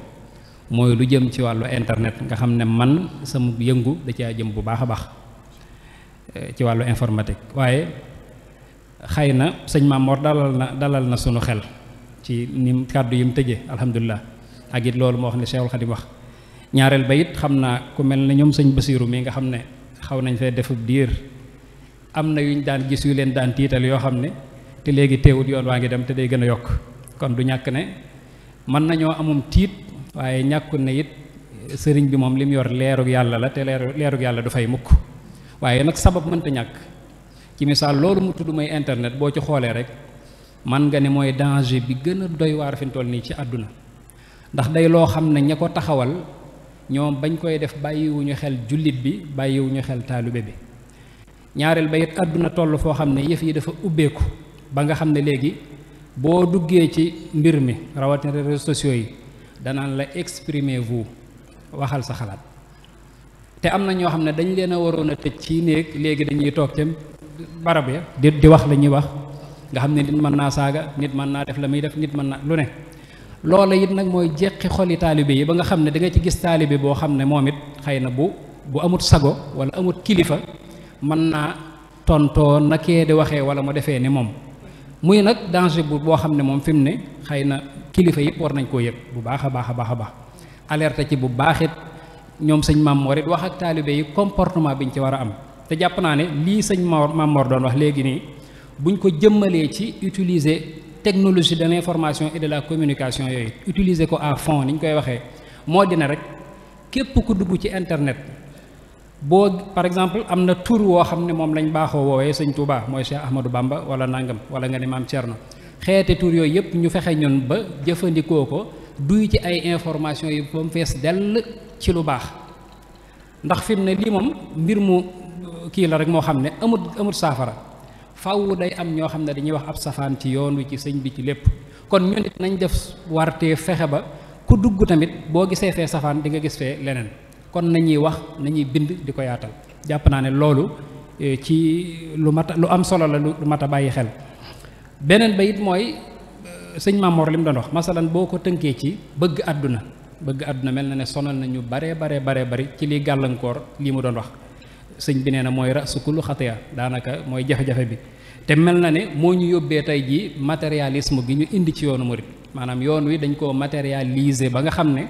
mooy lu jëm ci wàllu internet nga xam ne man sama yëngu da caa jëm bu baax a baax ci wàllu informatique. waaye xëy na sëñ Mamor dalal na sunu xel ci ni kàddu yi mu tëjee alhamdulilah ak it loolu moo xam ne Cheikhul Khadim wax. ñaareel ba it xam naa ku mel ne ñoom sëñ Basiiru mi nga xam ne xaw nañ fee defub diir am na yuñ daan gis yu leen daan tiital yoo xam ne te léegi teewut yoon waa ngi dem te day gën a yokk kon du ñàkk ne mën nañoo amum tiit waaye ñàkkul ne it sëriñ bi moom li mu yor leerug yàlla la te leerug yàlla du fay mukk waaye nag sabab mënta ñàkk ci misaal loolu mu tudd mooy internet boo ci xoolee rek man nga ne mooy danger bi gën a doy waar fi mu toll nii ci àdduna ndax day loo xam ne ña ko taxawal ñoom bañ koy def bàyyiwuñu xel jullit bi bàyyiwuñu xel taalibe bi ñaareel ba it àdduna toll foo xam ne yëf yi dafa ubbeeku ba nga xam ne léegi boo duggee ci mbir mi rawatina réseaux sociaux yi danaan la exprimez-vous waxal sa xalaat te am na ñoo xam ne dañ leen a waroon a tëj ci néeg léegi dañuy toog ca barab ya di wax la ñuy wax nga xam ne nit mën naa saaga nit mën naa def la muy def nit mën naa lu ne loola it nag mooy jeqi xoli taalibe yi ba nga xam ne da nga ci gis taalibe boo xam ne moom it xëy na bu amut sago wala amut kilifa mën naa tontoo nakee di waxee wala mu defee ni moom muy nag danger boo xam ne moom fi mu ne xëy na kilifa yëpp war nañ koo yëg bu baax a baax a baax a baax alerte ci bu baax it ñoom sëñ Mamor it wax ak taalibe yi comportement biñ ci war a am te jàpp naa ne lii sëñ Mamor doon wax léegi nii buñ ko jëmmalee ci utiliser technologie de l'information et de la communication yooyu utiliser ko à fond ni ñu koy waxee moo dina rek képp ku dugg ci internet boo par exemple am na tur woo xam ne moom lañ baaxoo woowee sëñ Touba mooy Cheikh Ahmadou Bamba wala nangam wala nga ne maam Thierno xeete tur yooyu yëpp ñu fexe ñun ba jëfandikoo ko duy ci ay information yi ba mu fees dell ci lu baax ndax fi mu ne lii moom mbir mu kii la rek moo xam ne amut saafara faaw day am ñoo xam ne dañuy wax ab safaan ci yoon wi ci sëñ bi ci lépp kon ñun it nañ def wartee fexe ba ku dugg tamit boo gisee fee safaan di nga gis fee leneen kon nañuy wax nañuy bind di ko yaatal jàpp naa ne loolu ci lu am solo la lu mat a bàyyi xel beneen ba it mooy sëñ Mamor li mu doon wax masalan boo ko tënkee ci bëgg àdduna mel na ne sonal nañu bare bari ci liy gàllankoor lii mu doon wax sëñ bi nee na mooy rasu kullu xatiya daanaka mooy jafe-jafe bi te mel na ne moo ñu yóbbee tey jii matérialisme gi ñu indi ci yoonu murit maanaam yoon wi dañ koo matérialiser ba nga xam ne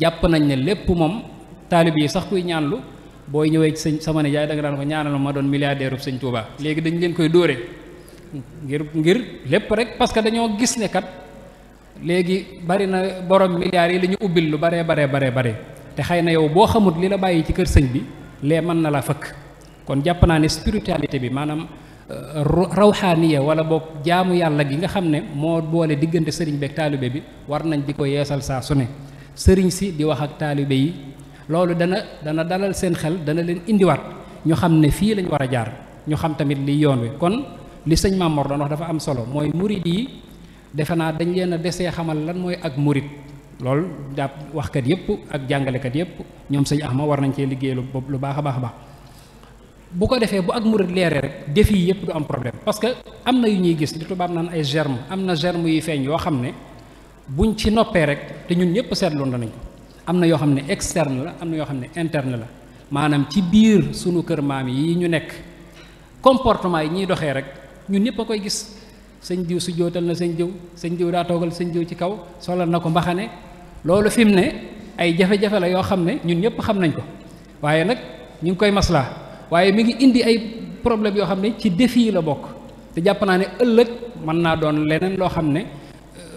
jàpp nañ ne lépp moom taalib yi sax kuy ñaanlu booy ñëwee ci sëñ sama nijaay da nga daan ko ñaanal ma doon milliardaire u sëñ Touba léegi dañ leen koy dóore ngir lépp rek parce que dañoo gis ne kat léegi bari na borom milliards yi la ñu ubbil lu bare te xëy na yow boo xamut li la bàyyi ci kër sëñ bi lee mën na la fëkk kon jàpp naa ne spiritualité bi maanaam rawxaaniya wala boog jaamu yàlla gi nga xam ne moo boole diggante sëriñ beeg taalibe bi war nañ di ko yeesal saa su ne sëriñ si di wax ak taalibe yi loolu dana dalal seen xel dana leen indiwaat ñu xam ne fii lañ war a jaar ñu xam tamit li yoon wi kon li sëñ Mamor doon wax dafa am solo mooy murid yi defe naa dañ leen a desee xamal lan mooy ak murid loolu jàpp waxkat yëpp ak jàngalekat yëpp ñoom sëñ Ahma war nañ cee liggéey lu baax a baax bu ko defee bu ak murid leeree rek défi yi yëpp du am problème parce que am na yu ñuy gis li tubaab naan ay germe am na germe yuy feeñ yoo xam ne buñ ci noppee rek te ñun ñëpp seetloon nañ ko am na yoo xam ne externe la am na yoo xam ne interne la maanaam ci biir sunu kër maam yi ñu nekk comportement yi ñuy doxee rek ñun ñëpp a koy gis sëñ diw su jootal na sëñ diw daa toogal sëñ diw ci kaw solal na ko mbaxane loolu fi mu ne ay jafe-jafe la yoo xam ne ñun ñëpp xam nañ ko waaye nag ñu ngi koy maslaa waaye mi ngi indi ay problème yoo xam ne ci défi yi la bokk te jàpp naa ne ëllëg mën naa doon leneen loo xam ne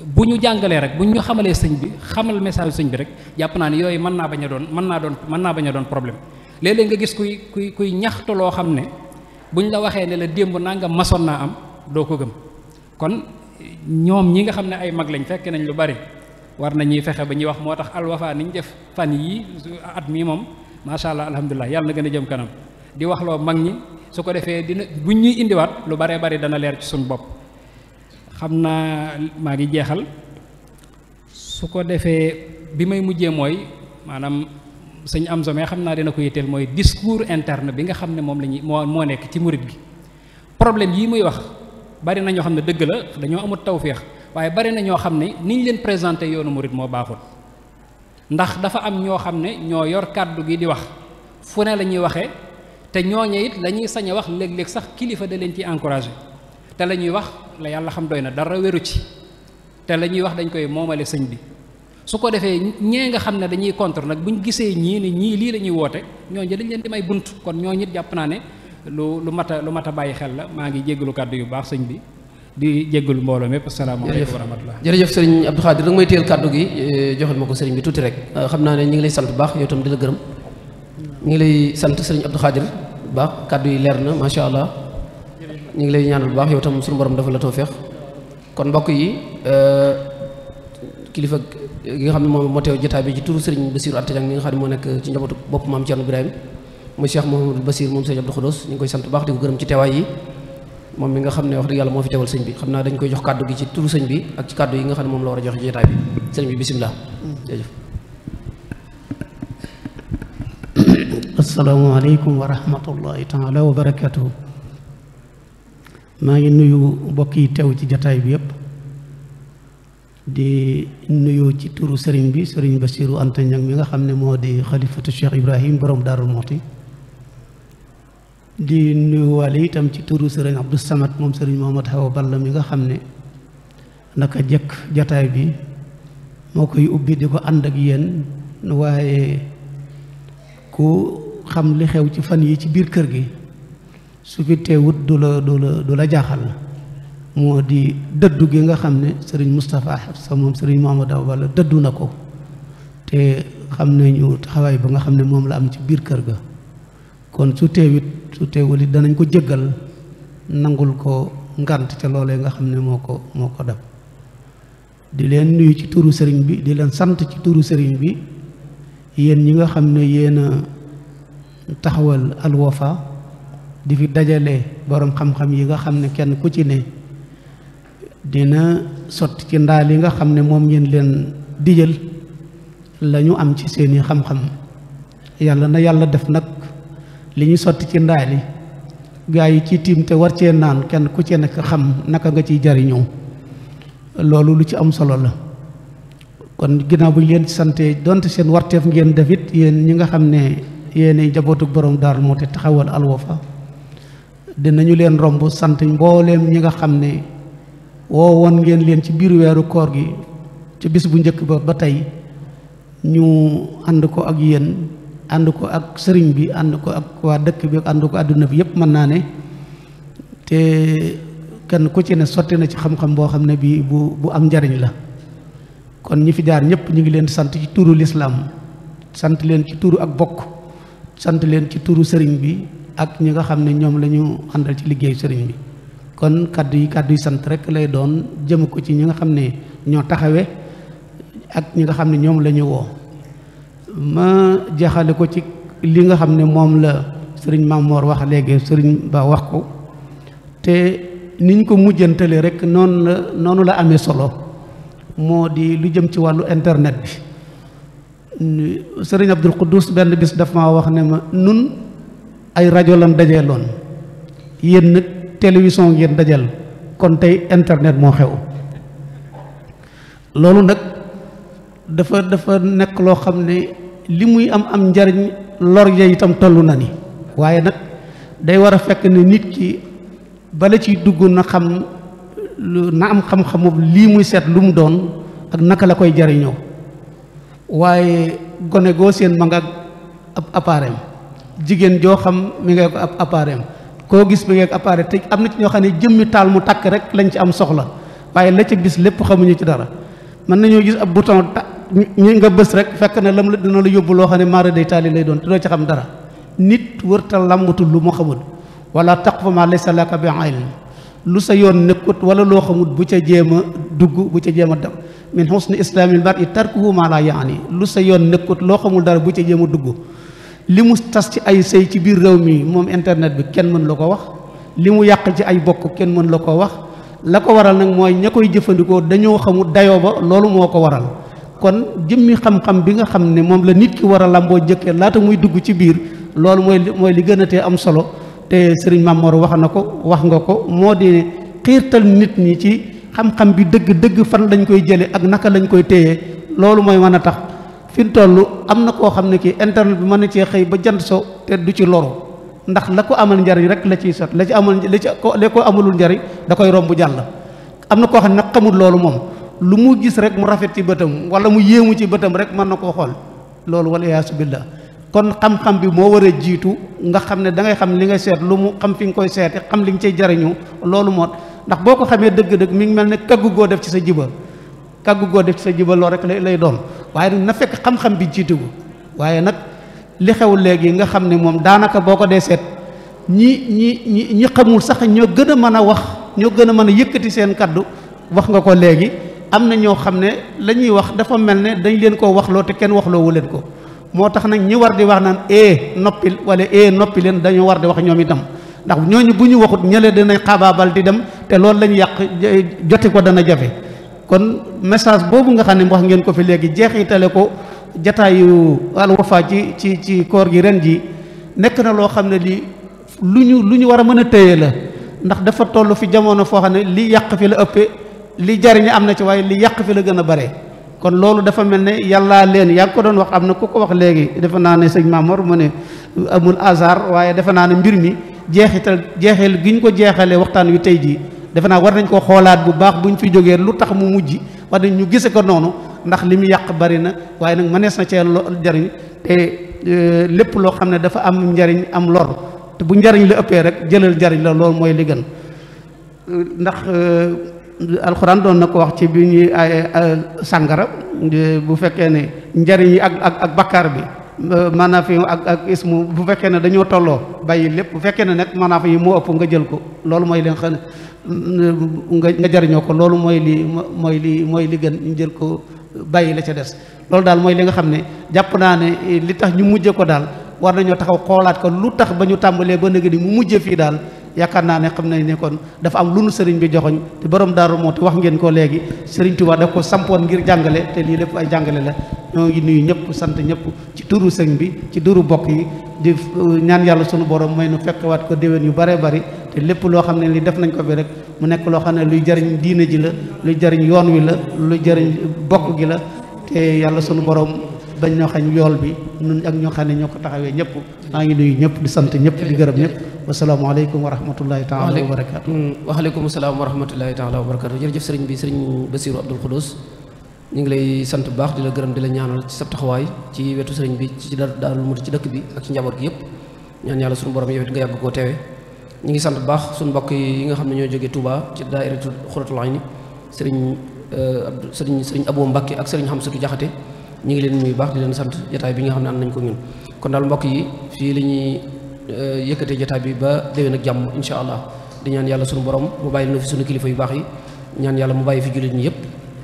bu ñu jàngalee rek bu ñu xamalee sëñ bi xamal message sëñ bi rek jàpp naa ne yooyu mën naa bañ a doon problème léeg-léeg nga gis kuy ñaxtu loo xam ne buñ la waxee ne la démb naa nga masoon naa am doo ko gëm kon ñoom ñi nga xam ne ay mag lañ fekk nañ lu bari war nañuy fexe ba ñuy wax moo tax alwafa ni ñu def fan yii at mii moom macha allah alhamdulilah yàlla na gën a jëm kanam di wax loo mag ñi su ko defee dina buñ ñuy indiwaat lu baree bari dana leer ci suñu bopp xam naa maa ngi jeexal su ko defee bi may mujjee mooy maanaam sëñ am somee xam naa dina ko yitteel mooy discours interne bi nga xam ne moom la ñuy moo nekk ci murit gi problème yii muy wax bari na ñoo xam ne dëgg la dañoo amul tawféex waaye bari na ñoo xam ne niñ leen présenté yoonu murit moo baaxul ndax dafa am ñoo xam ne ñoo yor kàddu gi di wax fu ne la ñuy waxee te ñooñe it la ñuy sañ a wax léeg-léeg sax kilifa da leen ci encouragé te la ñuy wax la yàlla xam doy na dara wéru ci te la ñuy wax dañ koy moomale sëñ bi su ko defee ñee nga xam ne dañuy contre nag buñ gisee ñii ni ñii lii la ñuy woote ñooñu dañ leen di may bunt kon ñooñu it jàpp naa ne lu mat a bàyyi xel la maa ngi jéggalu kàddu yu baax sëñ bi di jéggalu mbooloo mépp asalaamaaleykum wa rahmatullah jërëjëf sëriñ Abdou Khadir da nga may téyel kàddu gi joxal ma ko sëriñ bi tuuti rek xam naa ne ñu ngi lay sant bu baax yow itam di la gërëm ñu ngi lay sant sëriñ Abdou Khadir bu baax kàddu yi leer na macha allah ñu ngi lay ñaanal bu baax yow itam suñu borom dafa la tawfeex kon mbokk yi kilifa gi nga xam ne moom moo teew jotaay bi ci turu sëriñ Bassirou Anta Niang mi nga xam ne moo nekk ci njabootu bopp maam Thierno Birahim muy Cheikh Mouhamadou Bassir moom sëriñ Abdou Khoudoss ñu ngi koy sant bu baax di ko gërëm ci teewaay yi moom mi nga xam ne wax dëgg yàlla moo fi teewal sëñ bi xam naa dañ koy jox kàddu gi ci turu sëñ bi ak ci kàddu yi nga xam ne moom la war a joxe ci jotaay bi sëñ bi bisimilah. jërëjëf. asalaamaaleykum wa rahmatullahi taala wa barakatuhu. maa ngi nuyu mbokk yi teew ci jotaay bi yëpp di nuyu ci turu sëriñ bi sëriñ Bassirou Anta Niang mi nga xam ne moo di xalifatu Cheikh Ibrahim borom Daarul Muxti di nuyuwaale itam ci turu sëriñ Abdou Samad moom sëriñ Mohamad Hawa Balla mi nga xam ne naka jëkk jataay bi moo koy ubbi di ko ànd ak yéen waaye ku xam li xew ci fan yi ci biir kër gi su fi teewut du la jaaxal moo di dëddu gi nga xam ne sëriñ Moustapha Hafsa moom sëriñ Mohamad Hawa Balla dëddu na ko te xam nañu taxawaay ba nga xam ne moom la am ci biir kër ga kon su teewul it danañ ko jéggal nangul ko ngant ca loolee nga xam ne moo ko def di leen nuyu ci turu sëriñ bi di leen sant ci turu sëriñ bi yéen ñi nga xam ne yéen a taxawal Al Wafa di fi dajale borom xam-xam yi nga xam ne kenn ku ci ne dina sotti ci ndaal yi nga xam ne moom ngeen leen dijal la ñu am ci seeni xam-xam yàlla na yàlla def nag li ñu sotti ci ndaali gaa yi ci tiim te war cee naan kenn ku ci nekk xam naka nga ciy jariñoo loolu lu ci am solo la kon ginnaaw bu ñu leen sante donte seen warteef ngeen def it yéen ñi nga xam ne yéenay njabootu borom Daaru Muxti taxawal Al Wafa dinañu leen romb sant mbooleem ñi nga xam ne woo woon ngeen leen ci biir weeru koor gi ci bis bu njëkk ba tey ñu ànd ko ak yéen ànd ko ak sëriñ bi ànd ko ak waa dëkk bi ànd ko àdduna bi yépp mën naa ne te kenn ku ci ne sotti na ci xam-xam boo xam ne bii bu am njariñ la kon ñi fi jaar ñëpp ñu ngi leen sant ci turu lislaam sant leen ci turu ak bokk sant leen ci turu sëriñ bi ak ñi nga xam ne ñoom la ñu àndal ci liggéeyu sëriñ bi kon kàddu yi sant rek lay doon jëm ko ci ñi nga xam ne ñoo taxawe ak ñi nga xam ne ñoom la ñu woo ma jeexale ko ci li nga xam ne moom la sëriñ Mamoor wax léegi sëriñ Ba wax ko te niñ ko mujjantale rek noonu la amee solo moo di lu jëm ci wàllu internet bi sëriñ Abdul Quddus benn bis daf ma wax ne ma nun ay rajo lan dajeeloon yéen nag télévision ngeen dajal kon tey internet moo xew loolu nag dafa nekk loo xam ne li muy am njariñ lor ya itam toll na ni waaye nag day war a fekk ne nit ki bala ciy dugg na xam na am xam-xamu lii muy seet lu mu doon ak naka la koy jariñoo waaye gone goo seen ma nga ab appareil jigéen joo xam mi nga ko ab appareil koo gis mi nga ko appareil te am na ci ñoo xam ne jëmmi taal mu takk rek lañ ci am soxla waaye la ca gis lépp xamuñu ci dara mën nañoo gis ab bouton ñu nga bës rek fekk na lam la dina la yóbbu loo xam ne maara day taali lay doon te doo ci xam dara nit wërta làmbatul lu mu xamul wala taqfu ma laysa laka bi ilm lu sa yoon nekkut wala loo xamut bu ca jéem a dugg bu ca jéem a dem min husni islaamil mar'i tarkuhu ma la yaani lu sa yoon nekkut loo xamul dara bu ca jéem a dugg li mu tas ci ay sëy ci biir réew mi moom internet bi kenn mën la ko wax li mu yàq ci ay bokk kenn mën la ko wax la ko waral nag mooy ña koy jëfandikoo dañoo xamul dayoo ba loolu moo ko waral kon jëmmi xam-xam bi nga xam ne moom la nit ki war a lamboo jëkkee laata muy dugg ci biir loolu mooy li gën a tee am solo te sëriñ Mamoor wax na ko wax nga ko moo di xiirtal nit ñi ci xam-xam bi dëgg fan lañ koy jële ak naka lañ koy téye loolu mooy mën a tax fi mu toll am na koo xam ne kii internet bi mën na cee xëy ba jant so te du ci loru ndax la ko amal njariñ rek la ciy sot la ko amalul njariñ da koy romb jàll. am na koo xam ne nag xamul loolu moom lu mu gis rek mu rafet ci bëtam wala mu yéemu ci bëtam rek mën na koo xool loolu wala yaasu billah kon xam-xam bi moo war a jiitu nga xam ne da ngay xam li ngay seet lu mu xam fi nga koy seete xam li nga cay jariñu loolu moo ndax boo ko xamee dëgg-dëgg mi ngi mel ne kaggu goo def ci sa jiba loolu rek lay doon waaye nag na fekk xam-xam bi jiitu ko waaye nag li xew léegi nga xam ne moom daanaka boo ko dee seet ñi xamul sax ñoo gën a mën a wax ñoo gën a mën a yëkkati seen kaddu wax nga ko léegi am na ñoo xam ne la ñuy wax dafa mel ne dañ leen koo waxloo te kenn waxloowu leen ko moo tax nag ñi war di wax naan noppil wala noppi leen dañu war di wax ñoom itam ndax ñooñu bu ñu waxut ñële dinañ xabaabal di dem te loolu lañu yàq joti ko dana jafe kon message boobu nga xam ne wax ngeen ko fi léegi jeexitale ko jataayu Al Wafa ci koor gi ren ji nekk na loo xam ne lii lu ñu war a mën a téye la ndax dafa toll fi jamono foo xam ne li yàq fi la ëppee li jariñ am na ci waaye li yàq fi la gën a bare kon loolu dafa mel ne yàllaa leen yaa ngi ko doon wax am na ku ko wax léegi defe naa ne sëñ Mamor mu ne amul hasard waaye defe naa ne mbir mi jeexal gi ñu ko jeexalee waxtaan wi tey jii defe naa war nañ ko xoolaat bu baax bu ñu fi jógee lu tax mu mujj wax nañ ñu gise ko noonu ndax li mu yàq bari na waaye nag mënees na cee jariñ te lépp loo xam ne dafa am njariñ am lor te bu njariñ la ëppee rek jëlal njariñ la loolu mooy li gën ndax alxuraan doon na ko wax ci bi ñuy sàngara bu fekkee ne njariñ yi ak bakkaar bi maanaam fi ak ismu bu fekkee ne dañoo tolloo bàyyi lépp bu fekkee ne nag maanaam yi moo ëpp nga jël ko loolu mooy li nga xam ne nga jariñoo ko loolu mooy li gën ñu jël ko bàyyi la ca des loolu daal mooy li nga xam ne jàpp naa ne li tax ñu mujje ko daal war nañoo taxaw xoolaat ko lu tax ba ñu tàmbalee ba nëgë ni mu mujje fii daal yaakaar naa ne xam nañ ne kon dafa am lu nu sëriñ bi joxoñ te borom Daaru Muxti wax ngeen ko léegi sëriñ Tuubaa daf ko sampoon ngir jàngale te lii lépp ay jàngale la ñoo ngi nuyu ñëpp sant ñëpp ci turu sëriñ bi ci turu bokk yi di ñaan yàlla sunu borom may nu fekkewaat ko déwén yu bare bari te lépp loo xam ne li def nañ ko fi rek mu nekk loo xam ne luy jariñ diine ji la luy jariñ yoon wi la luy jariñ bokk gi la te yàlla sunu borom bañ ñoo xañ yool bi nun ak ñoo xam ne ñoo ko taxawee ñëpp maa ngi nuyu ñëpp di sant ñëpp di gërëm ñëpp wasalaamaaleykum wa rahmatullahi taala wa barakatu waaleykum salaam wa rahmatullahi taala wa barakatu jërëjëf sëriñ bi sëriñ Bassirou Abdoul Khoudous ñu ngi lay sant bu baax di la gërëm di la ñaanal ci sa taxawaay ci wetu sëriñ bi ci Daaru Muxti ci dëkk bi ak ci njaboot gi yëpp ñaan yàlla suñu borom yow it nga yàgg koo teewe ñu ngi sant bu baax suñu mbokk yi nga xam ne ñoo jógee Touba ci daayiratu Xuratul Ayni sëriñ Abou Mbacké ak sëriñ Hamsatu Jaxate ñu ngi leen nuyu baax di leen sant jotaay bi nga xam ne ànd nañ ko ñun kon daal mbokk yi fii la ñuy yëkkatee jotaay bi ba déwén ak jàmm insha allah di ñaan yàlla suñu borom mu bàyyi na fi suñu kilifa yu baax yi ñaan yàlla mu bàyyi fi jullit ñi yëpp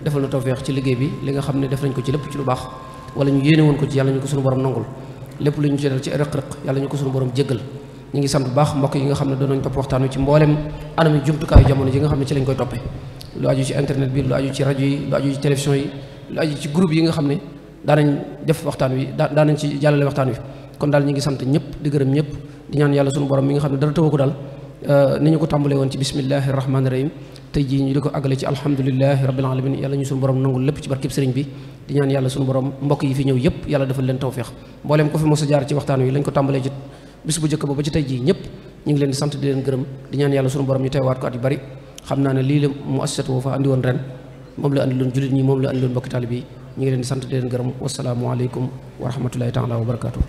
defal na tawfeex ci liggéey bi li nga xam ne def nañ ko ci lépp ci lu baax wala ñu yéene woon ko ci yàlla ñu ko suñu borom nangul lépp lu ñu ci dal ci rëq-rëq yàlla ñu ko suñu borom jéggal ñu ngi sant bu baax mbokk yi nga xam ne doon nañ topp waxtaan wi ci mboolem anami jumtukaayu jamono ji nga xam ne ci lañ koy toppee lu aju ci internet bi lu aju ci rajo yi lu aju ci télévision yi lu aju ci groupe yi nga xam ne daanañ def waxtaan wi daanañ ci jàllale waxtaan wi kon daal ñu ngi sant ñëpp di gërëm ñëpp di ñaan yàlla suñu borom mi nga xam ne dara tëwa ko daal ni ñu ko tàmbalee woon ci bismillahi rahmaani rahim tey jii ñu di ko àggale ci alhamdulilahi rabbil alamin yàlla ñu suñu borom nangul lépp ci barkeb sëriñ bi di ñaan yàlla suñu borom mbokk yi fi ñëw yëpp yàlla defal leen tawfeex mbooleem ko fi mos a jaar ci waxtaan wi lañ ko tàmbalee ci bis bu njëkk ba ci tey jii ñëpp ñu ngi leen di sant di leen gërëm di ñaan yàlla suñu borom ñu teewaat ko at yu bari xam naa ne lii la mu assisatu Wafa andi woon ren moom la andi loon jullit ñi moom la andi loon mbokki taalibe yi ñu ngi leen di sant di leen gërëm wasalaamu aleykum wa rahmatullahi taala wa barakaatu